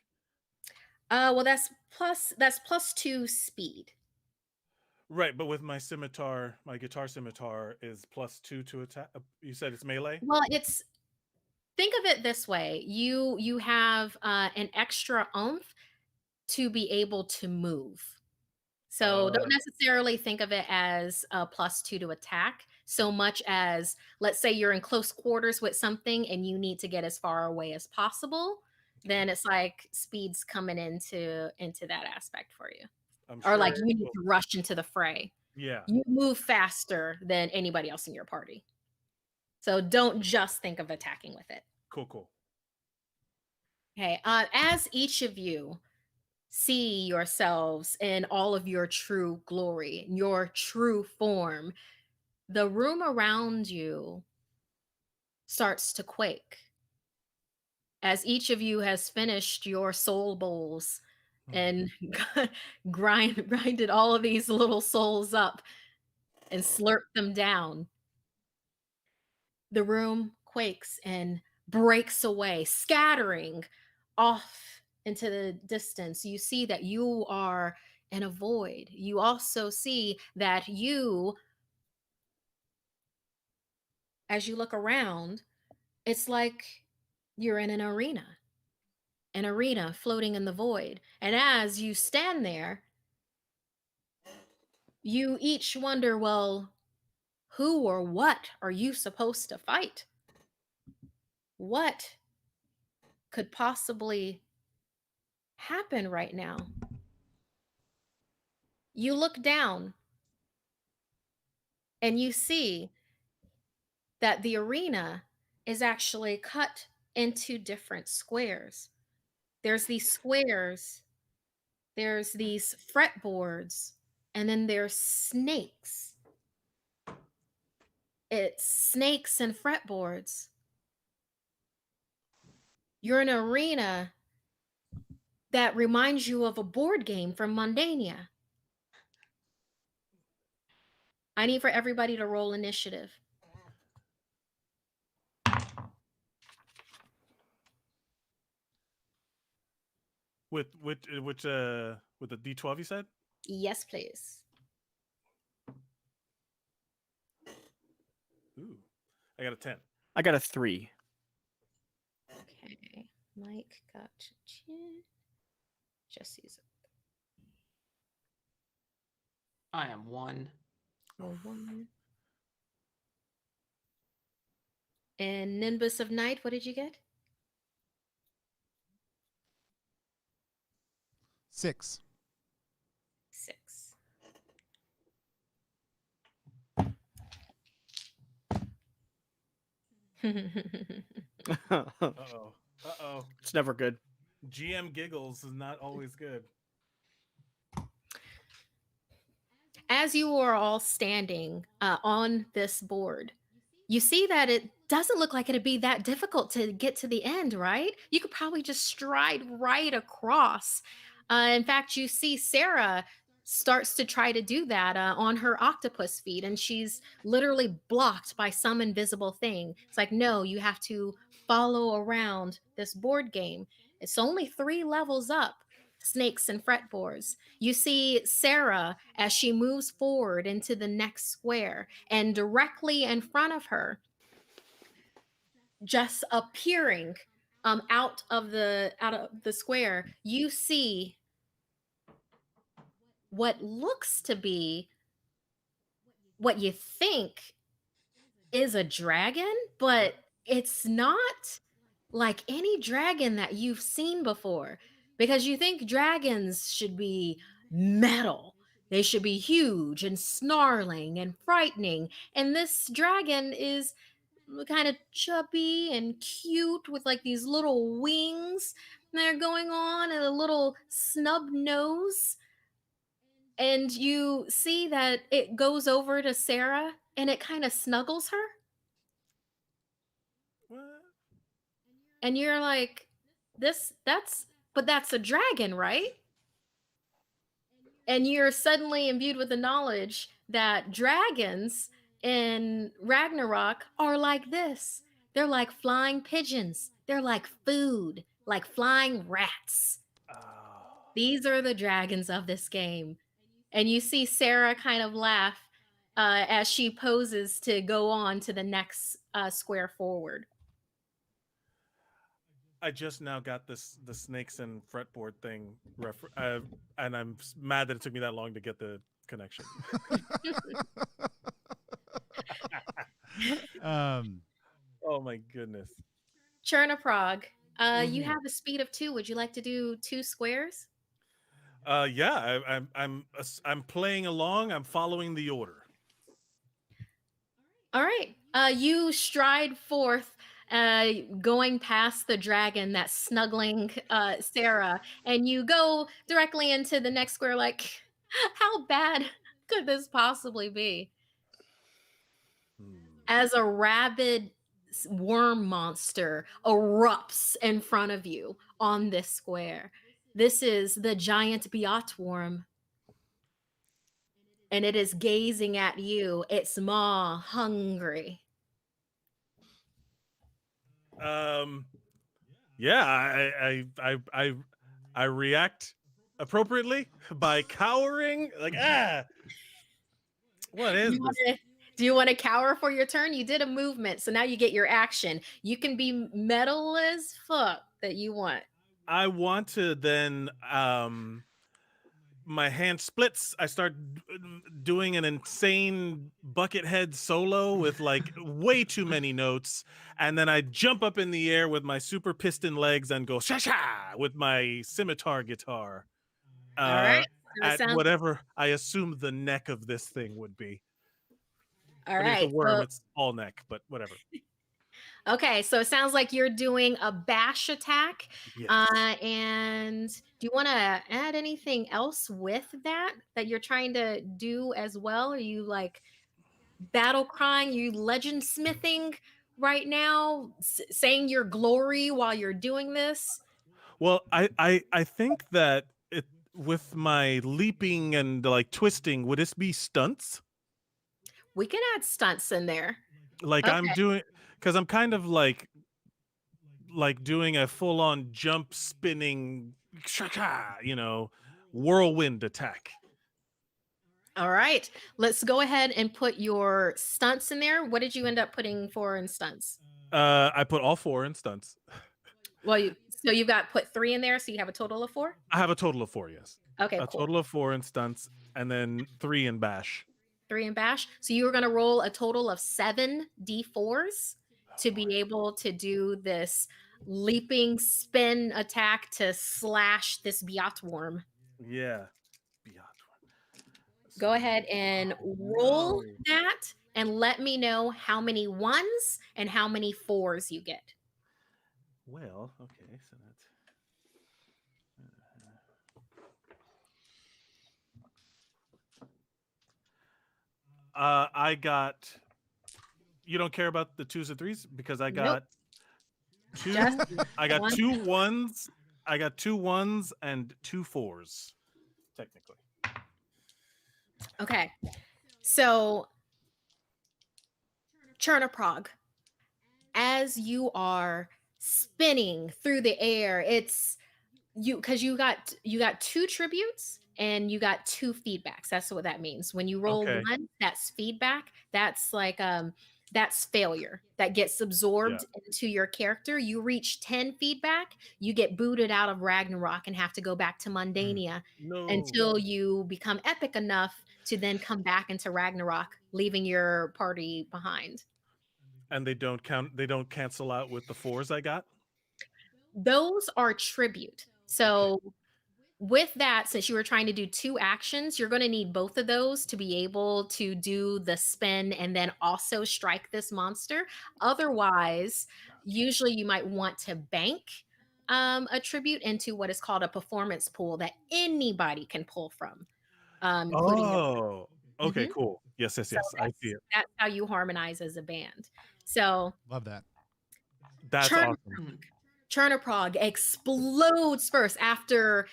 Well, that's +2 speed. Right, but with my scimitar, my guitar scimitar is +2 to attack. You said it's melee? Well, it's think of it this way: you have an extra oomph to be able to move. So don't Uh, necessarily think of it as a +2 to attack so much as, let's say you're in close quarters with something and you need to get as far away as possible, then it's like speed's coming into that aspect for you. I'm Or sure like it you need will. to rush into the fray. Yeah, You move faster than anybody else in your party. So don't just think of attacking with it. cool, cool. Okay. As each of you see yourselves in all of your true glory, your true form, the room around you starts to quake as each of you has finished your soul bowls Hmm. and grinded all of these little souls up and slurped them down. The room quakes and breaks away, scattering off into the distance. You see that you are in a void. You also see that as you look around, it's like you're in an arena floating in the void. And as you stand there, you each wonder, well, who or what are you supposed to fight? What could possibly happen right now? You look down and you see that the arena is actually cut into different squares. There's these squares, there's these fretboards, and then there's snakes. It's snakes and fretboards. You're in an arena that reminds you of a board game from Mundania. I need for everybody to roll initiative. With the D12 you said? Yes, please. Ooh, I got a 10. I got a 3. Okay. Mike got 10. Jesse's. I am 1. One. And Nimbus of Night, what did you get? 6. 6. Uh-oh. Uh-oh. It's never good. GM giggles is not always good. As you are all standing on this board, you see that it doesn't look like it'd be that difficult to get to the end, right? You could probably just stride right across. In fact, you see Sarah starts to try to do that on her octopus feet, and she's literally blocked by some invisible thing. It's like, no, you have to follow around this board game. It's only 3 levels up. Snakes and fretboards. You see Sarah as she moves forward into the next square, and directly in front of her, just appearing out of the square, you see what looks to be what you think is a dragon, but it's not like any dragon that you've seen before, because you think dragons should be metal. They should be huge and snarling and frightening. And this dragon is kind of chubby and cute with like these little wings that are going on and a little snub nose. And you see that it goes over to Sarah and it kind of snuggles her. What? And you're like, but that's a dragon, right? And you're suddenly imbued with the knowledge that dragons in Ragnarok are like this. They're like flying pigeons. They're like food, like flying rats. Oh. These are the dragons of this game. And you see Sarah kind of laugh as she poses to go on to the next square forward. I just now got the snakes and fretboard thing, and I'm mad that it took me that long to get the connection. Oh my goodness. Cherna Prague, you have a speed of 2. Would you like to do 2 squares? Yeah, I'm playing along. I'm following the order. All right. You stride forth, going past the dragon that's snuggling Sarah, and you go directly into the next square. Like, how bad could this possibly be? As a rabid worm monster erupts in front of you on this square. This is the giant Biot worm. And it is gazing at you, its maw hungry. Yeah, I react appropriately by cowering. Like, what is this? Do you want to cower for your turn? You did a movement, so now you get your action. You can be metal as fuck that you want. I want to then my hand splits. I start doing an insane Buckethead solo with like way too many notes, and then I jump up in the air with my super piston legs and go sha sha with my scimitar guitar. All right. At whatever I assume the neck of this thing would be. All I mean, right. it's a worm, it's all neck, but whatever. Okay, so it sounds like you're doing a bash attack. Yes. And do you want to add anything else with that you're trying to do as well? Are you like battle crying? Are you legend smithing right now, saying your glory while you're doing this? Well, I think that it with my leaping and like twisting, would this be stunts? We can add stunts in there. Like Okay. I'm doing, because I'm kind of like doing a full-on jump spinning, whirlwind attack. All right, let's go ahead and put your stunts in there. What did you end up putting for in stunts? I put all 4 in stunts. Well, so you've got put 3 in there, so you have a total of 4? I have a total of 4, yes. Okay, A cool. total of 4 in stunts, and then 3 in bash. 3 in bash. So you were going to roll a total of 7 d4s to be able to do this leaping spin attack to slash this Biot worm. Yeah. Go ahead and roll that and let me know how many 1s and how many 4s you get. Well, okay, so that's I got. You don't care about the 2s and 3s because I got two. Just I got one. 2 1s. I got 2 1s and 2 4s, technically. Okay. So Chernoprog, as you are spinning through the air, it's because you got 2 tributes and you got 2 feedbacks. That's what that means. When you roll Okay. 1, that's feedback. That's like that's failure that gets absorbed into your character. You reach 10 feedback, you get booted out of Ragnarok and have to go back to Mundania until you become epic enough to then come back into Ragnarok, leaving your party behind. And they don't cancel out with the 4s I got? Those are tribute. So with that, since you were trying to do 2 actions, you're going to need both of those to be able to do the spin and then also strike this monster. Otherwise, usually you might want to bank a tribute into what is called a performance pool that anybody can pull from, including your Okay, Mhm. cool. Yes, So I see it. that's how you harmonize as a band. So Love that. That's awesome. Chernoprog explodes first after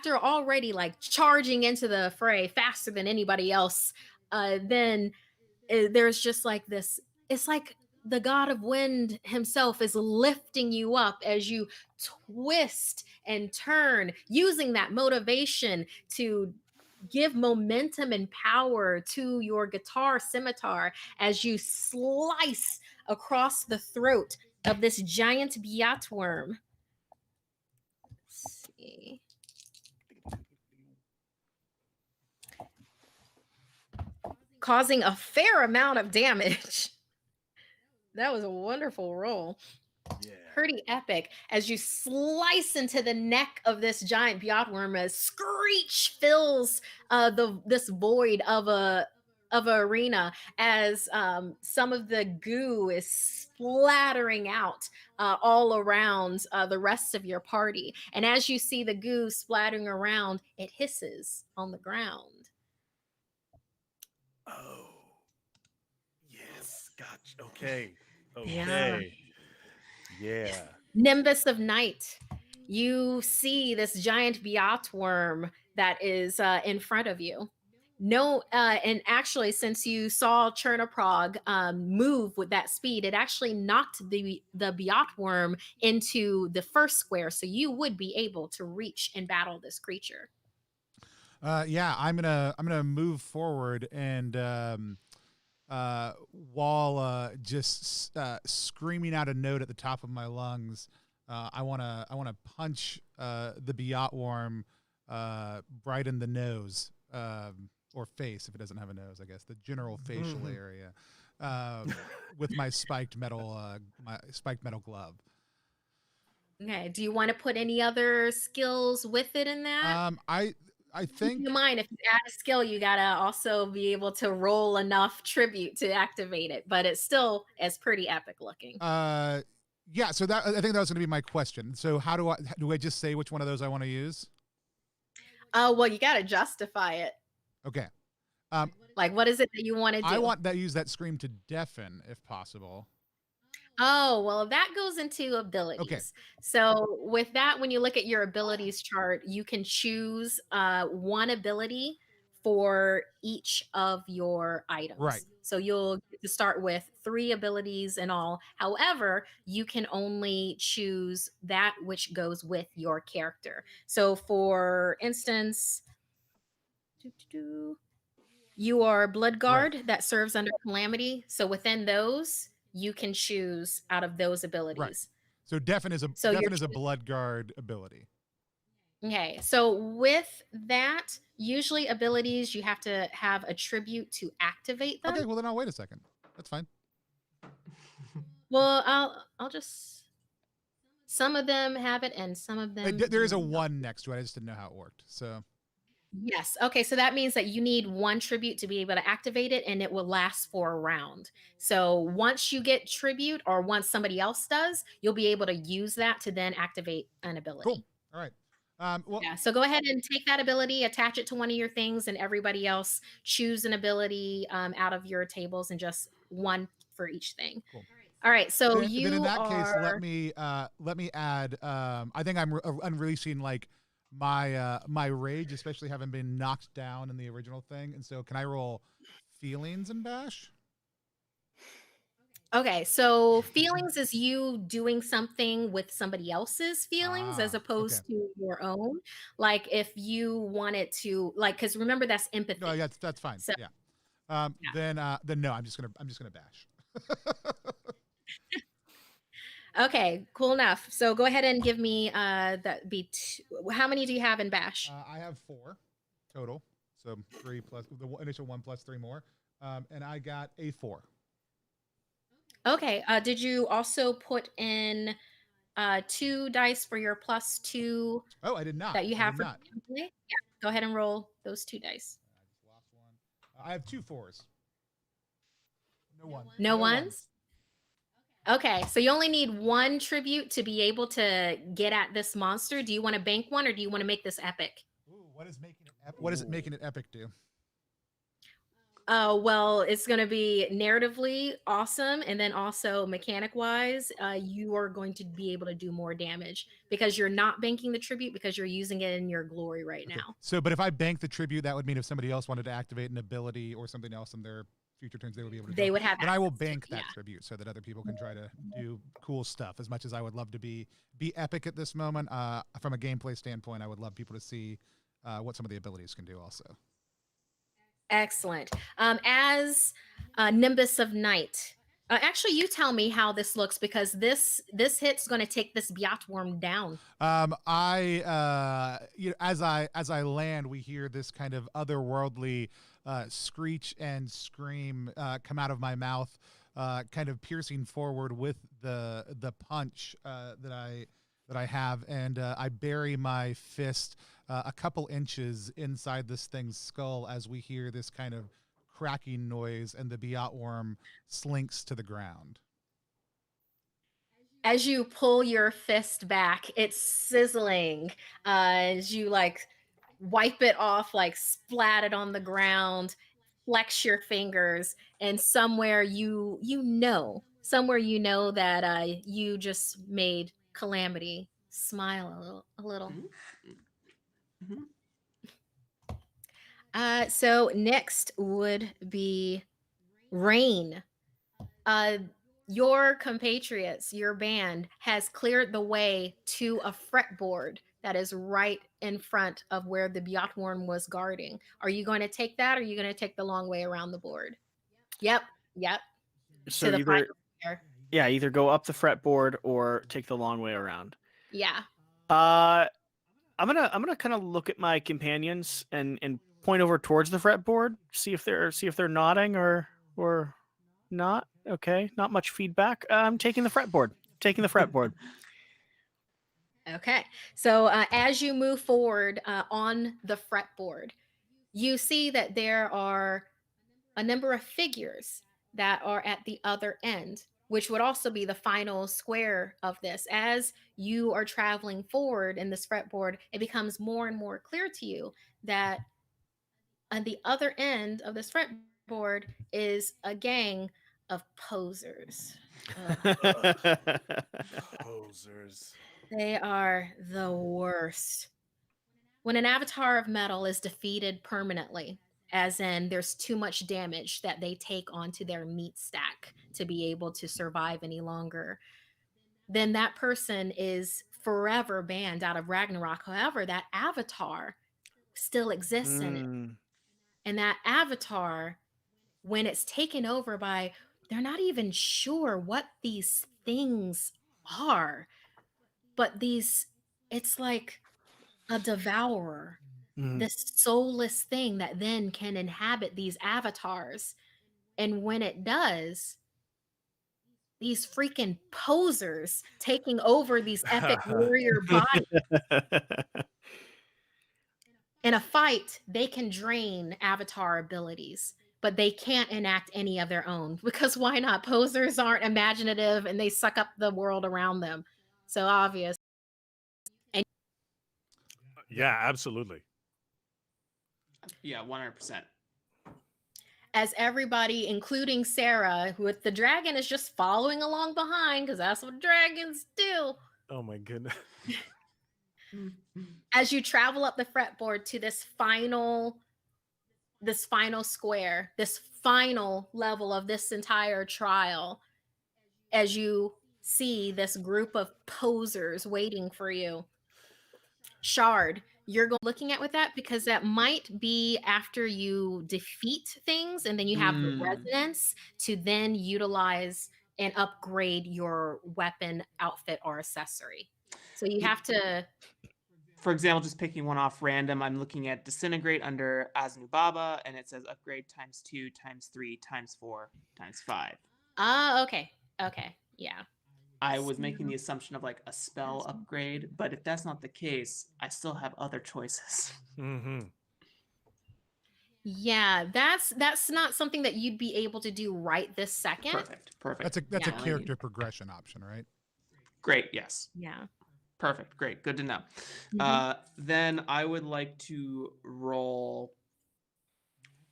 already like charging into the fray faster than anybody else. Then there's just like this. It's like the god of wind himself is lifting you up as you twist and turn, using that motivation to give momentum and power to your guitar scimitar as you slice across the throat of this giant Biot worm. Let's see. Causing a fair amount of damage. That was a wonderful roll. Yeah. Pretty epic. As you slice into the neck of this giant Biot worm, a screech fills this void of a arena as some of the goo is splattering out all around the rest of your party. And as you see the goo splattering around, it hisses on the ground. Oh. Yes. Gotcha. Okay. Yeah. Yeah. Nimbus of Night. You see this giant Biot worm that is in front of you. No, and actually, since you saw Chernoprog move with that speed, it actually knocked the Biot worm into the first square, so you would be able to reach and battle this creature. Yeah, I'm gonna move forward and while just screaming out a note at the top of my lungs, I wanna punch the Biot worm right in the nose. Or face if it doesn't have a nose, I guess the general facial area, with my spiked metal glove. Okay. Do you want to put any other skills with it in that? I think. Keep in mind, if you add a skill, you gotta also be able to roll enough tribute to activate it. But it still is pretty epic looking. Yeah. So that, I think that was going to be my question. So how do I just say which one of those I want to use? Well, you gotta justify it. Okay. Like, what is it that you want to do? I want that use that scream to deafen, if possible. Oh, well, that goes into abilities. Okay. So with that, when you look at your abilities chart, you can choose one ability for each of your items. Right. So you'll get to start with 3 abilities in all. However, you can only choose that which goes with your character. So for instance, you are Blood Guard that serves under Calamity. So within those, you can choose out of those abilities. Right. So deafen is a blood guard ability. Okay, so with that, usually abilities you have to have a tribute to activate them. Okay, well then I'll wait a second. That's fine. Well, I'll just some of them have it and some of them There is do a not. 1 next to it. I just didn't know how it worked. So Yes. Okay, so that means that you need one tribute to be able to activate it and it will last for a round. So once you get tribute or once somebody else does, you'll be able to use that to then activate an cool. ability. All right. Well, Yeah, so go ahead and take that ability, attach it to one of your things, and everybody else choose an ability out of your tables and just one for each thing. cool. All right, so Then in you that case, are let me add. I think I'm releasing like my rage, especially having been knocked down in the original thing. And so, can I roll feelings and bash? okay. So feelings is you doing something with somebody else's feelings as Okay. opposed to your own. Like if you wanted to, like, because remember that's empathy. No, yeah, that's fine. So Yeah. yeah. Then no, I'm just gonna bash. Okay, cool enough. So go ahead and give me that be how many do you have in bash? I have 4 total, so 3 plus the initial 1 plus 3 more, and I got a 4. Okay. Did you also put in 2 dice for your +2 Oh, I did not. that you I have did for not. gameplay? Yeah. Go ahead and roll those 2 dice. I just lost one. I have 2 4s. No one. No No ones. ones? Okay, so you only need one tribute to be able to get at this monster. Do you want to bank one or do you want to make this epic? Ooh, what is making it? What is it making it epic do? Well, it's going to be narratively awesome, and then also mechanic wise, you are going to be able to do more damage because you're not banking the tribute because you're using it in your glory right Okay. now. So, but if I bank the tribute, that would mean if somebody else wanted to activate an ability or something else in their future turns, they would be able to do They it. would have Then I will access to it. bank Yeah. that tribute so that other people can try to do cool stuff. As much as I would love to be epic at this moment, from a gameplay standpoint, I would love people to see what some of the abilities can do also. Excellent. As Nimbus of Night, actually, you tell me how this looks because this hit's going to take this Beatworm down. As I land, we hear this kind of otherworldly screech and scream come out of my mouth, kind of piercing forward with the punch that I have, and I bury my fist a couple inches inside this thing's skull as we hear this kind of cracking noise, and the Beatworm slinks to the ground. As you pull your fist back, it's sizzling as you like wipe it off, like splat it on the ground, flex your fingers, and somewhere you know that you just made Calamity smile a little. Mhm. So next would be Rain. Uh, your compatriots, your band, has cleared the way to a fretboard that is right in front of where the Beatworm was guarding. Are you going to take that or are you going to take the long way around the board? Yep, yep. So To the either final either go up the fretboard or take the long way around. yeah. I'm gonna kind of look at my companions and point over towards the fretboard, see if they're nodding or not. Okay, not much feedback. I'm taking the fretboard. Taking the fretboard. Okay. So as you move forward on the fretboard, you see that there are a number of figures that are at the other end, which would also be the final square of this. As you are traveling forward in this fretboard, it becomes more and more clear to you that on the other end of this fretboard is a gang of posers. Posers. They are the worst. When an avatar of metal is defeated permanently, as in there's too much damage that they take onto their meat stack to be able to survive any longer, then that person is forever banned out of Ragnarok. However, that avatar still exists in it. And that avatar, when it's taken over by, they're not even sure what these things are, but it's like a devourer, this soulless thing that then can inhabit these avatars. And when it does, these freaking posers taking over these epic warrior bodies in a fight, they can drain avatar abilities, but they can't enact any of their own, because why not? Posers aren't imaginative and they suck up the world around them. So obvious. And Yeah, absolutely. Yeah, 100%. as everybody, including Sarah, who with the dragon is just following along behind, because that's what dragons do. Oh my goodness. As you travel up the fretboard to this final square, this final level of this entire trial, as you see this group of posers waiting for you, Shard, you're looking at with that, because that might be after you defeat things and then you have the resonance to then utilize and upgrade your weapon, outfit, or accessory. So you have to, For example, just picking one off random, I'm looking at Disintegrate under Aznubaba, and it says upgrade ×2, ×3, ×4, ×5. okay, yeah. I was making the assumption of like a spell upgrade, but if that's not the case, I still have other choices. Yeah, that's not something that you'd be able to do right this second. Perfect. That's a character progression option, right? Great, yes. Yeah. Perfect, great, good to know. Then I would like to roll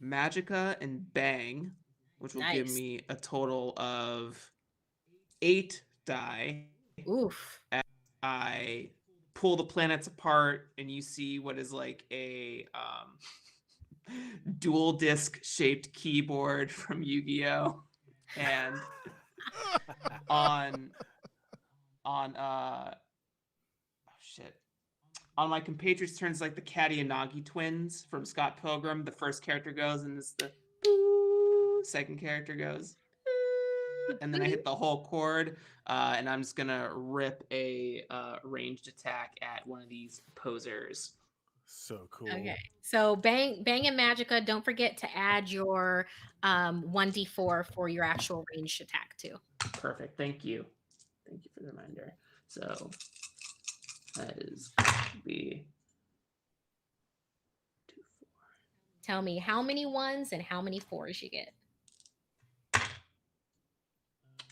Magicka and Bang, which will give me a total of 8 die. Oof. As I pull the planets apart and you see what is like a dual disc shaped keyboard from Yu-Gi-Oh! And on my compatriots' turns, like the Katayanagi twins from Scott Pilgrim, the first character goes and it's the boo, second character goes boo, and then I hit the whole chord, and I'm just gonna rip a ranged attack at one of these posers. So cool. Okay, so Bang and Magicka, don't forget to add your 1d4 for your actual ranged attack too. Perfect, thank you for the reminder. So that is the 2, 4. Tell me how many 1s and how many 4s you get.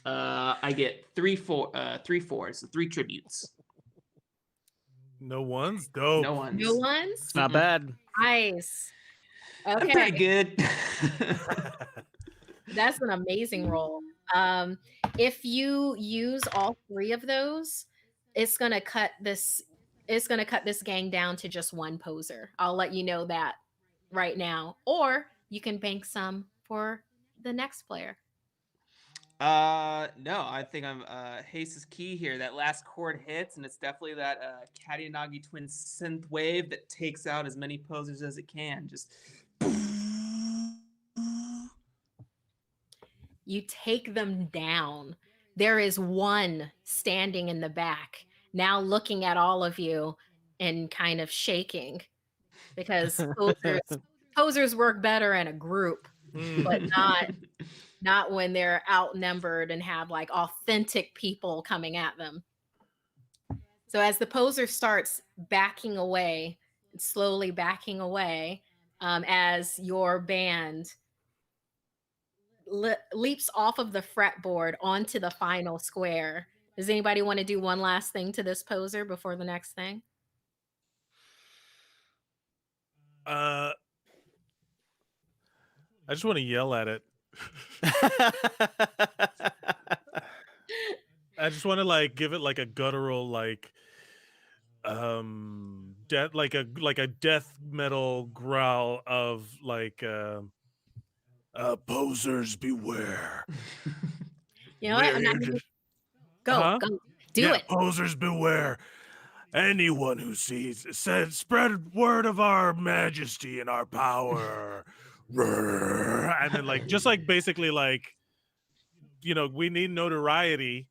I get 3 4s, so 3 tributes. No ones? Dope. No ones. No ones? Not bad. Nice. Okay. I'm pretty good. That's an amazing roll. If you use all 3 of those, it's gonna cut this gang down to just 1 poser. I'll let you know that right now. Or you can bank some for the next player. No, I think I'm haste is key here. That last chord hits, and it's definitely that Katayanagi twin synth wave that takes out as many posers as it can. Just you take them down. There is one standing in the back, now looking at all of you and kind of shaking, because posers work better in a group, but not when they're outnumbered and have like authentic people coming at them. So as the poser starts backing away, slowly backing away, as your band leaps off of the fretboard onto the final square. Does anybody want to do one last thing to this poser before the next thing? I just want to yell at it. I just want to like give it like a guttural like death, like a death metal growl of like posers beware. You know what? I'm not gonna... Go do it. Posers beware. Anyone who sees said spread word of our majesty and our power. And then like just like basically like, you know, we need notoriety.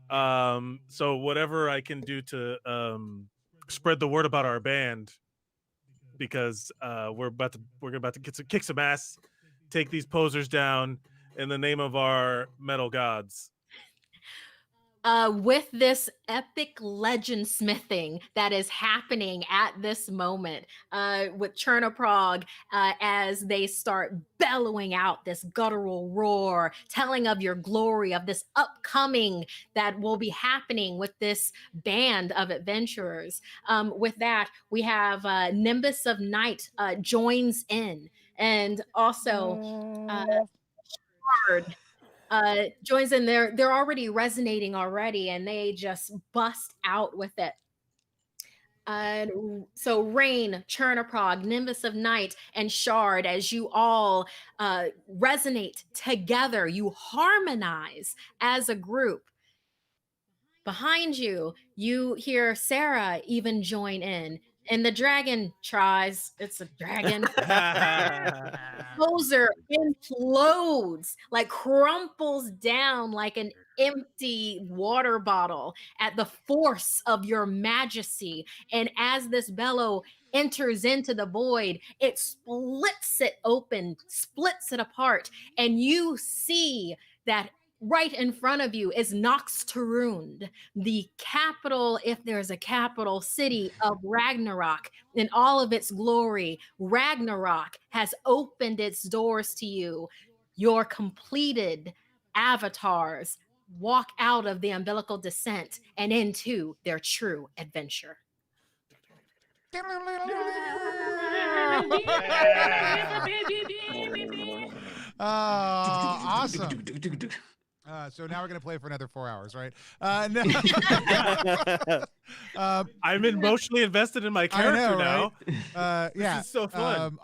So whatever I can do to spread the word about our band because we're about to kick some ass, take these posers down in the name of our metal gods. With this epic legend smithing that is happening at this moment, with Cherna Prague, as they start bellowing out this guttural roar, telling of your glory, of this upcoming that will be happening with this band of adventurers. With that, we have Nimbus of Night joins in, and also Shard joins in. They're already resonating already, and they just bust out with it. So Rain, Chernaprog, Nimbus of Night, and Shard, as you all resonate together, you harmonize as a group. Behind you, you hear Sarah even join in, and the dragon tries. It's a dragon. Poser implodes, like crumples down like an empty water bottle at the force of your majesty. And as this bellow enters into the void, it splits it open, splits it apart, and you see that right in front of you is Noxtarund, the capital, if there's a capital city of Ragnarok in all of its glory. Ragnarok has opened its doors to you. Your completed avatars walk out of the Umbilical Descent and into their true adventure. Awesome. So now we're gonna play for another 4 hours, right? No. I'm emotionally invested in my character now. Yeah, this is so fun.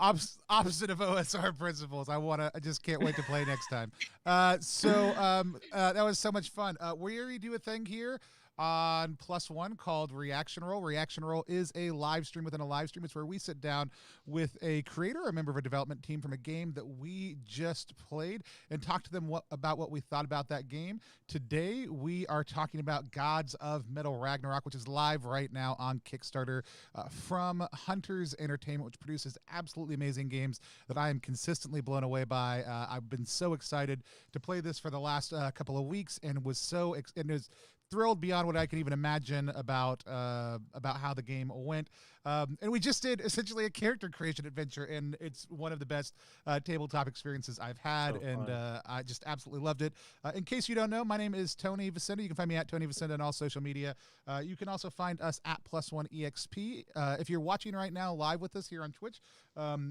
Opposite of OSR principles. I just can't wait to play next time. That was so much fun. We already do a thing here on +1 called Reaction Roll. Reaction Roll is a live stream within a live stream. It's where we sit down with a creator, a member of a development team from a game that we just played, and talk to them about what we thought about that game. Today, we are talking about Gods of Metal Ragnarok, which is live right now on Kickstarter from Hunters Entertainment, which produces absolutely amazing games that I am consistently blown away by. I've been so excited to play this for the last couple of weeks, and was thrilled beyond what I could even imagine about how the game went. And we just did essentially a character creation adventure, and it's one of the best tabletop experiences I've had, and I just absolutely loved it. In case you don't know, my name is Tony Vicenda. You can find me at Tony Vicenda on all social media. You can also find us at +1EXP. If you're watching right now live with us here on Twitch,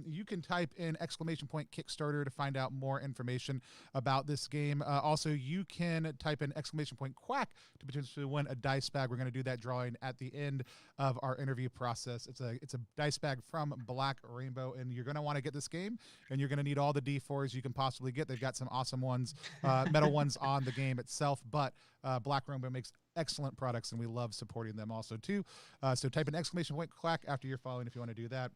you can type in !Kickstarter to find out more information about this game. Also, you can type in !Quack to potentially win a dice bag. We're going to do that drawing at the end of our interview process. It's a dice bag from Black Rainbow, and you're going to want to get this game, and you're going to need all the D4s you can possibly get. They've got some awesome ones, metal ones on the game itself, but Black Rainbow makes excellent products, and we love supporting them also too. So type in !Quack after you're following if you want to do that.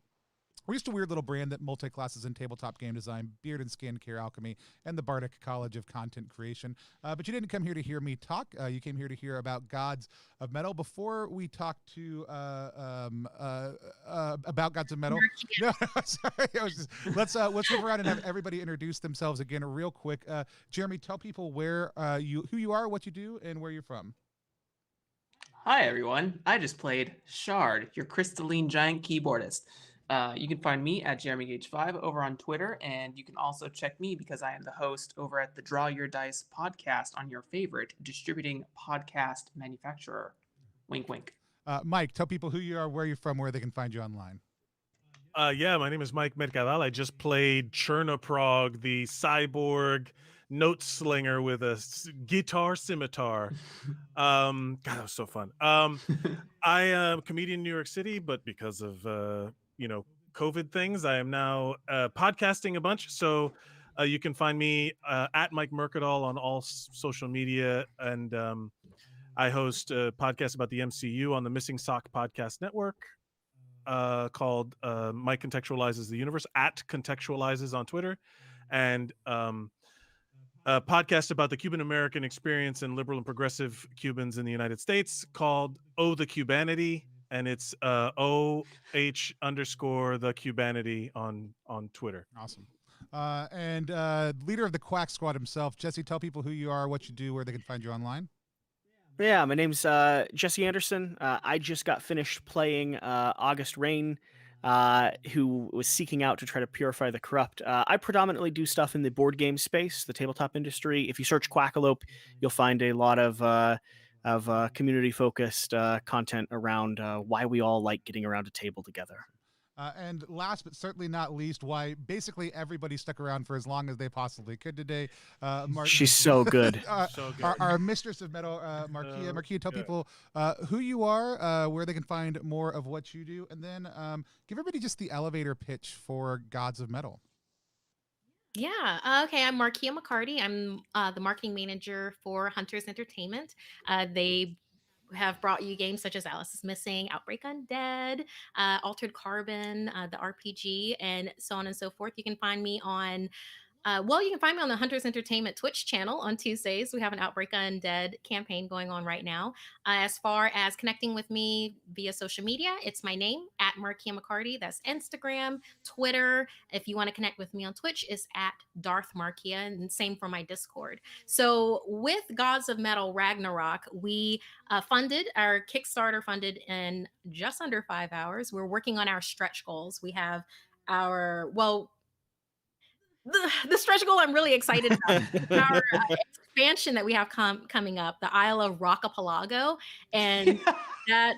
We're just a weird little brand that multi-classes in tabletop game design, beard and skin care alchemy, and the Bardic College of Content Creation. But you didn't come here to hear me talk. You came here to hear about Gods of Metal. Before we talk to about Gods of Metal, no, sorry. Let's move around and have everybody introduce themselves again real quick. Jeremy, tell people who you are, what you do, and where you're from. Hi, everyone. I just played Shard, your crystalline giant keyboardist. You can find me at JeremyGage5 over on Twitter, and you can also check me because I am the host over at the Draw Your Dice podcast on your favorite distributing podcast manufacturer. Wink, wink. Mike, tell people who you are, where you're from, where they can find you online. Yeah, my name is Mike Medcadal. I just played Chernaprog, the cyborg note slinger with a guitar scimitar. God, that was so fun. I am a comedian in New York City, but because of COVID things, I am now podcasting a bunch. So you can find me at Mike Mercadal on all social media, and I host a podcast about the MCU on the Missing Sock Podcast Network called Mike Contextualizes the Universe, at Contextualizes on Twitter, and a podcast about the Cuban American experience and liberal and progressive Cubans in the United States called Oh the Cubanity, and it's OH_the Cubanity on Twitter. Awesome. And leader of the Quack Squad himself, Jesse, tell people who you are, what you do, where they can find you online. Yeah, my name's Jesse Anderson. I just got finished playing August Rain, who was seeking out to try to purify the corrupt. I predominantly do stuff in the board game space, the tabletop industry. If you search Quackalope, you'll find a lot of community-focused content around why we all like getting around a table together. And last but certainly not least, why basically everybody stuck around for as long as they possibly could today. She's so good. So good. Our Mistress of Metal, Markeia. Markeia, tell people who you are, where they can find more of what you do, and then give everybody just the elevator pitch for Gods of Metal. Yeah. Okay. I'm Markeia McCarty. I'm the marketing manager for Hunters Entertainment. They have brought you games such as Alice is Missing, Outbreak Undead, Altered Carbon, the RPG, and so on and so forth. You can find me on you can find me on the Hunters Entertainment Twitch channel on Tuesdays. We have an Outbreak Undead campaign going on right now. As far as connecting with me via social media, it's my name at Markeia McCarty. That's Instagram, Twitter. If you want to connect with me on Twitch, it's at Darth Markeia, and same for my Discord. So with Gods of Metal Ragnarok, we funded our Kickstarter funded in just under 5 hours. We're working on our stretch goals. We have our the stretch goal I'm really excited about is our expansion that we have coming up, the Isle of Rockapalago, and that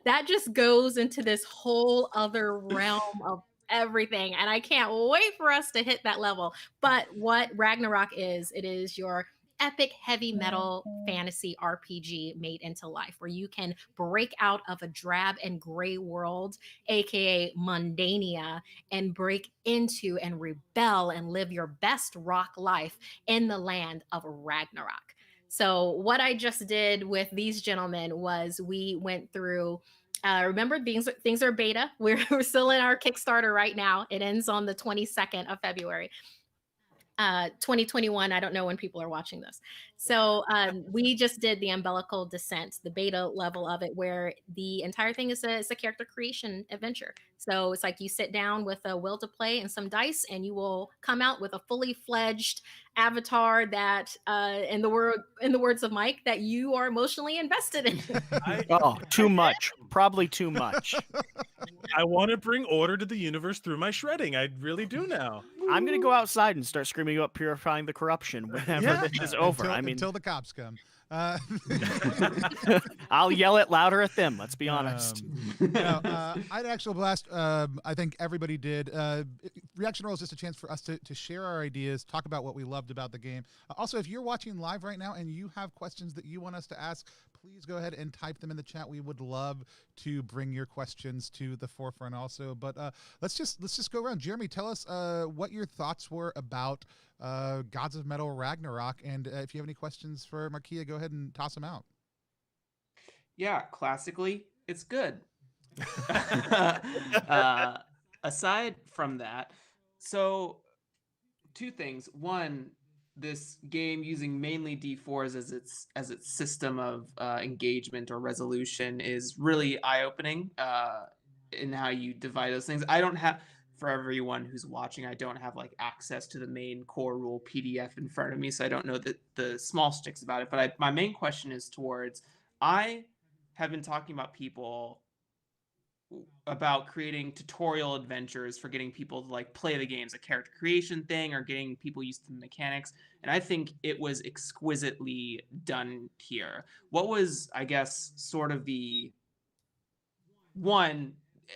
that just goes into this whole other realm of everything, and I can't wait for us to hit that level. But what Ragnarok is, it is your epic heavy metal fantasy RPG made into life, where you can break out of a drab and gray world, aka mundania, and break into and rebel and live your best rock life in the land of Ragnarok. So what I just did with these gentlemen was we went through remember, things are beta. We're still in our Kickstarter right now. It ends on the 22nd of February. 2021. I don't know when people are watching this. So we just did the Umbilical Descent, the beta level of it, where the entire thing is a character creation adventure. So it's like you sit down with a will to play and some dice, and you will come out with a fully fledged avatar that, in the words of Mike, that you are emotionally invested in. Too much. Probably too much. I want to bring order to the universe through my shredding. I really do now. I'm going to go outside and start screaming about purifying the corruption whenever this is over. Until the cops come. I'll yell it louder at them. Let's be honest. I had actual blast. I think everybody did. Reaction Roll is just a chance for us to share our ideas, talk about what we loved about the game. Also, if you're watching live right now and you have questions that you want us to ask, please go ahead and type them in the chat. We would love to bring your questions to the forefront also. But let's just go around. Jeremy, tell us what your thoughts were about Gods of Metal Ragnarok, and if you have any questions for Markeia, go ahead and toss them out. Yeah, classically, it's good. Aside from that, so two things. One, this game using mainly D4s as its system of engagement or resolution is really eye-opening in how you divide those things. I don't have, for everyone who's watching, I don't have like access to the main core rule PDF in front of me, so I don't know the small sticks about it. But my main question is towards, I have been talking about people about creating tutorial adventures for getting people to like play the games, a character creation thing, or getting people used to the mechanics. And I think it was exquisitely done here. What was, I guess, sort of the one,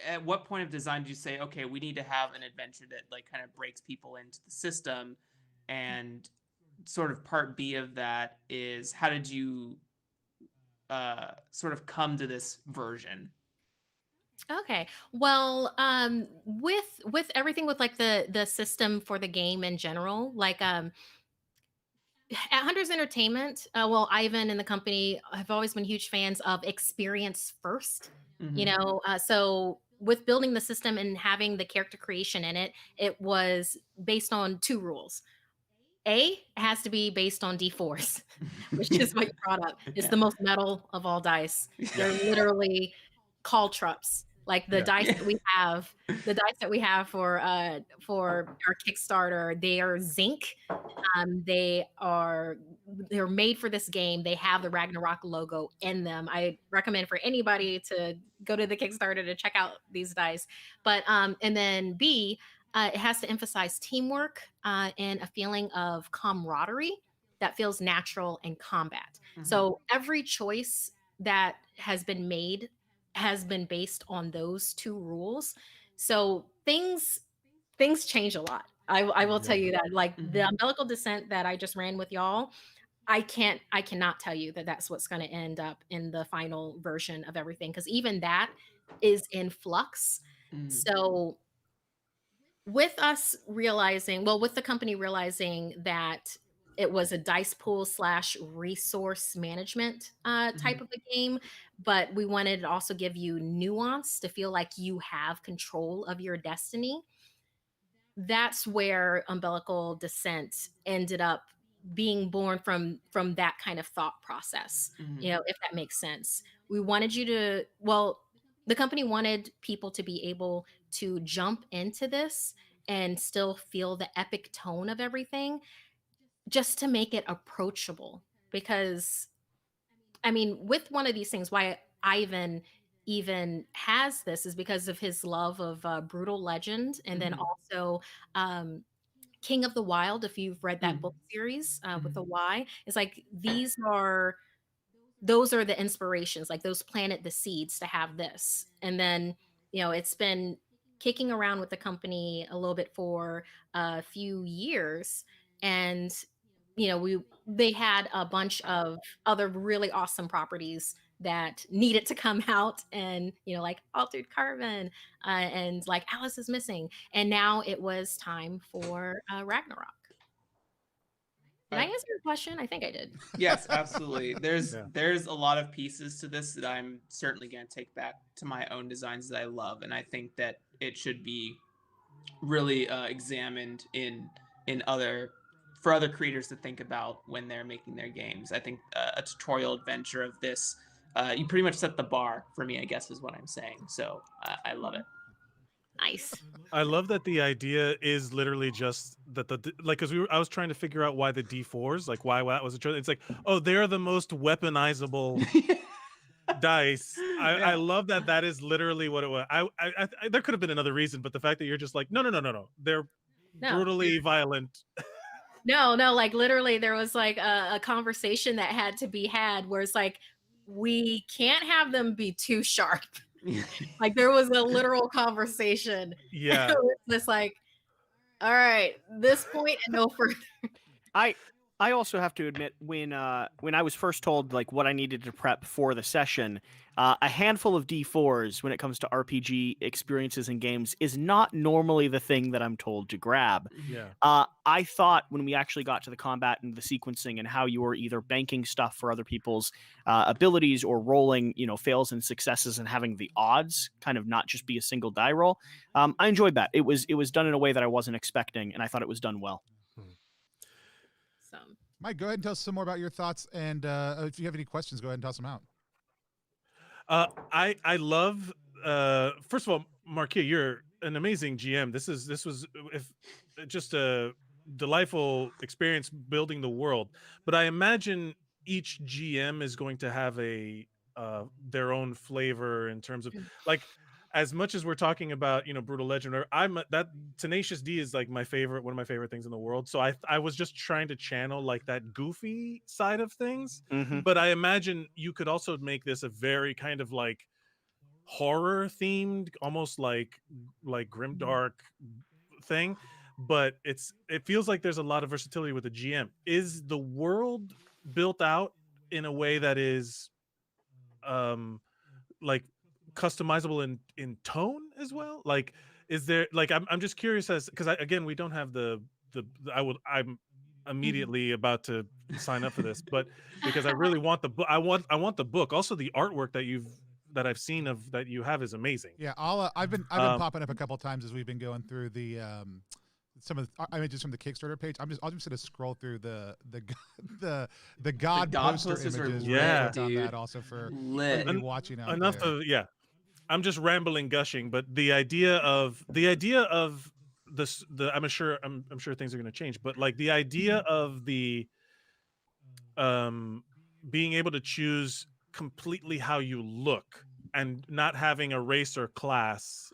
at what point of design did you say, okay, we need to have an adventure that like kind of breaks people into the system? And sort of part B of that is, how did you sort of come to this version? Okay. Well, with everything with like the system for the game in general, like at Hunters Entertainment, Ivan and the company have always been huge fans of experience first. Mm-hmm. So with building the system and having the character creation in it, it was based on two rules. It has to be based on D4s, which is what you brought up. It's the most metal of all dice. They're literally caltrops, like the Yeah. dice that we have, the dice that we have for our Kickstarter. They are zinc. They're made for this game. They have the Ragnarok logo in them. I recommend for anybody to go to the Kickstarter to check out these dice. But and then B, it has to emphasize teamwork and a feeling of camaraderie that feels natural in combat. So every choice that has been made has been based on those two rules. So things change a lot. I will tell you that. Like the Umbilical Descent that I just ran with y'all, I cannot tell you that that's what's going to end up in the final version of everything, because even that is in flux. So with us realizing, well, with the company realizing that it was a dice pool / resource management type of a game, but we wanted to also give you nuance to feel like you have control of your destiny. That's where Umbilical Descent ended up being born from that kind of thought process. If that makes sense. We wanted you to, well, the company wanted people to be able to jump into this and still feel the epic tone of everything, just to make it approachable. Because I mean, with one of these things, why Ivan even has this is because of his love of Brutal Legend, and then also um, King of the Wild. If you've read that book series with a Y, it's like those are the inspirations. Like those planted the seeds to have this, and then it's been kicking around with the company a little bit for a few years, and they had a bunch of other really awesome properties that needed to come out, and like Altered Carbon and like Alice is Missing, and now it was time for Ragnarok. Did I answer your question? I think I did. Yes, absolutely. There's Yeah. there's a lot of pieces to this that I'm certainly going to take back to my own designs that I love, and I think that it should be really examined in other for other creators to think about when they're making their games. I think a tutorial adventure of this, you pretty much set the bar for me, I guess is what I'm saying. So I love it. Nice. I love that the idea is literally just that like, because I was trying to figure out why the D4s, like why that was a choice. It's like, oh, they're the most weaponizable dice. I love that is literally what it was. I there could have been another reason, but the fact that you're just like, no, they're brutally violent. No, like literally there was like a conversation that had to be had where it's like, we can't have them be too sharp. Like there was a literal conversation. Yeah. It was just like, all right, this point and no further. I also have to admit, when I was first told like what I needed to prep for the session, a handful of D4s when it comes to RPG experiences and games is not normally the thing that I'm told to grab. Yeah. I thought when we actually got to the combat and the sequencing and how you were either banking stuff for other people's abilities or rolling, fails and successes and having the odds kind of not just be a single die roll, I enjoyed that. It was done in a way that I wasn't expecting, and I thought it was done well. Mike, go ahead and tell us some more about your thoughts, and if you have any questions, go ahead and toss them out. I love first of all, Markeia, you're an amazing GM. This was just a delightful experience building the world, but I imagine each GM is going to have a their own flavor in terms of, like, as much as we're talking about Brutal Legend, or that Tenacious D is like one of my favorite things in the world. So I was just trying to channel like that goofy side of things, but I imagine you could also make this a very kind of like horror themed, almost like grimdark thing, but it feels like there's a lot of versatility with the GM. Is the world built out in a way that is like customizable in tone as well? Like, is there, like, I'm just curious, as because again, we don't have I'm immediately about to sign up for this, but because I really want the book, I want the book. Also, the artwork that I've seen that you have is amazing. Yeah, I've been popping up a couple times as we've been going through the some of the images from the Kickstarter page. I'm just gonna scroll through the God poster posters are images. lit, on that also for lit. you watching out Enough there. of, yeah. I'm just rambling, gushing, but the idea of this, I'm sure things are going to change, but like the idea of the being able to choose completely how you look and not having a race or class,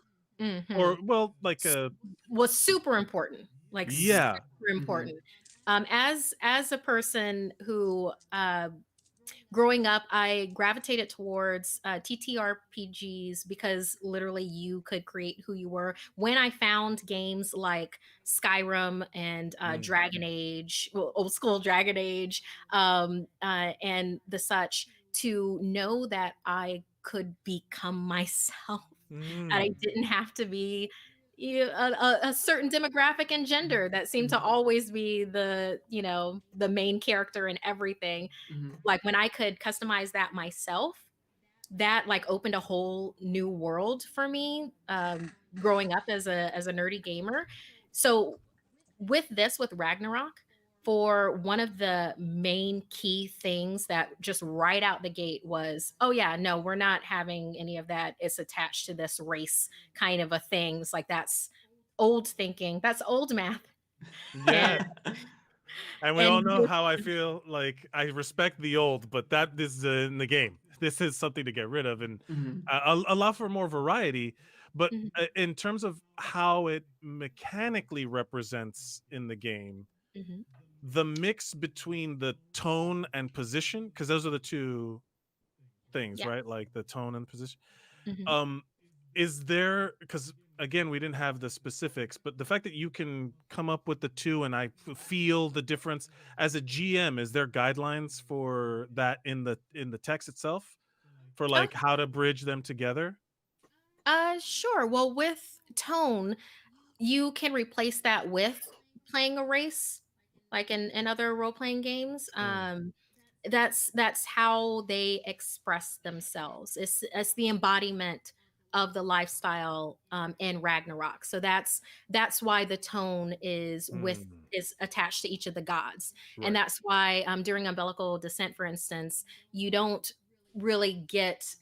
or well, like a Was super important, like yeah, super important. As a person who growing up, I gravitated towards TTRPGs because literally you could create who you were. When I found games like Skyrim and Dragon Age, well, old school Dragon Age, and the such, to know that I could become myself, that I didn't have to be a certain demographic and gender that seemed to always be the main character in everything. Like when I could customize that myself, that like opened a whole new world for me, growing up as a nerdy gamer. So with Ragnarok, for one of the main key things that just right out the gate was, oh yeah, no, we're not having any of that. It's attached to this race kind of a thing. It's like that's old thinking. That's old math. yeah. And we all And know how I feel. Like I respect the old, but that is in the game. This is something to get rid of and allow for more variety. But Mhm, in terms of how it mechanically represents in the game, mhm. the mix between the tone and position, because those are the two things, Yeah. right? Like the tone and position. Mhm. Um, is there, because again, we didn't have the specifics, but the fact that you can come up with the two and I feel the difference as a GM, is there guidelines for that in the text itself for Oh, like how to bridge them together? sure. Well, with tone, you can replace that with playing a race, like in other role playing games. Mm, That's how they express themselves. It's the embodiment of the lifestyle in Ragnarok. So that's why the tone mm, is attached to each of the gods, and right. that's why during Umbilical Descent, for instance, you don't really get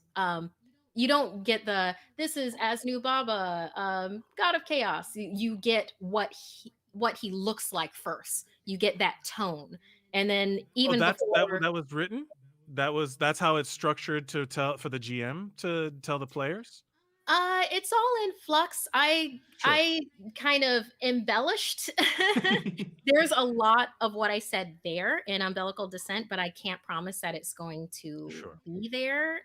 you don't get the this is Asnu Baba, god of chaos. You get what he looks like first. You get that tone, and then Oh, even before. that was written. That's how it's structured to tell for the GM to tell the players. It's all in flux. Sure, I kind of embellished. There's a lot of what I said there in Umbilical Descent, but I can't promise that it's going to sure. be there.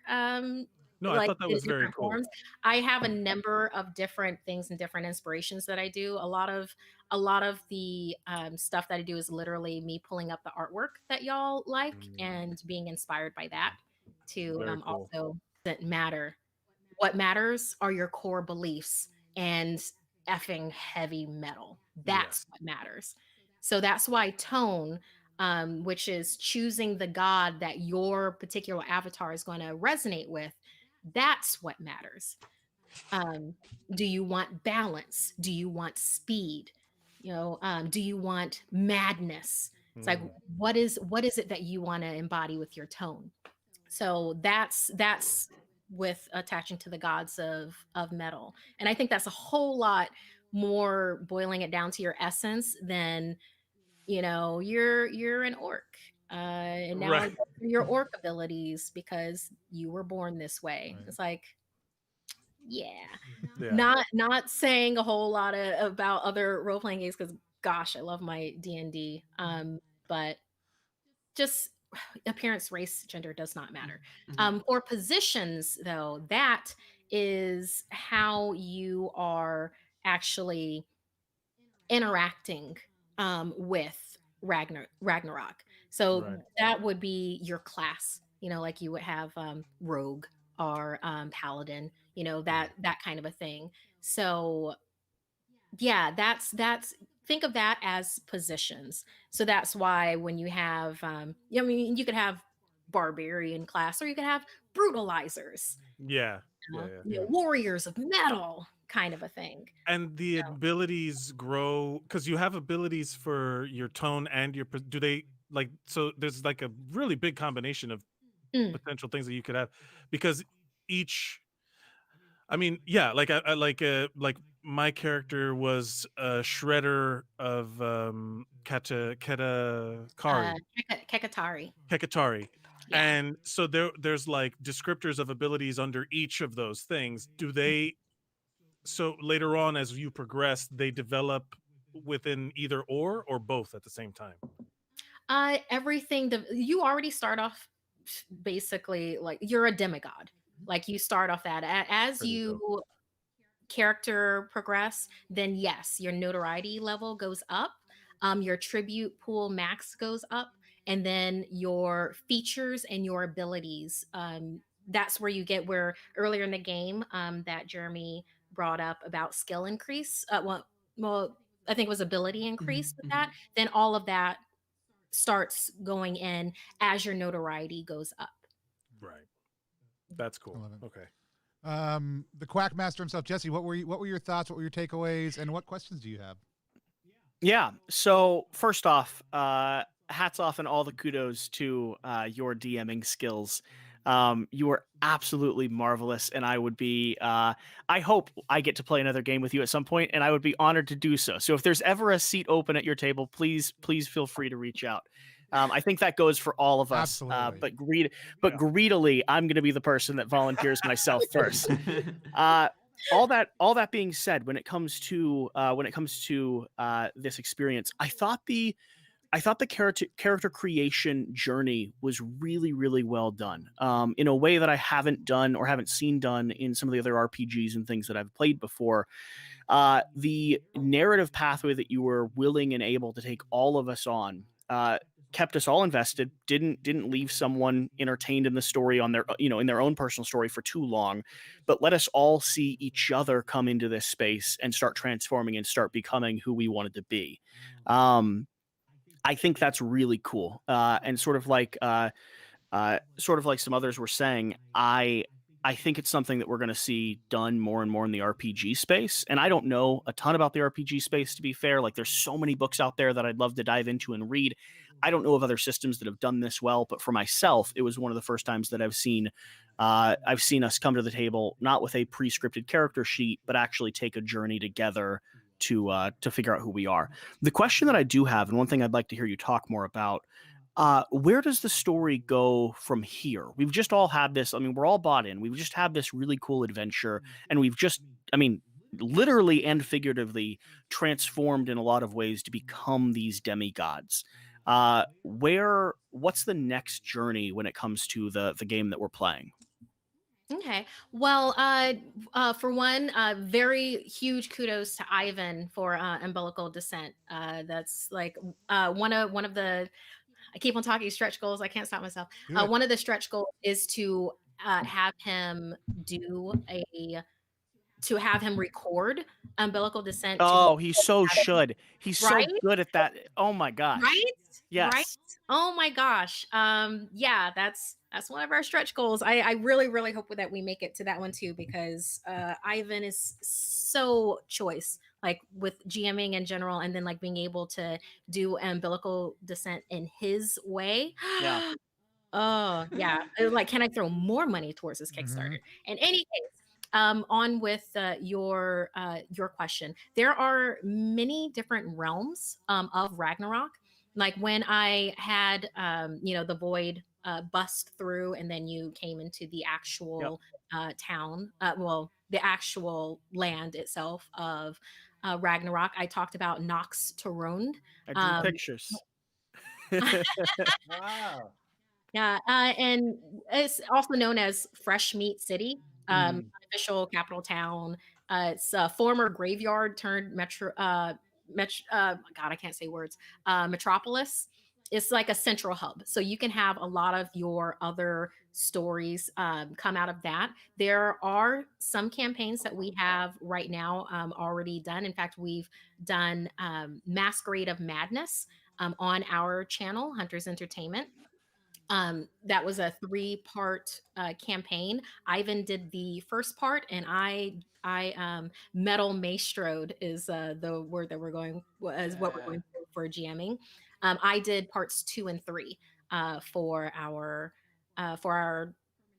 No, I Like thought that in was very different cool. forms. I have a number of different things and different inspirations that I do. A lot of the stuff that I do is literally me pulling up the artwork that y'all like Mm, and being inspired by that to very cool. also doesn't matter. What matters are your core beliefs and effing heavy metal. Yeah. That's what matters. So that's why tone, which is choosing the god that your particular avatar is going to resonate with, that's what matters. Um, do you want balance? Do you want speed? Do you want madness? It's like Mm, what is it that you want to embody with your tone? So that's with attaching to the gods of metal. And I think that's a whole lot more boiling it down to your essence than, you're an orc. And now right. go through your orc abilities because you were born this way. Right. It's like, yeah. Yeah. Not saying a whole lot about other role playing games because gosh, I love my D&D. But just appearance, race, gender does not matter. For positions, though, that is how you are actually interacting with Ragnarok. So Right. that would be your class. Like you would have rogue or paladin. Mm, That kind of a thing. So yeah, that's think of that as positions. So that's why when you have I mean, you could have barbarian class or you could have brutalizers, yeah. Yeah. Yeah. warriors of metal kind of a thing. And the So, abilities grow because you have abilities for your tone and do they like, so there's like a really big combination of mm, potential things that you could have because each I mean, yeah, like my character was a shredder of Uh, Katakari. Kekatari. Hekatari. Yeah. And so there's like descriptors of abilities under each of those things. Do they so later on as you progress, they develop within either or both at the same time? Everything you already start off basically like you're a demigod. Like you start off that as Pretty dope. you character progress, then yes, your notoriety level goes up, your tribute pool max goes up, and then your features and your abilities. That's where you get where earlier in the game that Jeremy brought up about skill increase. Well, I think it was ability increase with that. Then all of that starts going in as your notoriety goes up. Right. That's cool. I love it. Okay. The Quackmaster himself, Jesse. What were your thoughts? What were your takeaways? And what questions do you have? Yeah. So first off, hats off and all the kudos to your DMing skills. You were absolutely marvelous, and I would be. I hope I get to play another game with you at some point, and I would be honored to do so. So if there's ever a seat open at your table, please feel free to reach out. I think that goes for all of us. Absolutely. But greedily, I'm going to be the person that volunteers myself first. All that being said, when it comes to this experience, I thought the character creation journey was really, really well done, in a way that I haven't done or haven't seen done in some of the other RPGs and things that I've played before. The narrative pathway that you were willing and able to take all of us on kept us all invested. Didn't leave someone entertained in the story on their in their own personal story for too long, but let us all see each other come into this space and start transforming and start becoming who we wanted to be. I think that's really cool. And sort of like some others were saying, I think it's something that we're going to see done more and more in the RPG space. And I don't know a ton about the RPG space, to be fair. Like, there's so many books out there that I'd love to dive into and read. I don't know of other systems that have done this well, but for myself, it was one of the first times that I've seen us come to the table not with a pre-scripted character sheet, but actually take a journey together to figure out who we are. The question that I do have, and one thing I'd like to hear you talk more about, where does the story go from here? We've just all had this. I mean, we're all bought in. We've just had this really cool adventure, and we've just, I mean, literally and figuratively transformed in a lot of ways to become these demigods. What's the next journey when it comes to the game that we're playing? Okay. Well, for one, very huge kudos to Ivan for Umbilical Descent. That's like one of the. I keep on talking stretch goals. I can't stop myself. Do it. One of the stretch goals is to have him do a to have him record Umbilical Descent to be Oh, he so should. He's so right. good at that. Oh my gosh. Right? Right? Yes. Oh my gosh. Yeah, that's one of our stretch goals. I really, really hope that we make it to that one too, because Ivan is so choice, like with GMing in general, and then like being able to do Umbilical Descent in his way. Yeah. Oh yeah. Like, can I throw more money towards this Kickstarter? In any case, on with your question. There are many different realms of Ragnarok. Like when I had the void bust through, and then you came into the Yep. actual town, the actual land itself of Ragnarok. I talked about Nox Torund. I drew pictures. Wow. Yeah, and it's also known as Fresh Meat City, Mm. official capital town. It's a former graveyard turned God, I can't say words. Metropolis. It's like a central hub, so you can have a lot of your other stories come out of that. There are some campaigns that we have right now already done. In fact, we've done Masquerade of Madness on our channel, Hunters Entertainment. That was a 3-part campaign. Ivan did the first part, and I metal maestroed is the word that we're going as what we're going for GMing. I did parts 2 and 3 for our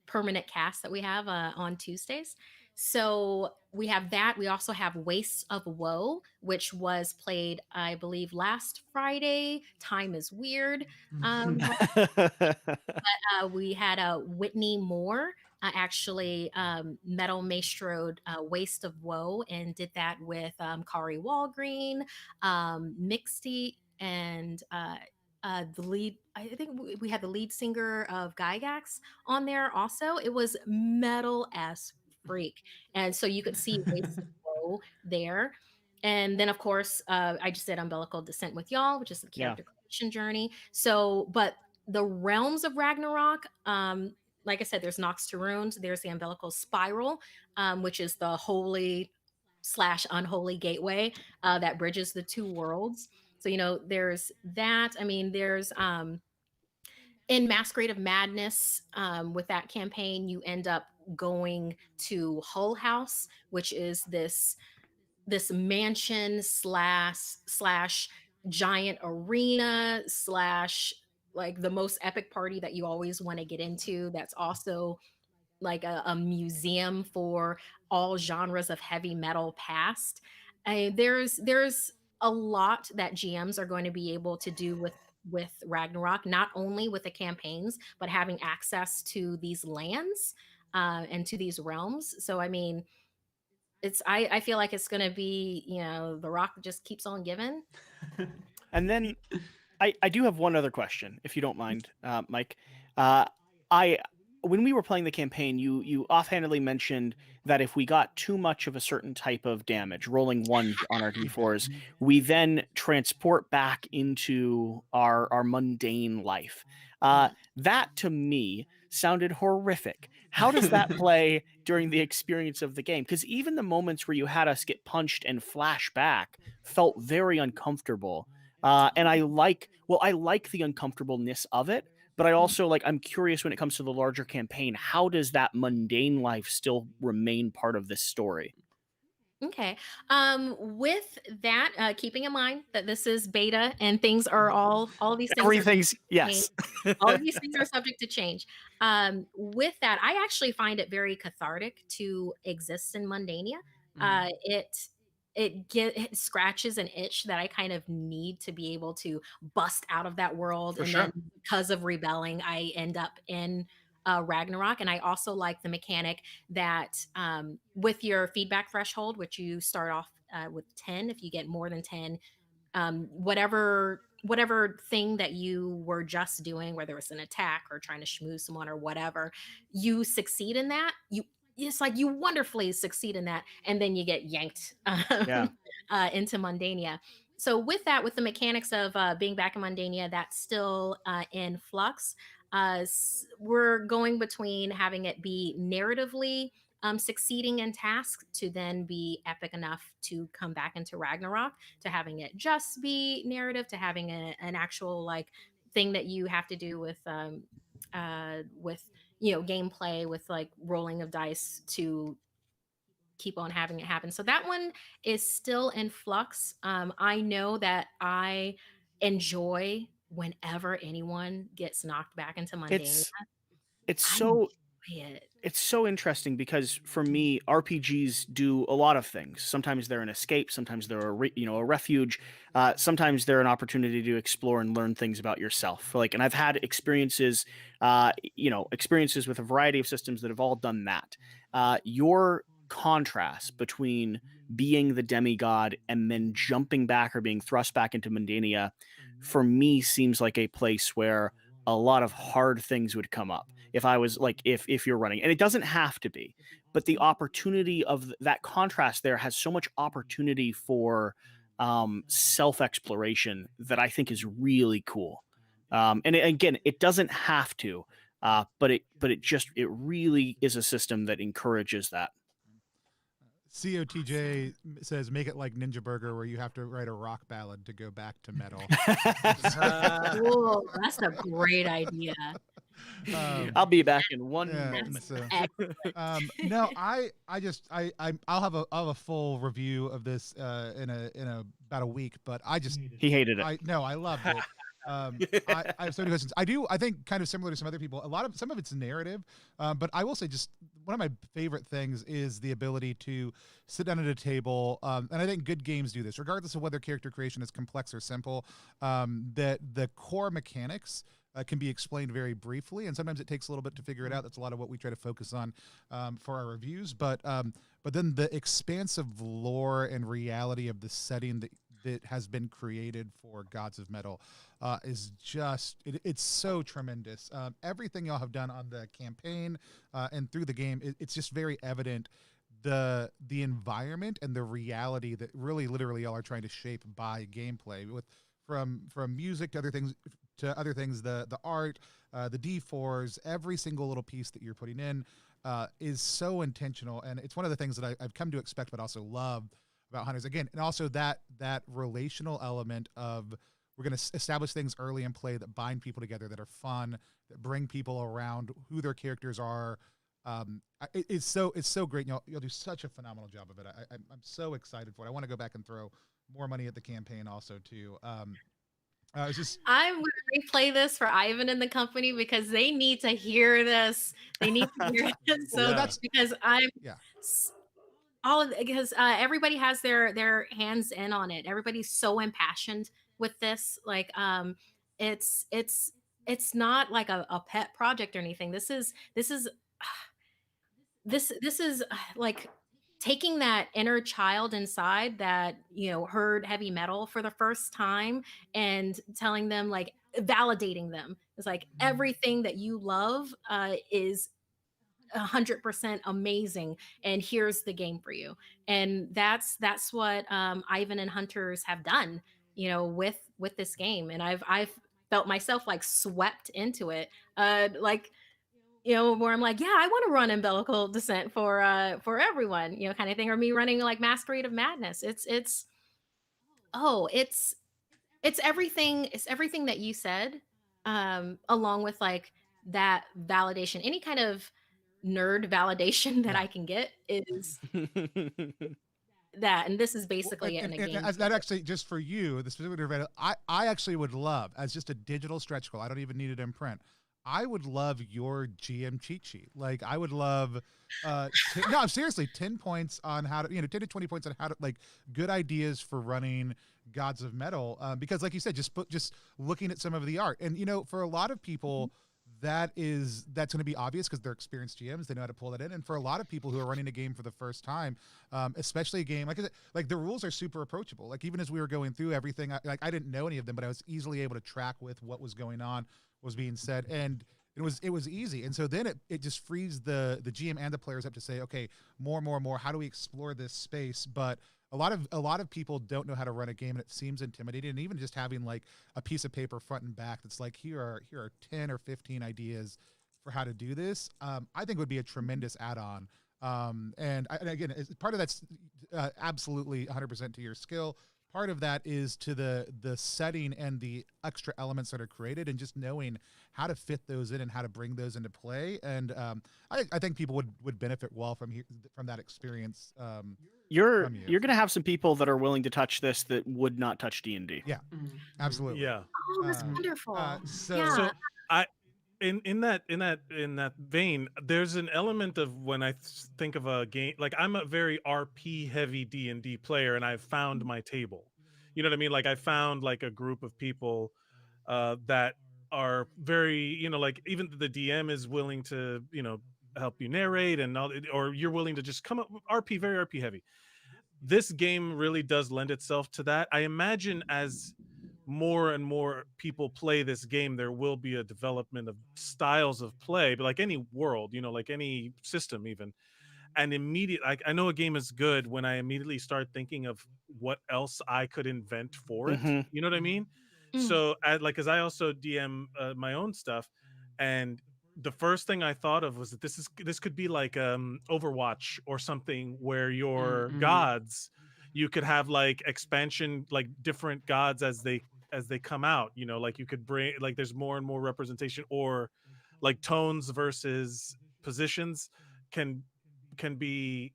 permanent cast that we have on Tuesdays. So we have that. We also have Wastes of Woe, which was played, I believe, last Friday. Time is weird. We had a Whitney Moore actually metal maestroed Waste of Woe and did that with Kari Walgreen, Mixty, and the lead. I think we had the lead singer of Gygax on there also. It was metal as freak, and so you could see Waste of Woe there. And then, of course, I just did Umbilical Descent with y'all, which is the Yeah. character creation journey. So, but the realms of Ragnarok, like I said, there's Nox to Runes, there's the Umbilical Spiral, which is the holy / unholy gateway that bridges the two worlds. So, there's that. I mean, there's in Masquerade of Madness, with that campaign, you end up going to Hull House, which is this mansion slash giant arena slash like the most epic party that you always want to get into. That's also like a museum for all genres of heavy metal past. There's a lot that GMs are going to be able to do with Ragnarok, not only with the campaigns, but having access to these lands and to these realms. So I mean, I feel like it's gonna be, the rock just keeps on giving. And then I do have one other question, if you don't mind, Mike. I When we were playing the campaign, you offhandedly mentioned that if we got too much of a certain type of damage, rolling ones on our d4s, we then transport back into our mundane life. That to me sounded horrific. How does that play during the experience of the game? Because even the moments where you had us get punched and flash back felt very uncomfortable. And I like the uncomfortableness of it, but I also I'm curious when it comes to the larger campaign, how does that mundane life still remain part of this story? Okay. With that, keeping in mind that this is beta and things are all of these things are Everything's change. yes. All of these things are subject to change. With that, I actually find it very cathartic to exist in Mundania. It scratches an itch that I kind of need to be able to bust out of that world. For And sure. then because of rebelling, I end up in Ragnarok. And I also like the mechanic that with your feedback threshold, which you start off with 10, if you get more than 10, whatever thing that you were just doing, whether it's an attack or trying to schmooze someone or whatever, you succeed in that. It's like you wonderfully succeed in that, and then you get yanked Yeah. into Mundania. So with that, with the mechanics of being back in Mundania, that's still in flux. We're going between having it be narratively succeeding in tasks to then be epic enough to come back into Ragnarok, to having it just be narrative, to having an actual like thing that you have to do with gameplay, with like rolling of dice to keep on having it happen. So that one is still in flux. I know that I enjoy whenever anyone gets knocked back into Mundania. It's I so enjoy it. it's so interesting because for me, RPGs do a lot of things. Sometimes they're an escape, sometimes they're a refuge, sometimes they're an opportunity to explore and learn things about yourself. And I've had experiences, experiences with a variety of systems that have all done that. Your contrast between being the demigod and then jumping back or being thrust back into Mundania, for me, seems like a place where a lot of hard things would come up if I was if you're running, and it doesn't have to be, but the opportunity of that contrast there has so much opportunity for self exploration that I think is really cool. Again, it doesn't have to, but it really is a system that encourages that. COTJ says, make it like Ninja Burger, where you have to write a rock ballad to go back to metal. Cool. That's a great idea. I'll be back in 1 Yeah, moment. so, Excellent. no, I'll have a full review of this in about a week, but He hated it. I loved it. I have so many questions. I think kind of similar to some other people. Some of it's narrative, but I will say just one of my favorite things is the ability to sit down at a table. And I think good games do this, regardless of whether character creation is complex or simple. That the core mechanics can be explained very briefly, and sometimes it takes a little bit to figure it out. That's a lot of what we try to focus on for our reviews. But then the expansive lore and reality of the setting that has been created for Gods of Metal is just it's so tremendous. Everything y'all have done on the campaign and through the game, it's just very evident the environment and the reality that really literally y'all are trying to shape by gameplay, with from music to other things, the art, the D4s, every single little piece that you're putting in is so intentional, and it's one of the things that I've come to expect but also love about Hunters again. And also that relational element of, we're going to establish things early in play that bind people together, that are fun, that bring people around who their characters are. It's so great. You'll do such a phenomenal job of it. I'm so excited for it. I want to go back and throw more money at the campaign also too. It's just I'm going to replay this for Ivan and the company because they need to hear this. They need to hear it so Yeah. much because I'm yeah. all of because everybody has their hands in on it. Everybody's so impassioned with this. Like it's not like a pet project or anything. This is like taking that inner child inside that heard heavy metal for the first time and telling them, like, validating them. It's like everything that you love is 100% amazing, and here's the game for you. And that's what Ivan and Hunters have done, with this game. And I've felt myself like swept into it, like, where I'm like, yeah, I want to run Umbilical Descent for everyone, kind of thing. Or me running like Masquerade of Madness. Oh, it's everything. It's everything that you said, along with like that validation. Any kind of nerd validation that Yeah. I can get is that, and this is basically it in a game. That actually, just for you, the specific event, I actually would love, as just a digital stretch goal, I don't even need it in print, I would love your GM cheat sheet. Like, I would love, no, seriously, 10 points on how to, 10 to 20 points on how to, like, good ideas for running Gods of Metal. Because, like you said, just looking at some of the art. And, for a lot of people, that's going to be obvious because they're experienced GMs. They know how to pull that in. And for a lot of people who are running a game for the first time, especially a game, like I said, like, the rules are super approachable. Like, even as we were going through everything, I didn't know any of them, but I was easily able to track with what was going on, was being said, and it was easy. And so then it just frees the GM and the players up to say, okay, more, how do we explore this space? But a lot of people don't know how to run a game, and it seems intimidating. And even just having like a piece of paper front and back that's like, here are 10 or 15 ideas for how to do this, I think would be a tremendous add-on. And again, part of that's absolutely 100% to your skill. Part of that is to the setting and the extra elements that are created, and just knowing how to fit those in and how to bring those into play. And I think people would benefit well from that experience. You're going to have some people that are willing to touch this that would not touch D&D. Yeah, absolutely. Yeah. Oh, that's wonderful. So So I in that vein, there's an element of, when I think of a game, like, I'm a very RP heavy D&D player, and I've found my table. You know what I mean? Like, I found like a group of people that are very, like, even the DM is willing to, help you narrate and all, or you're willing to just come up RP, very RP heavy. This game really does lend itself to that. I imagine as more and more people play this game, there will be a development of styles of play, but like any world, like any system even. And I know a game is good when I immediately start thinking of what else I could invent for it. Mhm. You know what I mean? Mm. So as I also DM my own stuff, and the first thing I thought of was that this could be like Overwatch or something, where your gods, you could have like expansion, like different gods as they come out, like you could bring, like, there's more and more representation, or like tones versus positions can be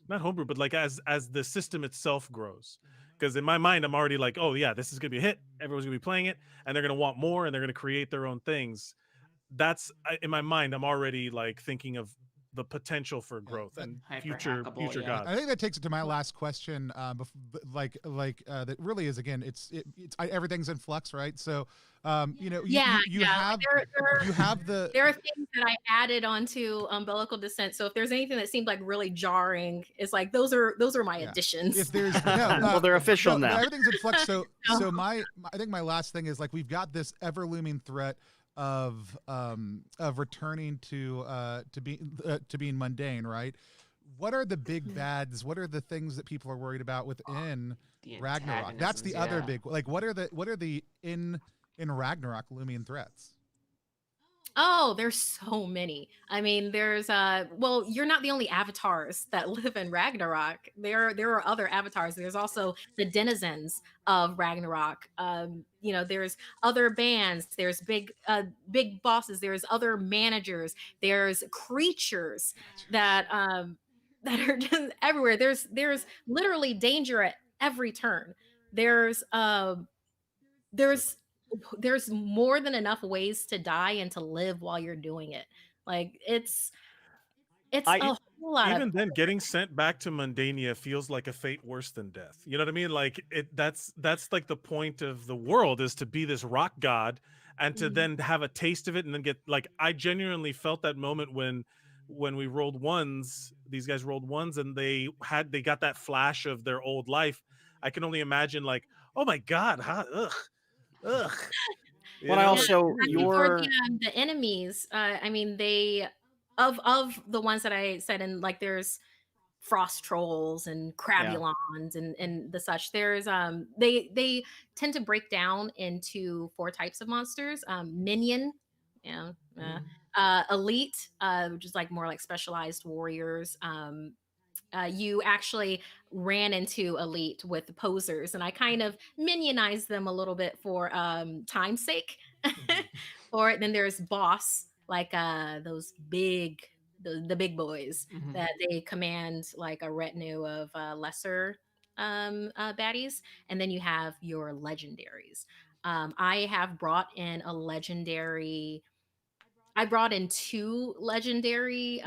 not homebrew, but like as the system itself grows. because in my mind I'm already like, oh yeah, this is gonna be a hit. Everyone's gonna be playing it, and they're gonna want more, and they're gonna create their own things. In my mind, I'm already like thinking of the potential for growth and Hyper future hackable, yeah. gods. I think that takes it to my last question. That really is, again, everything's in flux, right? So, you have the there are things that I added onto Umbilical Descent. So if there's anything that seemed like really jarring, it's like those are my additions. If there's well, they're official now. Everything's in flux. So I think my last thing is like we've got this ever looming threat of returning to being mundane, right? What are the big bads? What are the things that people are worried about within Ragnarok? That's the other big, like, what are the in Ragnarok looming threats? Oh, there's so many. I mean, there's well, you're not the only avatars that live in Ragnarok. There are other avatars. There's also the denizens of Ragnarok. There's other bands, there's big bosses, there's other managers, there's creatures that are just everywhere. There's literally danger at every turn. There's there's more than enough ways to die and to live while you're doing it. Like it's a whole lot Even of then, getting sent back to Mundania feels like a fate worse than death. You know what I mean? Like that's like the point of the world, is to be this rock god and to then have a taste of it and then get, like, I genuinely felt that moment when we rolled ones, these guys rolled ones, and they got that flash of their old life. I can only imagine, like, oh my god, ugh. Well, I also for the enemies. I mean, they of the ones that I said, and like there's frost trolls and crabulons and the such. There's they tend to break down into 4 types of monsters. Minion, elite, which is like more like specialized warriors. You actually ran into elite with the posers, and I kind of minionized them a little bit for time's sake. Or then there's boss, like those the big boys that they command like a retinue of lesser baddies, and then you have your legendaries. I have brought in a legendary. I brought in 2 legendary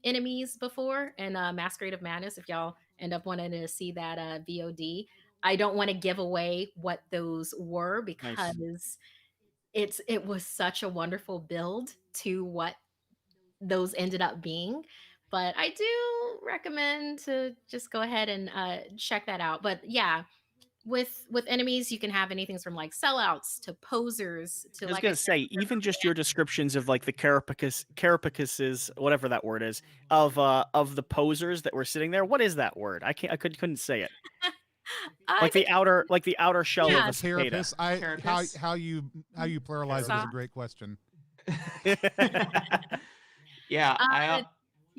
enemies before in Masquerade of Madness. If y'all end up wanting to see that VOD, I don't want to give away what those were because it was such a wonderful build to what those ended up being. But I do recommend to just go ahead and check that out. But yeah, with enemies, you can have anything from like sellouts to posers to, I was like gonna say, even just your descriptions of like the carapaces, whatever that word is, of the posers that were sitting there. What is that word? I couldn't say it. Like the outer shell of a cicada. Carapace. How you pluralize it is a great question. Yeah,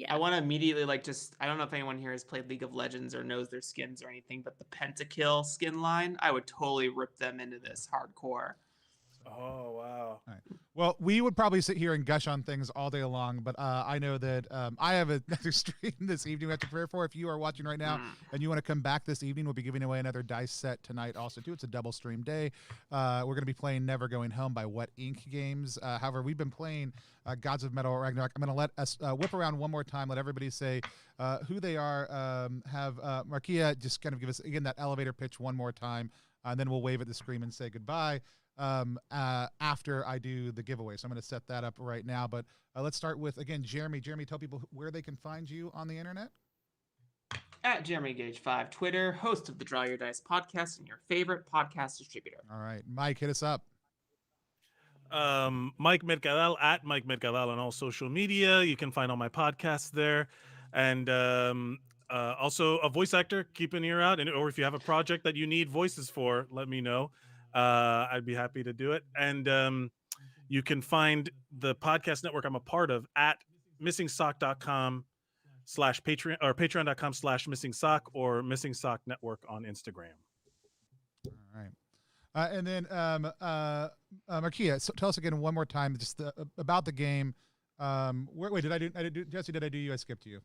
I want to immediately, like, just, I don't know if anyone here has played League of Legends or knows their skins or anything, but the Pentakill skin line, I would totally rip them into this hardcore. Oh, wow. All right. Well, we would probably sit here and gush on things all day long, but I know that I have another stream this evening we have to prepare for. If you are watching right now and you want to come back this evening, we'll be giving away another dice set tonight also, too. It's a double stream day. We're going to be playing Never Going Home by Wet Ink Games. However, we've been playing Gods of Metal Ragnarok. I'm going to let us whip around one more time, let everybody say who they are. Have Markeia just kind of give us, again, that elevator pitch one more time, and then we'll wave at the screen and say goodbye. After I do the giveaway. So I'm going to set that up right now. But let's start with, again, Jeremy. Jeremy, tell people where they can find you on the internet. At Jeremy Gage 5, Twitter, host of the Draw Your Dice podcast and your favorite podcast distributor. All right. Mike, hit us up. Mike Mercadal, at Mike Mercadal on all social media. You can find all my podcasts there. And also a voice actor, keep an ear out. Or if you have a project that you need voices for, let me know. I'd be happy to do it. And you can find the podcast network I'm a part of at missingsock.com/Patreon or patreon.com/missingsock or Missing Sock Network on Instagram. All right. And then Markeia, so tell us again one more time just about the game. Wait, did I do Jesse? Did I do you? I skipped you.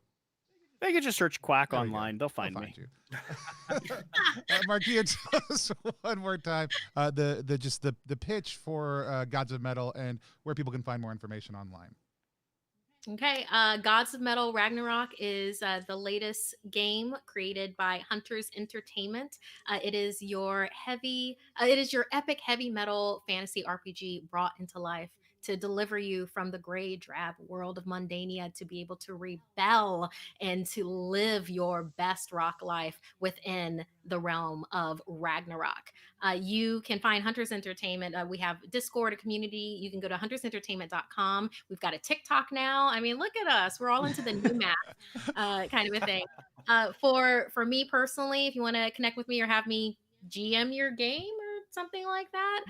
They could just search Quack There we go. online. They'll They'll find me. you. Markeia, tell us one more time the pitch for Gods of Metal and where people can find more information online. Okay, Gods of Metal Ragnarok is the latest game created by Hunters Entertainment. It is your epic heavy metal fantasy RPG brought into life to deliver you from the gray, drab world of mundania to be able to rebel and to live your best rock life within the realm of Ragnarok. You can find Hunters Entertainment. We have Discord, a community. You can go to huntersentertainment.com. We've got a TikTok now. I mean, look at us. We're all into the new math kind of a thing. For me personally, if you want to connect with me or have me GM your game or something like that,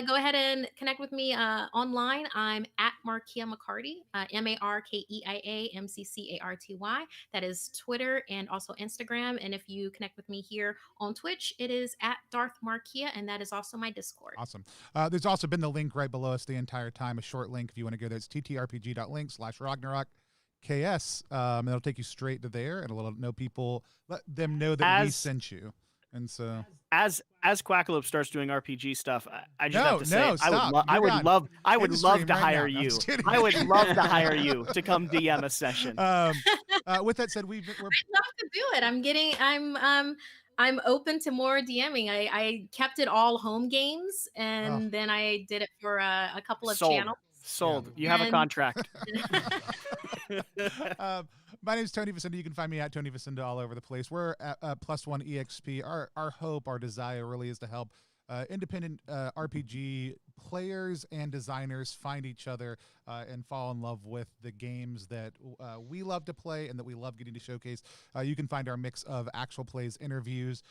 go ahead and connect with me online. I'm at Markeia McCarty, MarkeiaMcCarty. That is Twitter and also Instagram. And if you connect with me here on Twitch, it is at Darth Markeia, and that is also my Discord. Awesome. There's also been the link right below us the entire time, a short link if you want to go there. It's ttrpg.link/Ragnarok. KS, it'll take you straight to there, and let them know that we sent you. And so, as Quackalope starts doing RPG stuff, I just have to say, stop. I would love to hire now. you. I would love to hire you to come DM a session. With that said, we're I'd love to do it. I'm open to more DMing. I kept it all home games, and then I did it for a couple of channels. Sold. You have a contract. My name is Tony Vicinda. You can find me at Tony Vicinda all over the place. We're at +1 EXP. Our hope, our desire really is to help independent RPG players and designers find each other and fall in love with the games that we love to play and that we love getting to showcase. You can find our mix of actual plays, interviews,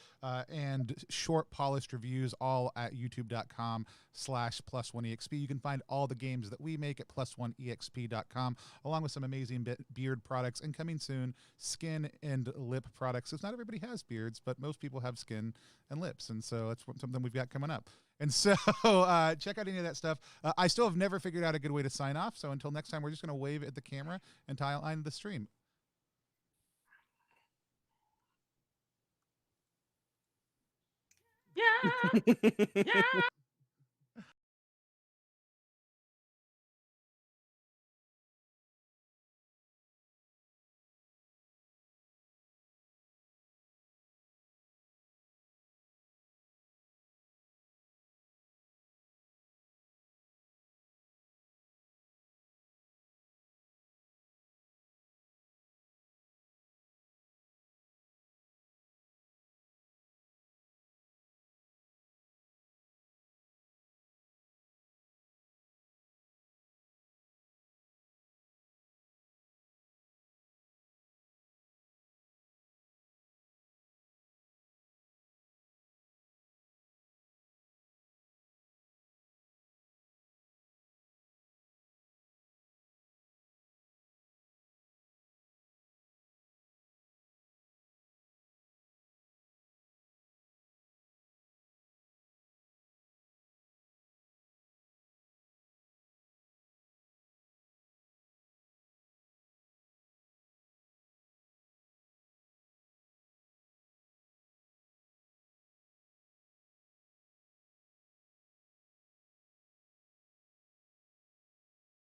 and short polished reviews all at youtube.com/+1exp. You can find all the games that we make at +1exp.com, along with some amazing beard products, and coming soon, skin and lip products. Because not everybody has beards, but most people have skin and lips, and so that's something we've got coming up. And so check out any of that stuff. I still have never figured out a good way to sign off. So until next time, we're just going to wave at the camera and tie line the stream. Yeah. Yeah.